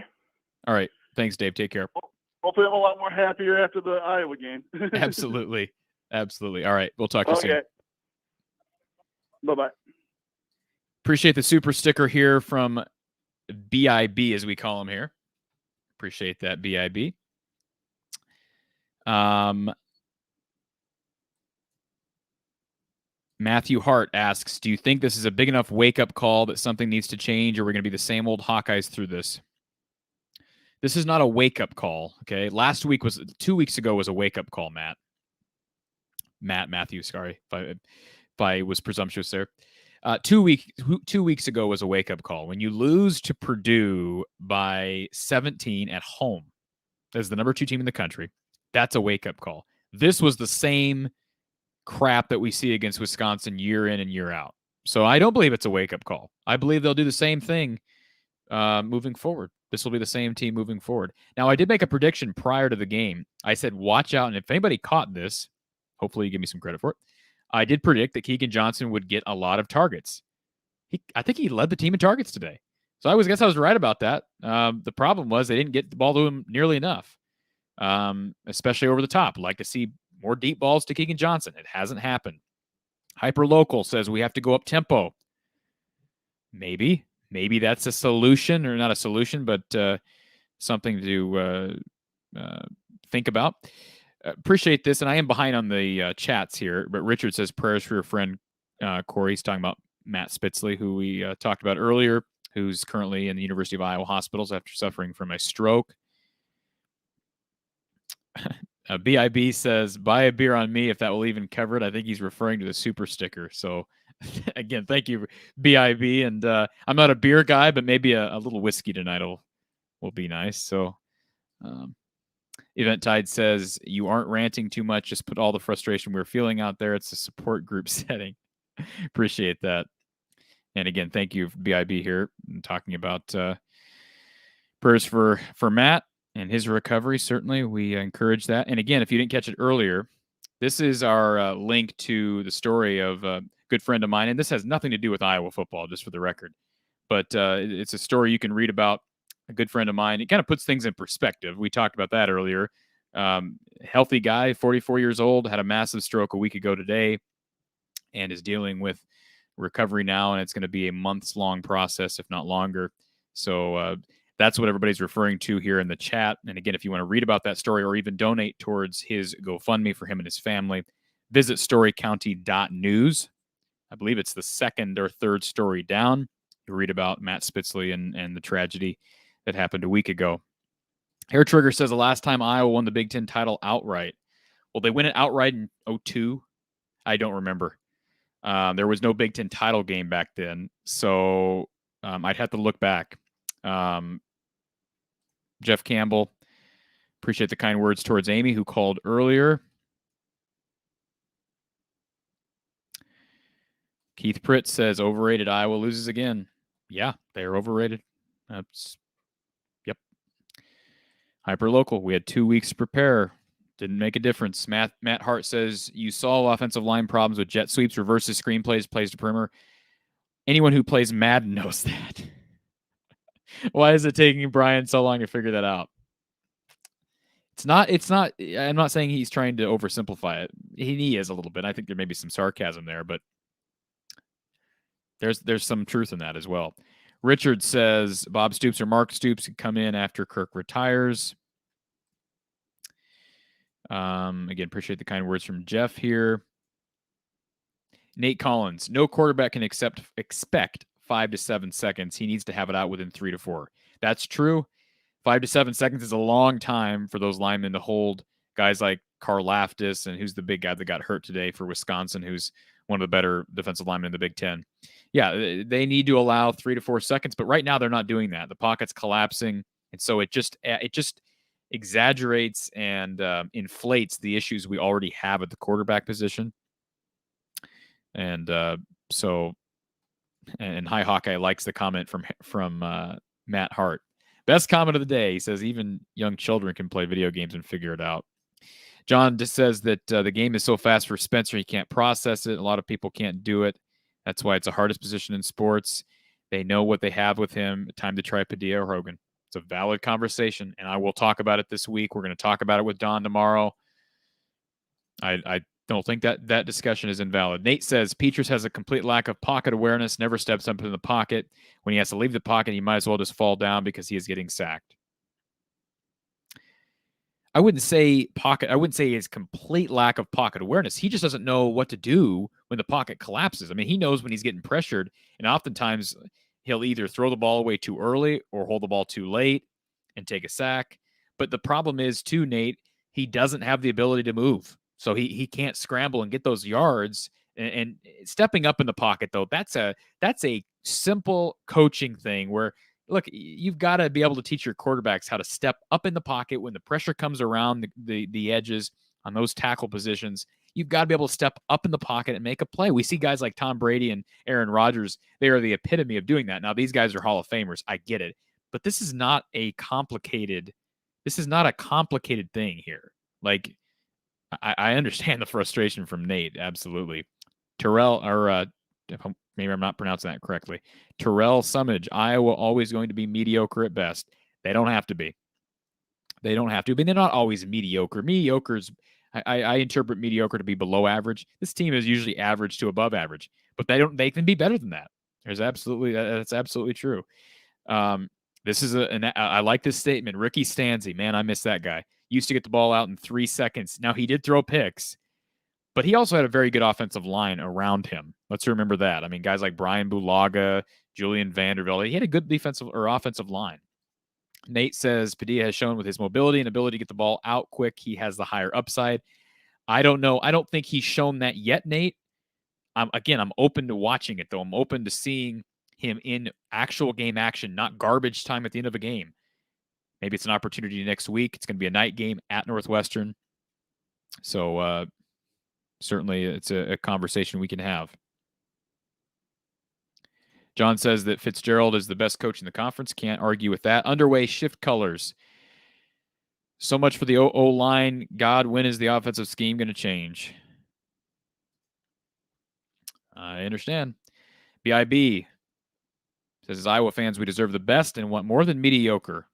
All right. Thanks, Dave. Take care. Hopefully, I'm a lot more happier after the Iowa game. Absolutely. All right. We'll talk to you soon. Bye-bye. Appreciate the super sticker here from BIB, as we call him here. Appreciate that, BIB. Matthew Hart asks, do you think this is a big enough wake-up call that something needs to change, or we're going to be the same old Hawkeyes through this? This is not a wake-up call, okay? 2 weeks ago was a wake-up call, Matthew, sorry, if I was presumptuous there. 2 weeks ago was a wake-up call. When you lose to Purdue by 17 at home, as the number 2 team in the country, that's a wake-up call. This was the same crap that we see against Wisconsin year in and year out. So I don't believe it's a wake-up call. I believe they'll do the same thing moving forward. This will be the same team moving forward. Now, I did make a prediction prior to the game. I said, watch out, and if anybody caught this, hopefully you give me some credit for it. I did predict that Keegan Johnson would get a lot of targets. I think he led the team in targets today. So I guess I was right about that. The problem was they didn't get the ball to him nearly enough, especially over the top. I'd like to see more deep balls to Keegan Johnson. It hasn't happened. Hyperlocal says we have to go up tempo. Maybe that's a solution, or not a solution, but something to think about. Appreciate this, and I am behind on the chats here, but Richard says prayers for your friend Cory. He's talking about Matt Spitzley, who we talked about earlier, who's currently in the University of Iowa hospitals after suffering from a stroke. BIB says, buy a beer on me if that will even cover it. I think he's referring to the super sticker. So, again, thank you, BIB. And I'm not a beer guy, but maybe a little whiskey tonight will be nice. So, Event Tide says, you aren't ranting too much. Just put all the frustration we're feeling out there. It's a support group setting. Appreciate that. And again, thank you, BIB here, talking about prayers for Matt and his recovery. Certainly, we encourage that. And again, if you didn't catch it earlier, this is our link to the story of a good friend of mine. And this has nothing to do with Iowa football, just for the record. But it's a story you can read about a good friend of mine. It kind of puts things in perspective. We talked about that earlier. Healthy guy, 44 years old, had a massive stroke a week ago today and is dealing with recovery now. And it's going to be a months-long process, if not longer. So that's what everybody's referring to here in the chat. And again, if you want to read about that story or even donate towards his GoFundMe for him and his family, visit storycounty.news. I believe it's the second or third story down. You read about Matt Spitzley and the tragedy that happened a week ago. Hair Trigger says the last time Iowa won the Big Ten title outright. Well, they win it outright in 2002. I don't remember. There was no Big Ten title game back then. So I'd have to look back. Jeff Campbell, appreciate the kind words towards Amy, who called earlier. Keith Pritt says overrated. Iowa loses again. Yeah, they are overrated. Yep. Hyperlocal. We had 2 weeks to prepare. Didn't make a difference. Matt Hart says you solve offensive line problems with jet sweeps, reverses, screenplays, plays to perimeter. Anyone who plays Madden knows that. Why is it taking Brian so long to figure that out? It's not, I'm not saying he's trying to oversimplify it. He is a little bit. I think there may be some sarcasm there, but there's some truth in that as well. Richard says Bob Stoops or Mark Stoops could come in after Kirk retires. Again, appreciate the kind words from Jeff here. Nate Collins, no quarterback can expect 5 to 7 seconds. He needs to have it out within 3 to 4. That's true. 5 to 7 seconds is a long time for those linemen to hold guys like Karlaftis, and who's the big guy that got hurt today for Wisconsin, who's one of the better defensive linemen in the Big Ten. Yeah, they need to allow 3 to 4 seconds, but right now they're not doing that. The pocket's collapsing, and so it just exaggerates and inflates the issues we already have at the quarterback position. And so, and High Hawkeye likes the comment from Matt Hart. Best comment of the day. He says even young children can play video games and figure it out. John just says that the game is so fast for Spencer, he can't process it. A lot of people can't do it. That's why it's the hardest position in sports. They know what they have with him. Time to try Padilla or Hogan. It's a valid conversation, and I will talk about it this week. We're going to talk about it with Don tomorrow. I don't think that discussion is invalid. Nate says Petras has a complete lack of pocket awareness, never steps up in the pocket. When he has to leave the pocket, he might as well just fall down because he is getting sacked. I wouldn't say his complete lack of pocket awareness. He just doesn't know what to do when the pocket collapses. I mean, he knows when he's getting pressured, and oftentimes he'll either throw the ball away too early or hold the ball too late and take a sack. But the problem is, too, Nate, he doesn't have the ability to move. So he can't scramble and get those yards. And stepping up in the pocket, though, that's a simple coaching thing where, look, you've got to be able to teach your quarterbacks how to step up in the pocket when the pressure comes around the edges on those tackle positions. You've got to be able to step up in the pocket and make a play. We see guys like Tom Brady and Aaron Rodgers. They are the epitome of doing that. Now, these guys are Hall of Famers. I get it. But this is not a complicated thing here. Like, I understand the frustration from Nate. Absolutely. Terrell, or maybe I'm not pronouncing that correctly. Terrell Summage, Iowa always going to be mediocre at best. They don't have to be. They don't have to, but they're not always mediocre. Mediocre's, I interpret mediocre to be below average. This team is usually average to above average, but they can be better than that. That's absolutely true. This is I like this statement. Ricky Stanzi, man, I miss that guy. Used to get the ball out in 3 seconds. Now, he did throw picks, but he also had a very good offensive line around him. Let's remember that. I mean, guys like Brian Bulaga, Julian Vanderbilt, he had a good defensive or offensive line. Nate says Padilla has shown with his mobility and ability to get the ball out quick, he has the higher upside. I don't know. I don't think he's shown that yet, Nate. I'm open to watching it, though. I'm open to seeing him in actual game action, not garbage time at the end of a game. Maybe it's an opportunity next week. It's going to be a night game at Northwestern. So certainly it's a conversation we can have. John says that Fitzgerald is the best coach in the conference. Can't argue with that. Underway shift colors. So much for the O-line. God, when is the offensive scheme going to change? I understand. BIB says, as Iowa fans, we deserve the best and want more than mediocre.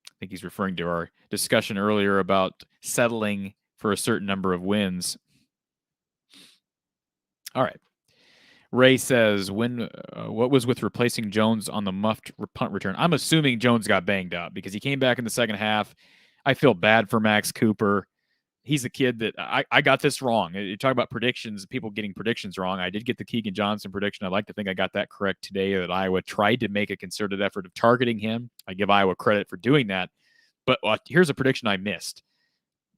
I think he's referring to our discussion earlier about settling for a certain number of wins. All right. Ray says, what was with replacing Jones on the muffed punt return? I'm assuming Jones got banged up because he came back in the second half. I feel bad for Max Cooper. He's a kid that I got this wrong. You talk about predictions, people getting predictions wrong. I did get the Keegan Johnson prediction. I'd like to think I got that correct today, that Iowa tried to make a concerted effort of targeting him. I give Iowa credit for doing that. But here's a prediction I missed.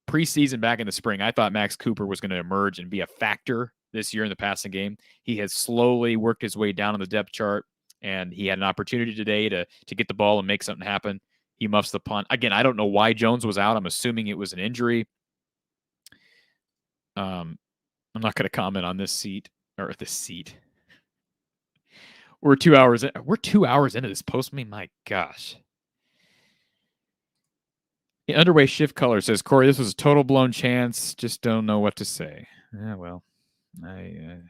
Preseason back in the spring, I thought Max Cooper was going to emerge and be a factor this year in the passing game. He has slowly worked his way down on the depth chart, and he had an opportunity today to get the ball and make something happen. He muffs the punt. Again, I don't know why Jones was out. I'm assuming it was an injury. I'm not going to comment on this seat. We're 2 hours in. We're 2 hours into this post. I mean, my gosh. The underway shift color says, Cory, this was a total blown chance. Just don't know what to say. Yeah, well, I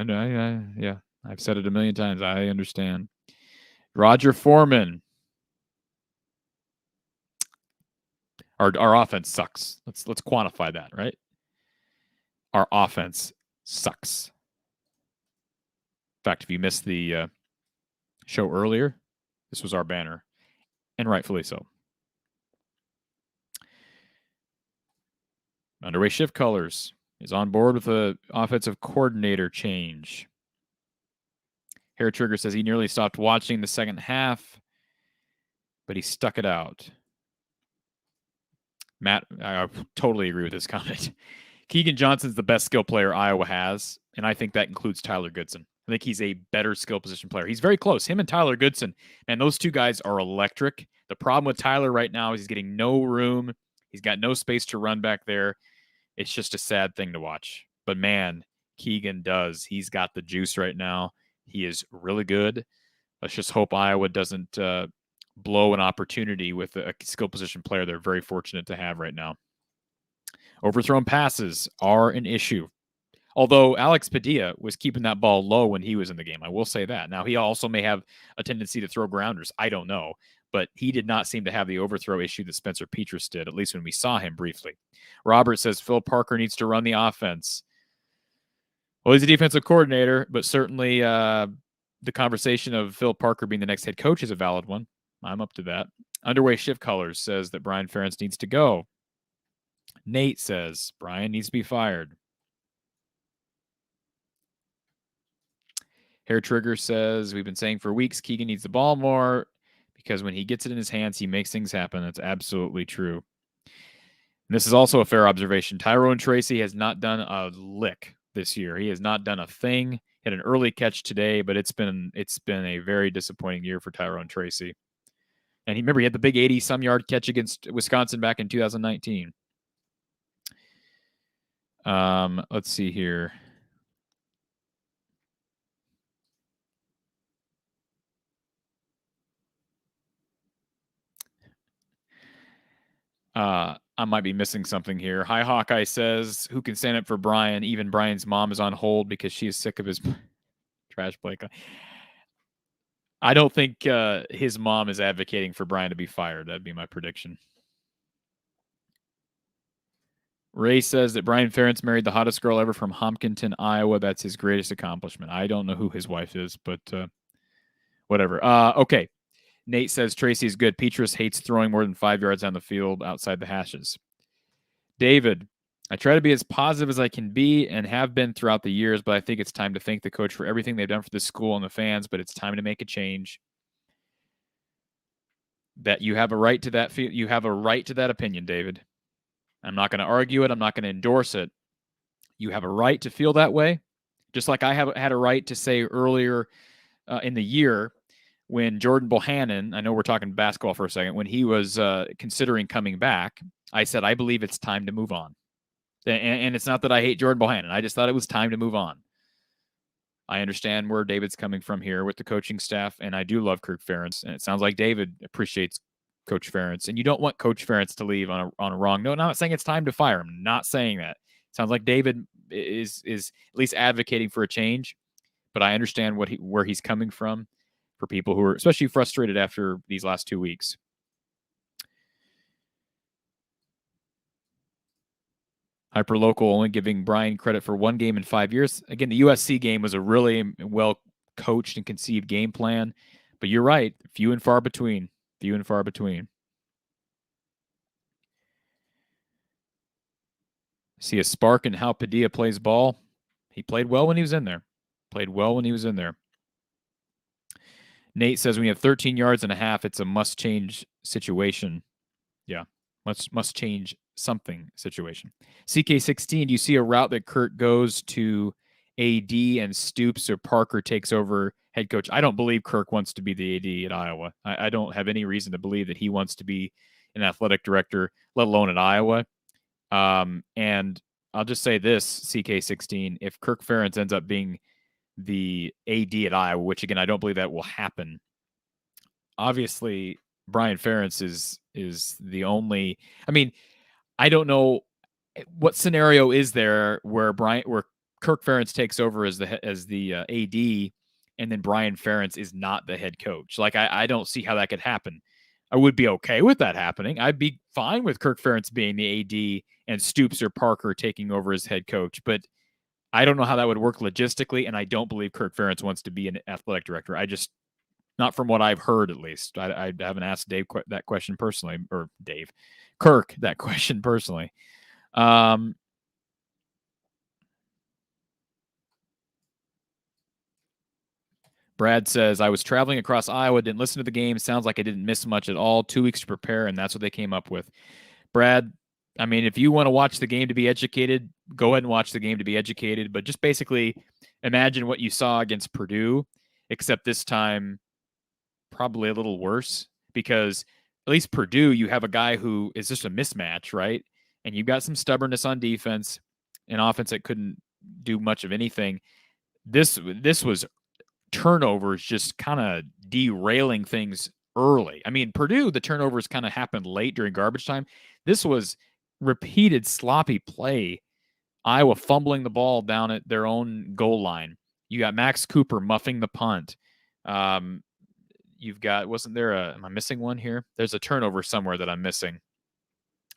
know. I've said it a million times. I understand. Roger Foreman. Our offense sucks. Let's quantify that, right? Our offense sucks. In fact, if you missed the show earlier, this was our banner, and rightfully so. Underway shift colors is on board with the offensive coordinator change. Hair Trigger says he nearly stopped watching the second half, but he stuck it out. Matt, I totally agree with this comment. Keegan Johnson's the best skill player Iowa has, and I think that includes Tyler Goodson. I think he's a better skill position player. He's very close. Him and Tyler Goodson, and those two guys are electric. The problem with Tyler right now is he's getting no room. He's got no space to run back there. It's just a sad thing to watch. But man, Keegan does. He's got the juice right now. He is really good. Let's just hope Iowa doesn't blow an opportunity with a skill position player they're very fortunate to have right now. Overthrown passes are an issue. Although Alex Padilla was keeping that ball low when he was in the game. I will say that. Now, he also may have a tendency to throw grounders. I don't know. But he did not seem to have the overthrow issue that Spencer Petras did, at least when we saw him briefly. Robert says Phil Parker needs to run the offense. Well, he's a defensive coordinator, but certainly the conversation of Phil Parker being the next head coach is a valid one. I'm up to that. Underway Shift Colors says that Brian Ferentz needs to go. Nate says Brian needs to be fired. Hair Trigger says, we've been saying for weeks, Keegan needs the ball more because when he gets it in his hands, he makes things happen. That's absolutely true. And this is also a fair observation. Tyrone Tracy has not done a lick this year. He has not done a thing. He had an early catch today, but it's been a very disappointing year for Tyrone Tracy. And remember, he had the big 80-some yard catch against Wisconsin back in 2019. Let's see here. I might be missing something here. Hi, Hawkeye says, who can stand up for Brian? Even Brian's mom is on hold because she is sick of his trash play. I don't think his mom is advocating for Brian to be fired. That'd be my prediction. Ray says that Brian Ferentz married the hottest girl ever from Hopkinton, Iowa. That's his greatest accomplishment. I don't know who his wife is, but whatever. Okay. Nate says Tracy is good. Petras hates throwing more than 5 yards down the field outside the hashes. David, I try to be as positive as I can be and have been throughout the years, but I think it's time to thank the coach for everything they've done for the school and the fans, but it's time to make a change. That you have a right to that. You have a right to that opinion, David. I'm not going to argue it. I'm not going to endorse it. You have a right to feel that way, just like I have had a right to say earlier in the year when Jordan Bohannon, I know we're talking basketball for a second, when he was considering coming back, I said, I believe it's time to move on. And it's not that I hate Jordan Bohannon. I just thought it was time to move on. I understand where David's coming from here with the coaching staff, and I do love Kirk Ferentz, and it sounds like David appreciates Coach Ferentz, and you don't want Coach Ferentz to leave on a wrong note. I'm not saying it's time to fire him. I'm not saying that. It sounds like David is at least advocating for a change, but I understand where he's coming from for people who are especially frustrated after these last 2 weeks. Hyperlocal only giving Brian credit for one game in 5 years. Again, the USC game was a really well-coached and conceived game plan, but you're right, few and far between. Few and far between. See a spark in how Padilla plays ball. He played well when he was in there. Nate says when you have 13 yards and a half, it's a must-change situation. Yeah, must change something situation. CK16, do you see a route that Kurt goes to AD and Stoops or Parker takes over head coach? I don't believe Kirk wants to be the AD at Iowa. I don't have any reason to believe that he wants to be an athletic director, let alone at Iowa. And I'll just say this, CK16, if Kirk Ferentz ends up being the AD at Iowa, which again, I don't believe that will happen. Obviously, Brian Ferentz is the only, I mean, I don't know what scenario is there where Kirk Ferentz takes over as the AD and then Brian Ferentz is not the head coach. Like, I don't see how that could happen. I would be okay with that happening. I'd be fine with Kirk Ferentz being the AD and Stoops or Parker taking over as head coach, but I don't know how that would work logistically, and I don't believe Kirk Ferentz wants to be an athletic director. Not from what I've heard, at least. I haven't asked Dave that question personally, or Kirk that question personally. Brad says, I was traveling across Iowa, didn't listen to the game. Sounds like I didn't miss much at all. 2 weeks to prepare, and that's what they came up with. Brad, I mean, if you want to watch the game to be educated, go ahead and watch the game to be educated. But just basically imagine what you saw against Purdue, except this time probably a little worse, because at least Purdue, you have a guy who is just a mismatch, right? And you've got some stubbornness on defense, and offense that couldn't do much of anything. This was turnovers just kind of derailing things early. I mean, Purdue, the turnovers kind of happened late during garbage time. This was repeated sloppy play. Iowa fumbling the ball down at their own goal line. You got Max Cooper muffing the punt. You've got, wasn't there a, am I missing one here? There's a turnover somewhere that I'm missing.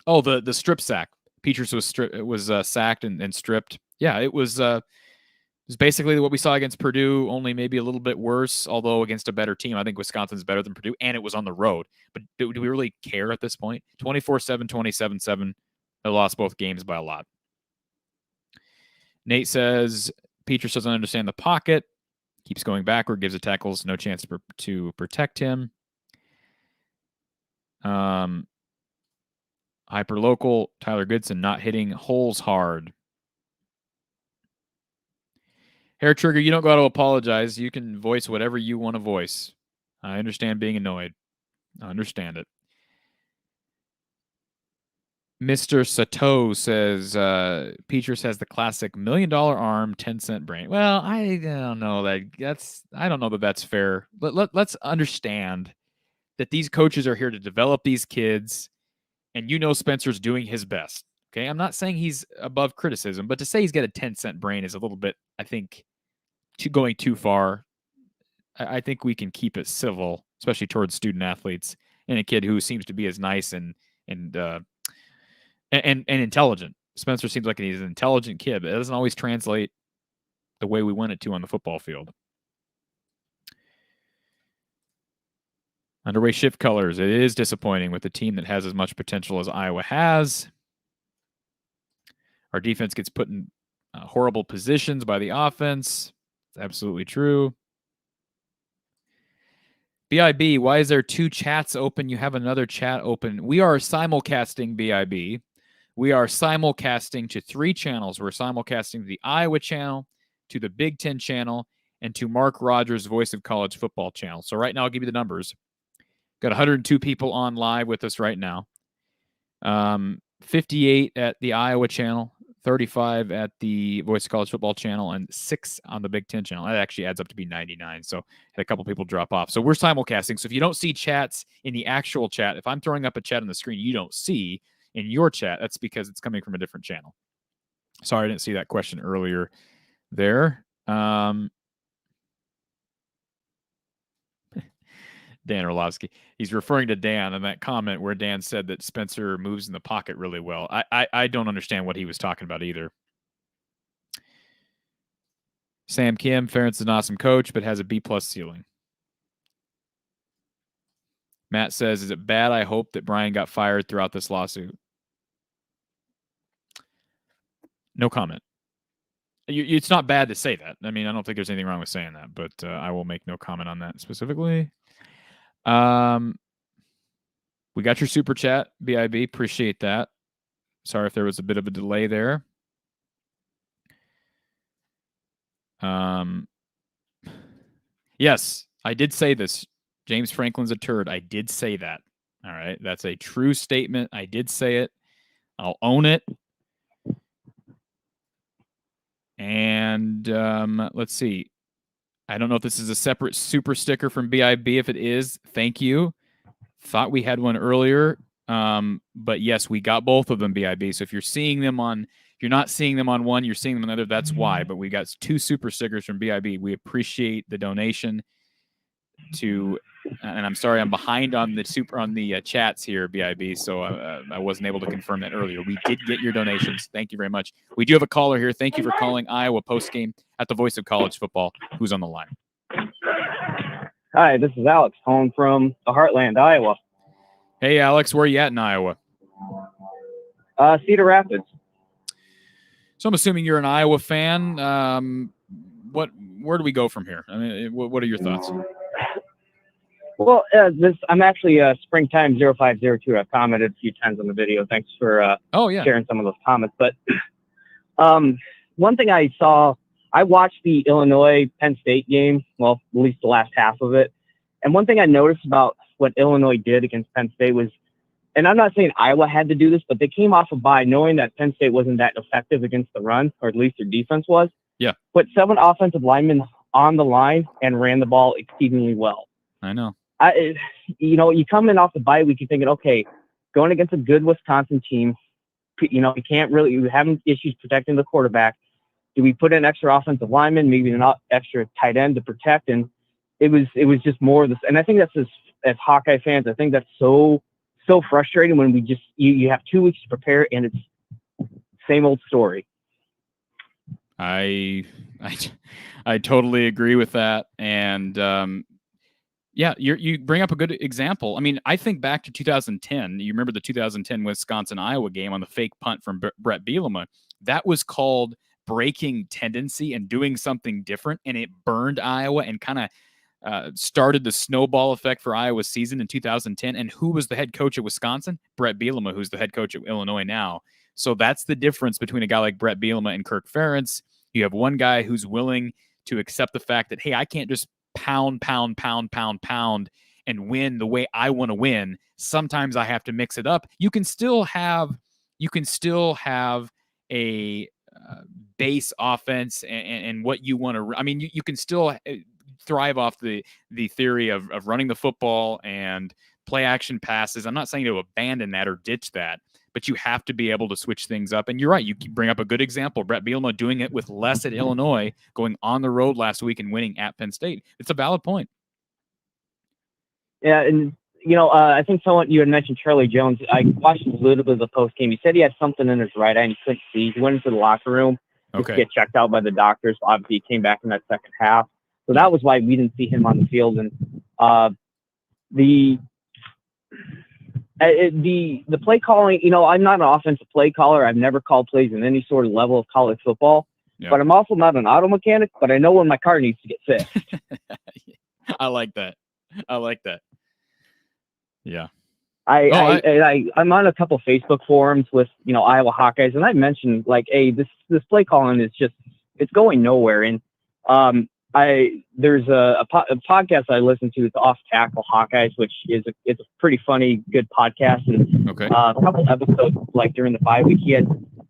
Oh, the strip sack. Peters was sacked and stripped. Yeah, it was basically what we saw against Purdue, only maybe a little bit worse, although against a better team. I think Wisconsin's better than Purdue, and it was on the road. But do we really care at this point? 24-7, 27-7. They lost both games by a lot. Nate says, Peters doesn't understand the pocket. Keeps going backward, gives the tackles no chance to protect him. Hyperlocal, Tyler Goodson not hitting holes hard. Hair Trigger, you don't got to apologize. You can voice whatever you want to voice. I understand being annoyed. I understand it. Mr. Sato says, Peters has the classic $1 million arm, 10-cent brain. Well, I don't know I don't know that that's fair. Let's understand that these coaches are here to develop these kids, and Spencer's doing his best. Okay, I'm not saying he's above criticism, but to say he's got a 10-cent brain is a little bit, I think, going too far. I think we can keep it civil, especially towards student athletes, and a kid who seems to be as nice and intelligent. Spencer seems like he's an intelligent kid, but it doesn't always translate the way we want it to on the football field. Underway shift colors. It is disappointing with a team that has as much potential as Iowa has. Our defense gets put in horrible positions by the offense. It's absolutely true. BIB, why is there 2 chats open? You have another chat open. We are simulcasting, BIB. We are simulcasting to 3 channels. We're simulcasting to the Iowa channel, to the Big Ten channel, and to Mark Rogers' Voice of College Football channel. So right now, I'll give you the numbers. Got 102 people on live with us right now. 58 at the Iowa channel, 35 at the Voice of College Football channel, and 6 on the Big Ten channel. That actually adds up to be 99. So had a couple people drop off. So we're simulcasting. So if you don't see chats in the actual chat, if I'm throwing up a chat on the screen you don't see in your chat, that's because it's coming from a different channel. Sorry, I didn't see that question earlier there. Dan Orlovsky. He's referring to Dan in that comment where Dan said that Spencer moves in the pocket really well. I don't understand what he was talking about either. Sam Kim, Ferentz is an awesome coach, but has a B+ ceiling. Matt says, is it bad? I hope that Brian got fired throughout this lawsuit. No comment. It's not bad to say that. I mean, I don't think there's anything wrong with saying that, but I will make no comment on that specifically. We got your super chat, BIB. Appreciate that. Sorry if there was a bit of a delay there. Yes, I did say this. James Franklin's a turd. I did say that. All right. That's a true statement. I did say it. I'll own it. And let's see. I don't know if this is a separate super sticker from BIB. If it is, thank you. Thought we had one earlier. But yes, we got both of them, BIB. So if you're seeing them on, if you're not seeing them on one, you're seeing them on another, that's why. But we got 2 super stickers from BIB. We appreciate the donation to, and I'm sorry, I'm behind on the chats here, BIB. So I wasn't able to confirm that earlier. We did get your donations. Thank you very much. We do have a caller here. Thank you for calling Iowa Postgame at the Voice of College Football. Who's on the line? Hi, this is Alex calling from the Heartland, Iowa. Hey, Alex, where are you at in Iowa? Cedar Rapids. So I'm assuming you're an Iowa fan. Where do we go from here? I mean, what are your thoughts? Well, I'm actually springtime 0502. I've commented a few times on the video. Thanks for sharing some of those comments. But one thing I saw, I watched the Illinois Penn State game, well, at least the last half of it. And one thing I noticed about what Illinois did against Penn State was, and I'm not saying Iowa had to do this, but they came off a bye knowing that Penn State wasn't that effective against the run, or at least their defense was. Yeah. Put 7 offensive linemen on the line and ran the ball exceedingly well. I know. You come in off the bye week, you're thinking, okay, going against a good Wisconsin team, you having issues protecting the quarterback. Do we put in extra offensive linemen, maybe not extra tight end to protect? And it was just more of this. And I think that's as Hawkeye fans, I think that's so frustrating when we just you have 2 weeks to prepare and it's same old story. I totally agree with that. And yeah, you bring up a good example. I mean, I think back to 2010. You remember the 2010 Wisconsin-Iowa game on the fake punt from Brett Bielema? That was called breaking tendency and doing something different, and it burned Iowa and kind of started the snowball effect for Iowa's season in 2010. And who was the head coach at Wisconsin? Brett Bielema, who's the head coach at Illinois now. So that's the difference between a guy like Brett Bielema and Kirk Ferentz. You have one guy who's willing to accept the fact that, hey, I can't just pound and win the way I want to win. Sometimes I have to mix it up. You can still have a base offense and what you want to. I mean, you can still thrive off the theory of running the football and play action passes. I'm not saying to abandon that or ditch that, but you have to be able to switch things up. And you're right. You bring up a good example. Brett Bielema doing it with less at Illinois, going on the road last week and winning at Penn State. It's a valid point. Yeah, and I think you had mentioned Charlie Jones. I watched a little bit of the post game. He said he had something in his right eye and he couldn't see. He went into the locker room to get checked out by the doctors. Obviously, he came back in that second half. So that was why we didn't see him on the field. And the play calling, I'm not an offensive play caller. I've never called plays in any sort of level of college football. Yeah. But I'm also not an auto mechanic, but I know when my car needs to get fixed. I like that. Yeah. I'm on a couple Facebook forums with, Iowa Hawkeyes, and I mentioned hey, this play calling is it's going nowhere. And there's a podcast I listen to. It's Off Tackle Hawkeyes, which it's a pretty funny, good podcast. And a couple episodes during the bye week,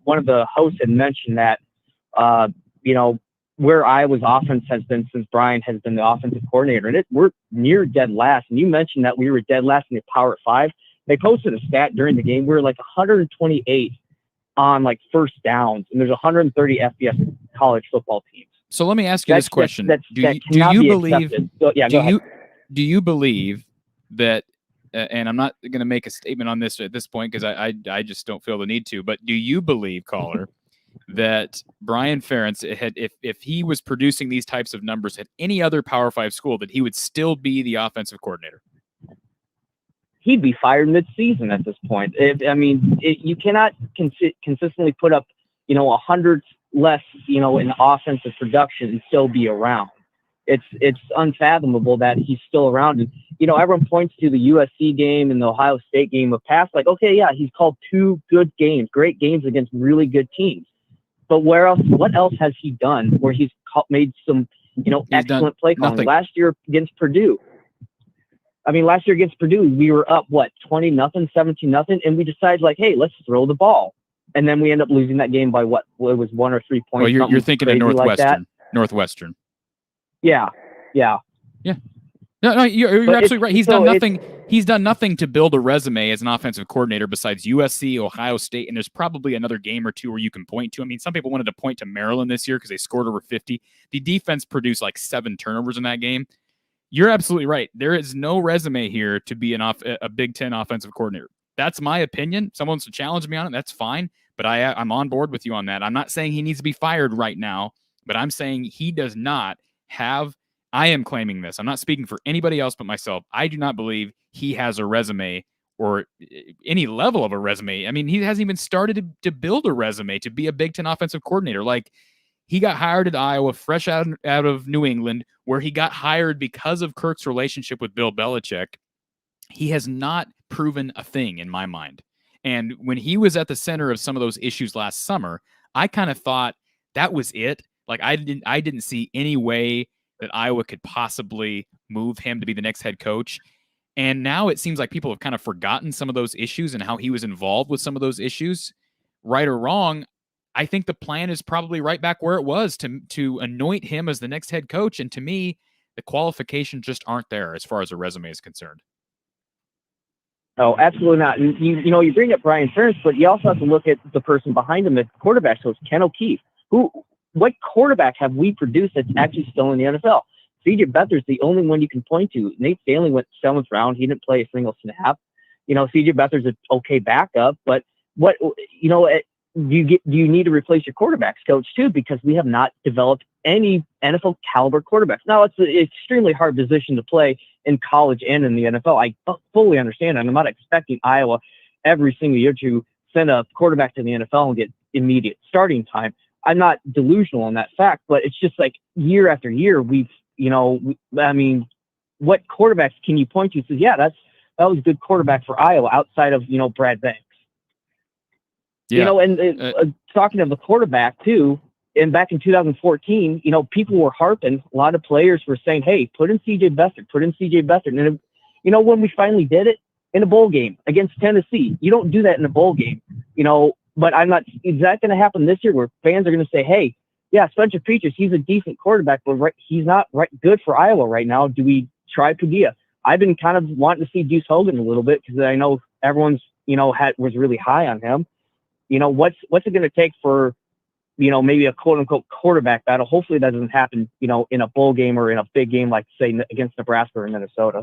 one of the hosts had mentioned that where Iowa's offense has been since Brian has been the offensive coordinator, and we're near dead last. And you mentioned that we were dead last in the Power 5. They posted a stat during the game. We were 128 on first downs, and there's 130 FBS college football teams. So let me ask you this question: Do you believe that? And I'm not going to make a statement on this at this point because I just don't feel the need to. But do you believe, caller, that Brian Ferentz, if he was producing these types of numbers at any other Power 5 school, that he would still be the offensive coordinator? He'd be fired mid-season at this point. You cannot consistently put up, 100 less, in offensive production and still be around. It's unfathomable that he's still around. And, everyone points to the USC game and the Ohio State game of past, okay, yeah, he's called 2 good games, great games against really good teams. But what else has he done where he's made some, excellent play calling? Last year against Purdue, we were up, 20-0, 17-0, and we decided, hey, let's throw the ball. And then we end up losing that game by it was 1 or 3 points. Well, you're thinking of Northwestern. Northwestern. Yeah. No, you're absolutely right. He's done nothing. He's done nothing to build a resume as an offensive coordinator besides USC, Ohio State, and there's probably another game or two where you can point to. I mean, some people wanted to point to Maryland this year because they scored over 50. The defense produced 7 turnovers in that game. You're absolutely right. There is no resume here to be a Big Ten offensive coordinator. That's my opinion. Someone wants to challenge me on it. That's fine. But I'm on board with you on that. I'm not saying he needs to be fired right now, but I'm saying he does not have. I am claiming this. I'm not speaking for anybody else but myself. I do not believe he has a resume or any level of a resume. I mean, he hasn't even started to build a resume to be a Big Ten offensive coordinator. He got hired at Iowa, fresh out of New England, where he got hired because of Kirk's relationship with Bill Belichick. He has not proven a thing in my mind. And when he was at the center of some of those issues last summer, I kind of thought that was it. Like I didn't see any way that Iowa could possibly move him to be the next head coach. And now it seems like people have kind of forgotten some of those issues and how he was involved with some of those issues. Right or wrong, I think the plan is probably right back where it was to anoint him as the next head coach. And to me, the qualifications just aren't there as far as a resume is concerned. Oh, absolutely not. And you bring up Brian Ferentz, but you also have to look at the person behind him at quarterback. So it's Ken O'Keefe. What quarterback have we produced that's actually still in the NFL? C.J. Beathard's the only one you can point to. Nate Stanley went 7th round. He didn't play a single snap. C.J. Beathard's an okay backup, but do you need to replace your quarterbacks coach too? Because we have not developed any NFL caliber quarterbacks. Now it's an extremely hard position to play in college and in the NFL. I fully understand, and I'm not expecting Iowa every single year to send a quarterback to the NFL and get immediate starting time. I'm not delusional on that fact, but it's just like year after year, what quarterbacks can you point to? Says, yeah, that was a good quarterback for Iowa outside of, Brad Banks. Yeah. Talking of the quarterback too, and back in 2014, people were harping. A lot of players were saying, hey, put in C.J. Beathard. And, when we finally did it in a bowl game against Tennessee, you don't do that in a bowl game, but is that going to happen this year where fans are going to say, hey, yeah, Spencer Petras, he's a decent quarterback, but he's not good for Iowa right now. Do we try Padilla? I've been kind of wanting to see Deuce Hogan a little bit because I know everyone's, was really high on him. What's it going to take for, maybe a quote unquote quarterback battle? Hopefully that doesn't happen, in a bowl game or in a big game, like say against Nebraska or Minnesota.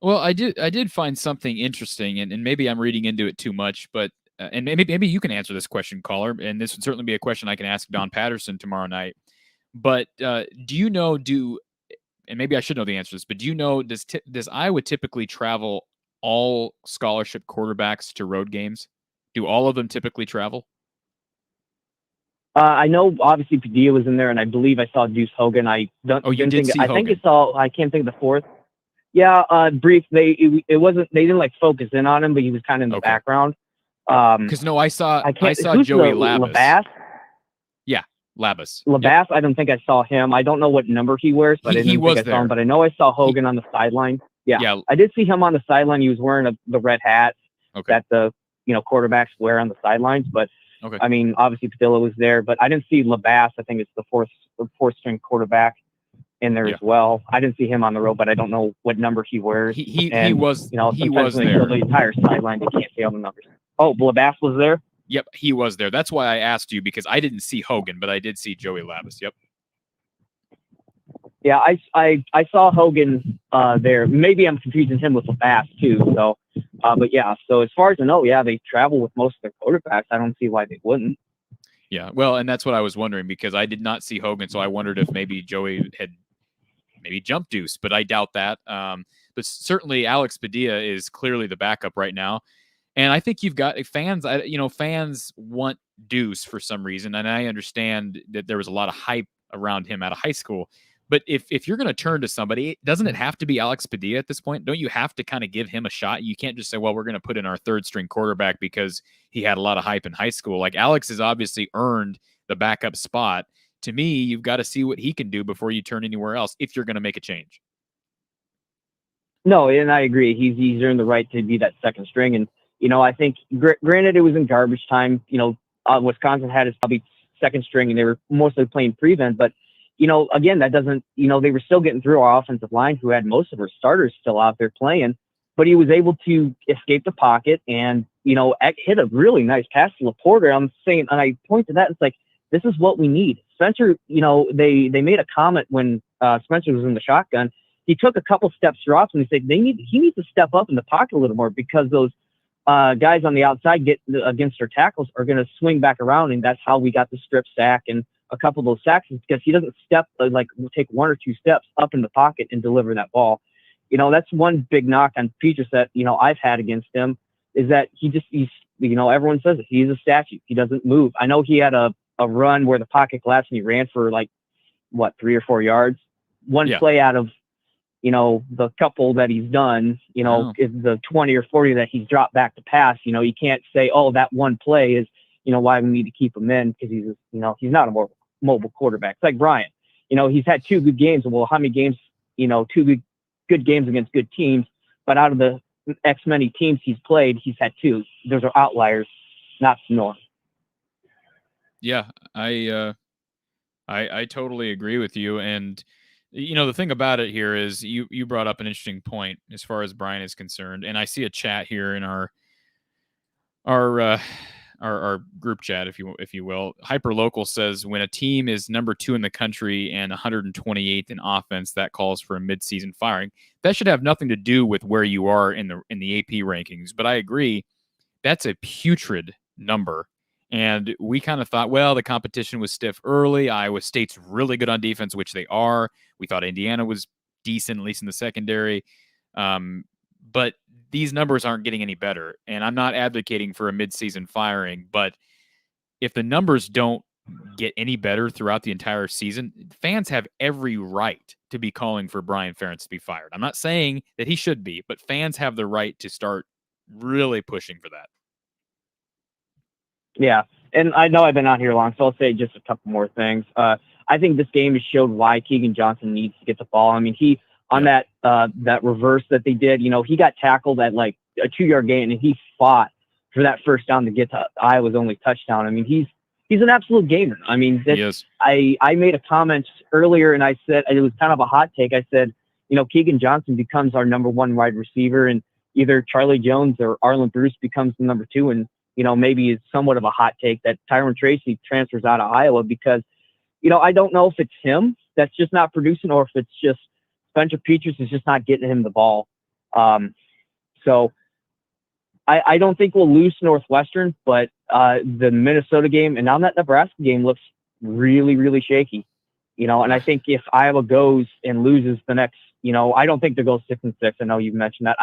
Well, I did find something interesting, and maybe I'm reading into it too much, but and maybe you can answer this question, caller, and this would certainly be a question I can ask Don Patterson tomorrow night. But and maybe I should know the answer to this, but do you know, does Iowa typically travel all scholarship quarterbacks to road games? Do all of them typically travel? I know obviously Padilla was in there, and I believe I saw Deuce Hogan. I can't think of the fourth. Yeah, brief. They didn't focus in on him, but he was kind of in the background. Because I saw Joey Labas. Labas? Yeah, Labas. Labas. Yep. I don't think I saw him. I don't know what number he wears, but I saw him. But I know I saw Hogan on the sideline. Yeah, I did see him on the sideline. He was wearing the red hat that the quarterbacks wear on the sidelines. But I mean, obviously Padilla was there, but I didn't see Labas. I think it's the fourth string quarterback in there as well. I didn't see him on the road, but I don't know what number he wears. He was there. The entire sideline, you can't see all the numbers. Oh, Labas was there? Yep, he was there. That's why I asked you, because I didn't see Hogan, but I did see Joey Labas. Yep. Yeah, I saw Hogan there. Maybe I'm confusing him with Labas too. So, but yeah. So as far as I know, yeah, they travel with most of their quarterbacks. I don't see why they wouldn't. Yeah, well, and that's what I was wondering, because I did not see Hogan, so I wondered if maybe Joey had jumped Deuce, but I doubt that. But certainly Alex Padilla is clearly the backup right now. And I think you've got fans, fans want Deuce for some reason. And I understand that there was a lot of hype around him out of high school. But if you're going to turn to somebody, doesn't it have to be Alex Padilla at this point? Don't you have to kind of give him a shot? You can't just say, well, we're going to put in our third string quarterback because he had a lot of hype in high school. Like, Alex has obviously earned the backup spot. To me, you've got to see what he can do before you turn anywhere else if you're going to make a change. No, and I agree. He's earned the right to be that second string. And, I think, granted, it was in garbage time. Wisconsin had his probably second string, and they were mostly playing prevent. But, again, that doesn't, they were still getting through our offensive line, who had most of our starters still out there playing. But he was able to escape the pocket and, hit a really nice pass to Laporta. I'm saying, and I point to that, it's like, this is what we need. Spencer, they made a comment when Spencer was in the shotgun. He took a couple steps drops, and he said he needs to step up in the pocket a little more, because those guys on the outside get against their tackles are going to swing back around, and that's how we got the strip sack and a couple of those sacks, is because he doesn't take one or two steps up in the pocket and deliver that ball. That's one big knock on Petras that I've had against him, is that he's everyone says it, he's a statue. He doesn't move. I know he had a a run where the pocket collapsed and he ran for like, 3 or 4 yards. One Yeah. play out of, the couple that he's done, Oh. is the 20 or 40 that he's dropped back to pass. You can't say, oh, that one play is, why we need to keep him in, because he's not a more mobile quarterback. It's like Bryant. He's had 2 good games. Well, how many games, 2 good games against good teams, but out of the X many teams he's played, he's had 2. Those are outliers, not the norm. Yeah, I totally agree with you. And the thing about it here is you brought up an interesting point as far as Brian is concerned. And I see a chat here in our group chat, if you will. Hyperlocal says when a team is number 2 in the country and 128th in offense, that calls for a midseason firing. That should have nothing to do with where you are in the AP rankings. But I agree, that's a putrid number. And we kind of thought, well, the competition was stiff early. Iowa State's really good on defense, which they are. We thought Indiana was decent, at least in the secondary. But these numbers aren't getting any better. And I'm not advocating for a midseason firing, but if the numbers don't get any better throughout the entire season, fans have every right to be calling for Brian Ferentz to be fired. I'm not saying that he should be, but fans have the right to start really pushing for that. Yeah, and I know I've been out here long, so I'll say just a couple more things. I think this game has showed why Keegan Johnson needs to get the ball. I mean, that reverse that they did, he got tackled at like a 2-yard gain, and he fought for that first down to get to Iowa's only touchdown. I mean, he's an absolute gamer. I mean, He is. I made a comment earlier, and I said it was kind of a hot take. I said, Keegan Johnson becomes our number 1 wide receiver, and either Charlie Jones or Arlen Bruce becomes the number 2, and maybe it's somewhat of a hot take that Tyron Tracy transfers out of Iowa because, I don't know if it's him that's just not producing or if it's just Spencer Petras is just not getting him the ball. So I don't think we'll lose Northwestern, but the Minnesota game and now that Nebraska game looks really, really shaky. And I think if Iowa goes and loses the next, I don't think they'll go 6-6. I know you've mentioned that.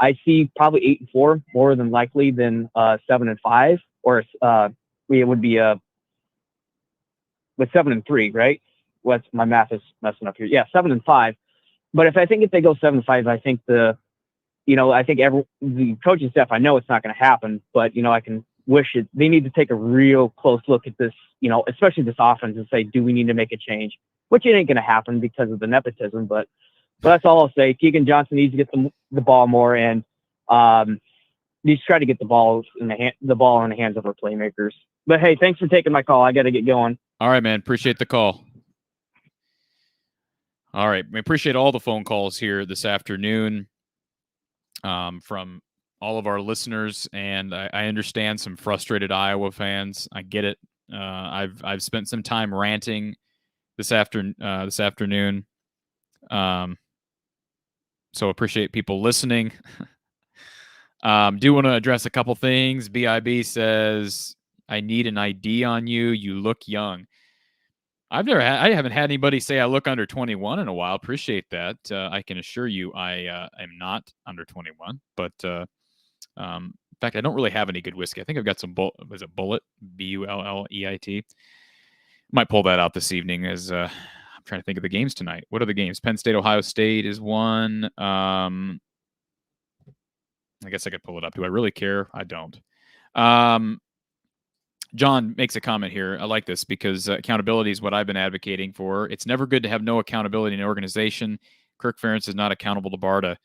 I see probably 8-4 more than likely than 7-5, or it would be with 7-3, right? What's my math is messing up here? Yeah, 7-5. But if they go 7-5, I think the coaching staff. I know it's not going to happen, but I can wish it. They need to take a real close look at this, especially this offense, and say, do we need to make a change? Which it ain't going to happen because of the nepotism, but that's all I'll say. Keegan Johnson needs to get the ball more, and needs to try to get the ball in the hands of our playmakers. But hey, thanks for taking my call. I got to get going. All right, man. Appreciate the call. All right, we appreciate all the phone calls here this afternoon from all of our listeners, and I understand some frustrated Iowa fans. I get it. I've spent some time ranting this afternoon. So appreciate people listening. Do want to address a couple things. BIB says, I need an ID on you. You look young. I haven't had anybody say I look under 21 in a while. Appreciate that. I can assure you I am not under 21, but in fact, I don't really have any good whiskey. I think I've got some was it Bullet, Bulleit. Might pull that out this evening as I'm trying to think of the games tonight. What are the games? Penn State, Ohio State is one. I guess I could pull it up. Do I really care? I don't. John makes a comment here. I like this because accountability is what I've been advocating for. It's never good to have no accountability in an organization. Kirk Ferentz is not accountable to Brada.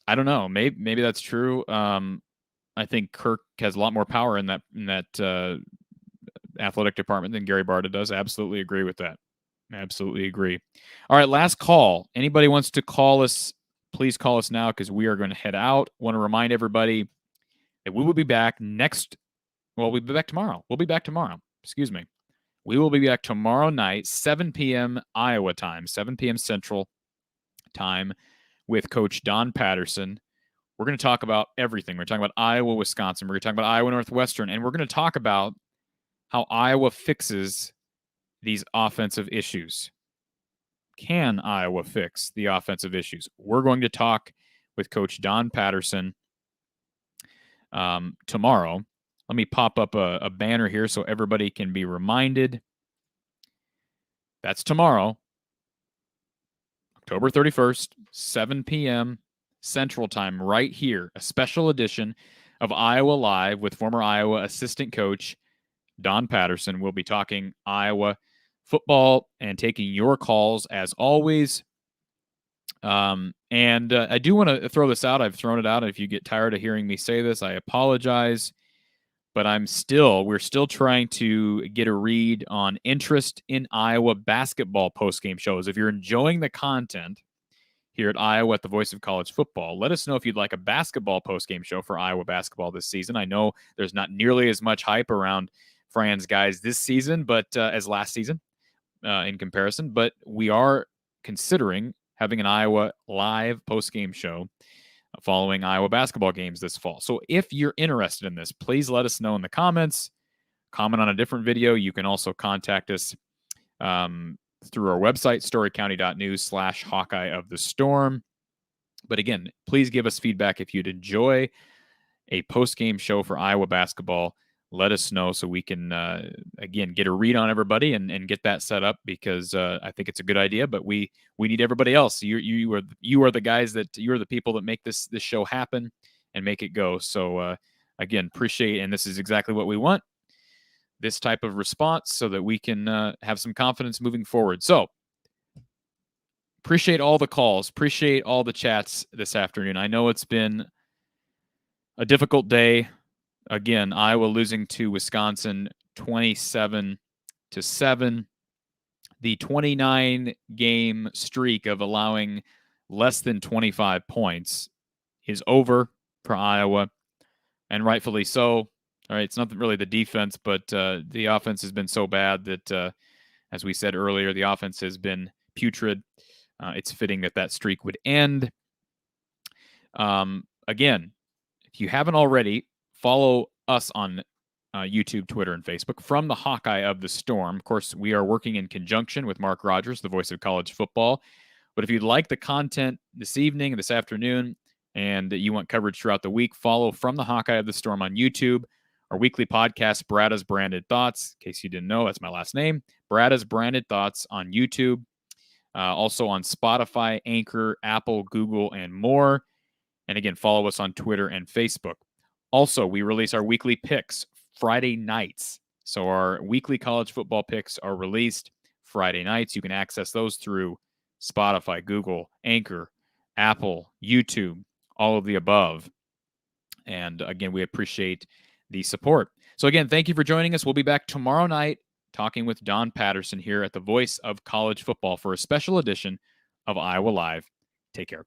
I don't know. Maybe that's true. I think Kirk has a lot more power in that athletic department than Gary Brada does. I absolutely agree with that. Absolutely agree. All right, last call. Anybody wants to call us, please call us now because we are going to head out. Want to remind everybody that we will be back we'll be back tomorrow. Excuse me. We will be back tomorrow night, 7 p.m. Iowa time, 7 p.m. Central time with Coach Don Patterson. We're going to talk about everything. We're talking about Iowa, Wisconsin. We're going to talk about Iowa Northwestern, and we're going to talk about how Iowa fixes these offensive issues. Can Iowa fix the offensive issues? We're going to talk with Coach Don Patterson tomorrow Let me pop up a banner here so everybody can be reminded. That's tomorrow, October 31st, 7 p.m. Central Time, right here. A special edition of Iowa Live with former Iowa assistant coach Don Patterson. We'll be talking Iowa football and taking your calls as always. I do want to throw this out. I've thrown it out. If you get tired of hearing me say this, I apologize. But we're still trying to get a read on interest in Iowa basketball postgame shows. If you're enjoying the content here at Iowa at the Voice of College Football, let us know if you'd like a basketball postgame show for Iowa basketball this season. I know there's not nearly as much hype around Fran's guys this season, but as last season in comparison. But we are considering having an Iowa live postgame show following Iowa basketball games this fall. So if you're interested in this, please let us know in the comments. Comment on a different video. You can also contact us through our website, storycounty.news/Hawkeye of the Storm. But again, please give us feedback if you'd enjoy a post-game show for Iowa basketball. Let us know so we can, again, get a read on everybody and get that set up, because I think it's a good idea, but we need everybody else. You are the guys you're the people that make this show happen and make it go. So, again, appreciate, and this is exactly what we want, this type of response so that we can have some confidence moving forward. So, appreciate all the calls. Appreciate all the chats this afternoon. I know it's been a difficult day. Again, Iowa losing to Wisconsin 27-7. The 29-game streak of allowing less than 25 points is over for Iowa, and rightfully so. All right, it's not really the defense, but the offense has been so bad that, as we said earlier, the offense has been putrid. It's fitting that streak would end. Again, if you haven't already, follow us on YouTube, Twitter, and Facebook, From the Hawkeye of the Storm. Of course, we are working in conjunction with Mark Rogers, the voice of college football. But if you'd like the content this evening, this afternoon, and you want coverage throughout the week, follow From the Hawkeye of the Storm on YouTube. Our weekly podcast, Brada's Branded Thoughts. In case you didn't know, that's my last name. Brada's Branded Thoughts on YouTube. Also on Spotify, Anchor, Apple, Google, and more. And again, follow us on Twitter and Facebook. Also, we release our weekly picks Friday nights. So our weekly college football picks are released Friday nights. You can access those through Spotify, Google, Anchor, Apple, YouTube, all of the above. And again, we appreciate the support. So again, thank you for joining us. We'll be back tomorrow night talking with Don Patterson here at the Voice of College Football for a special edition of Iowa Live. Take care.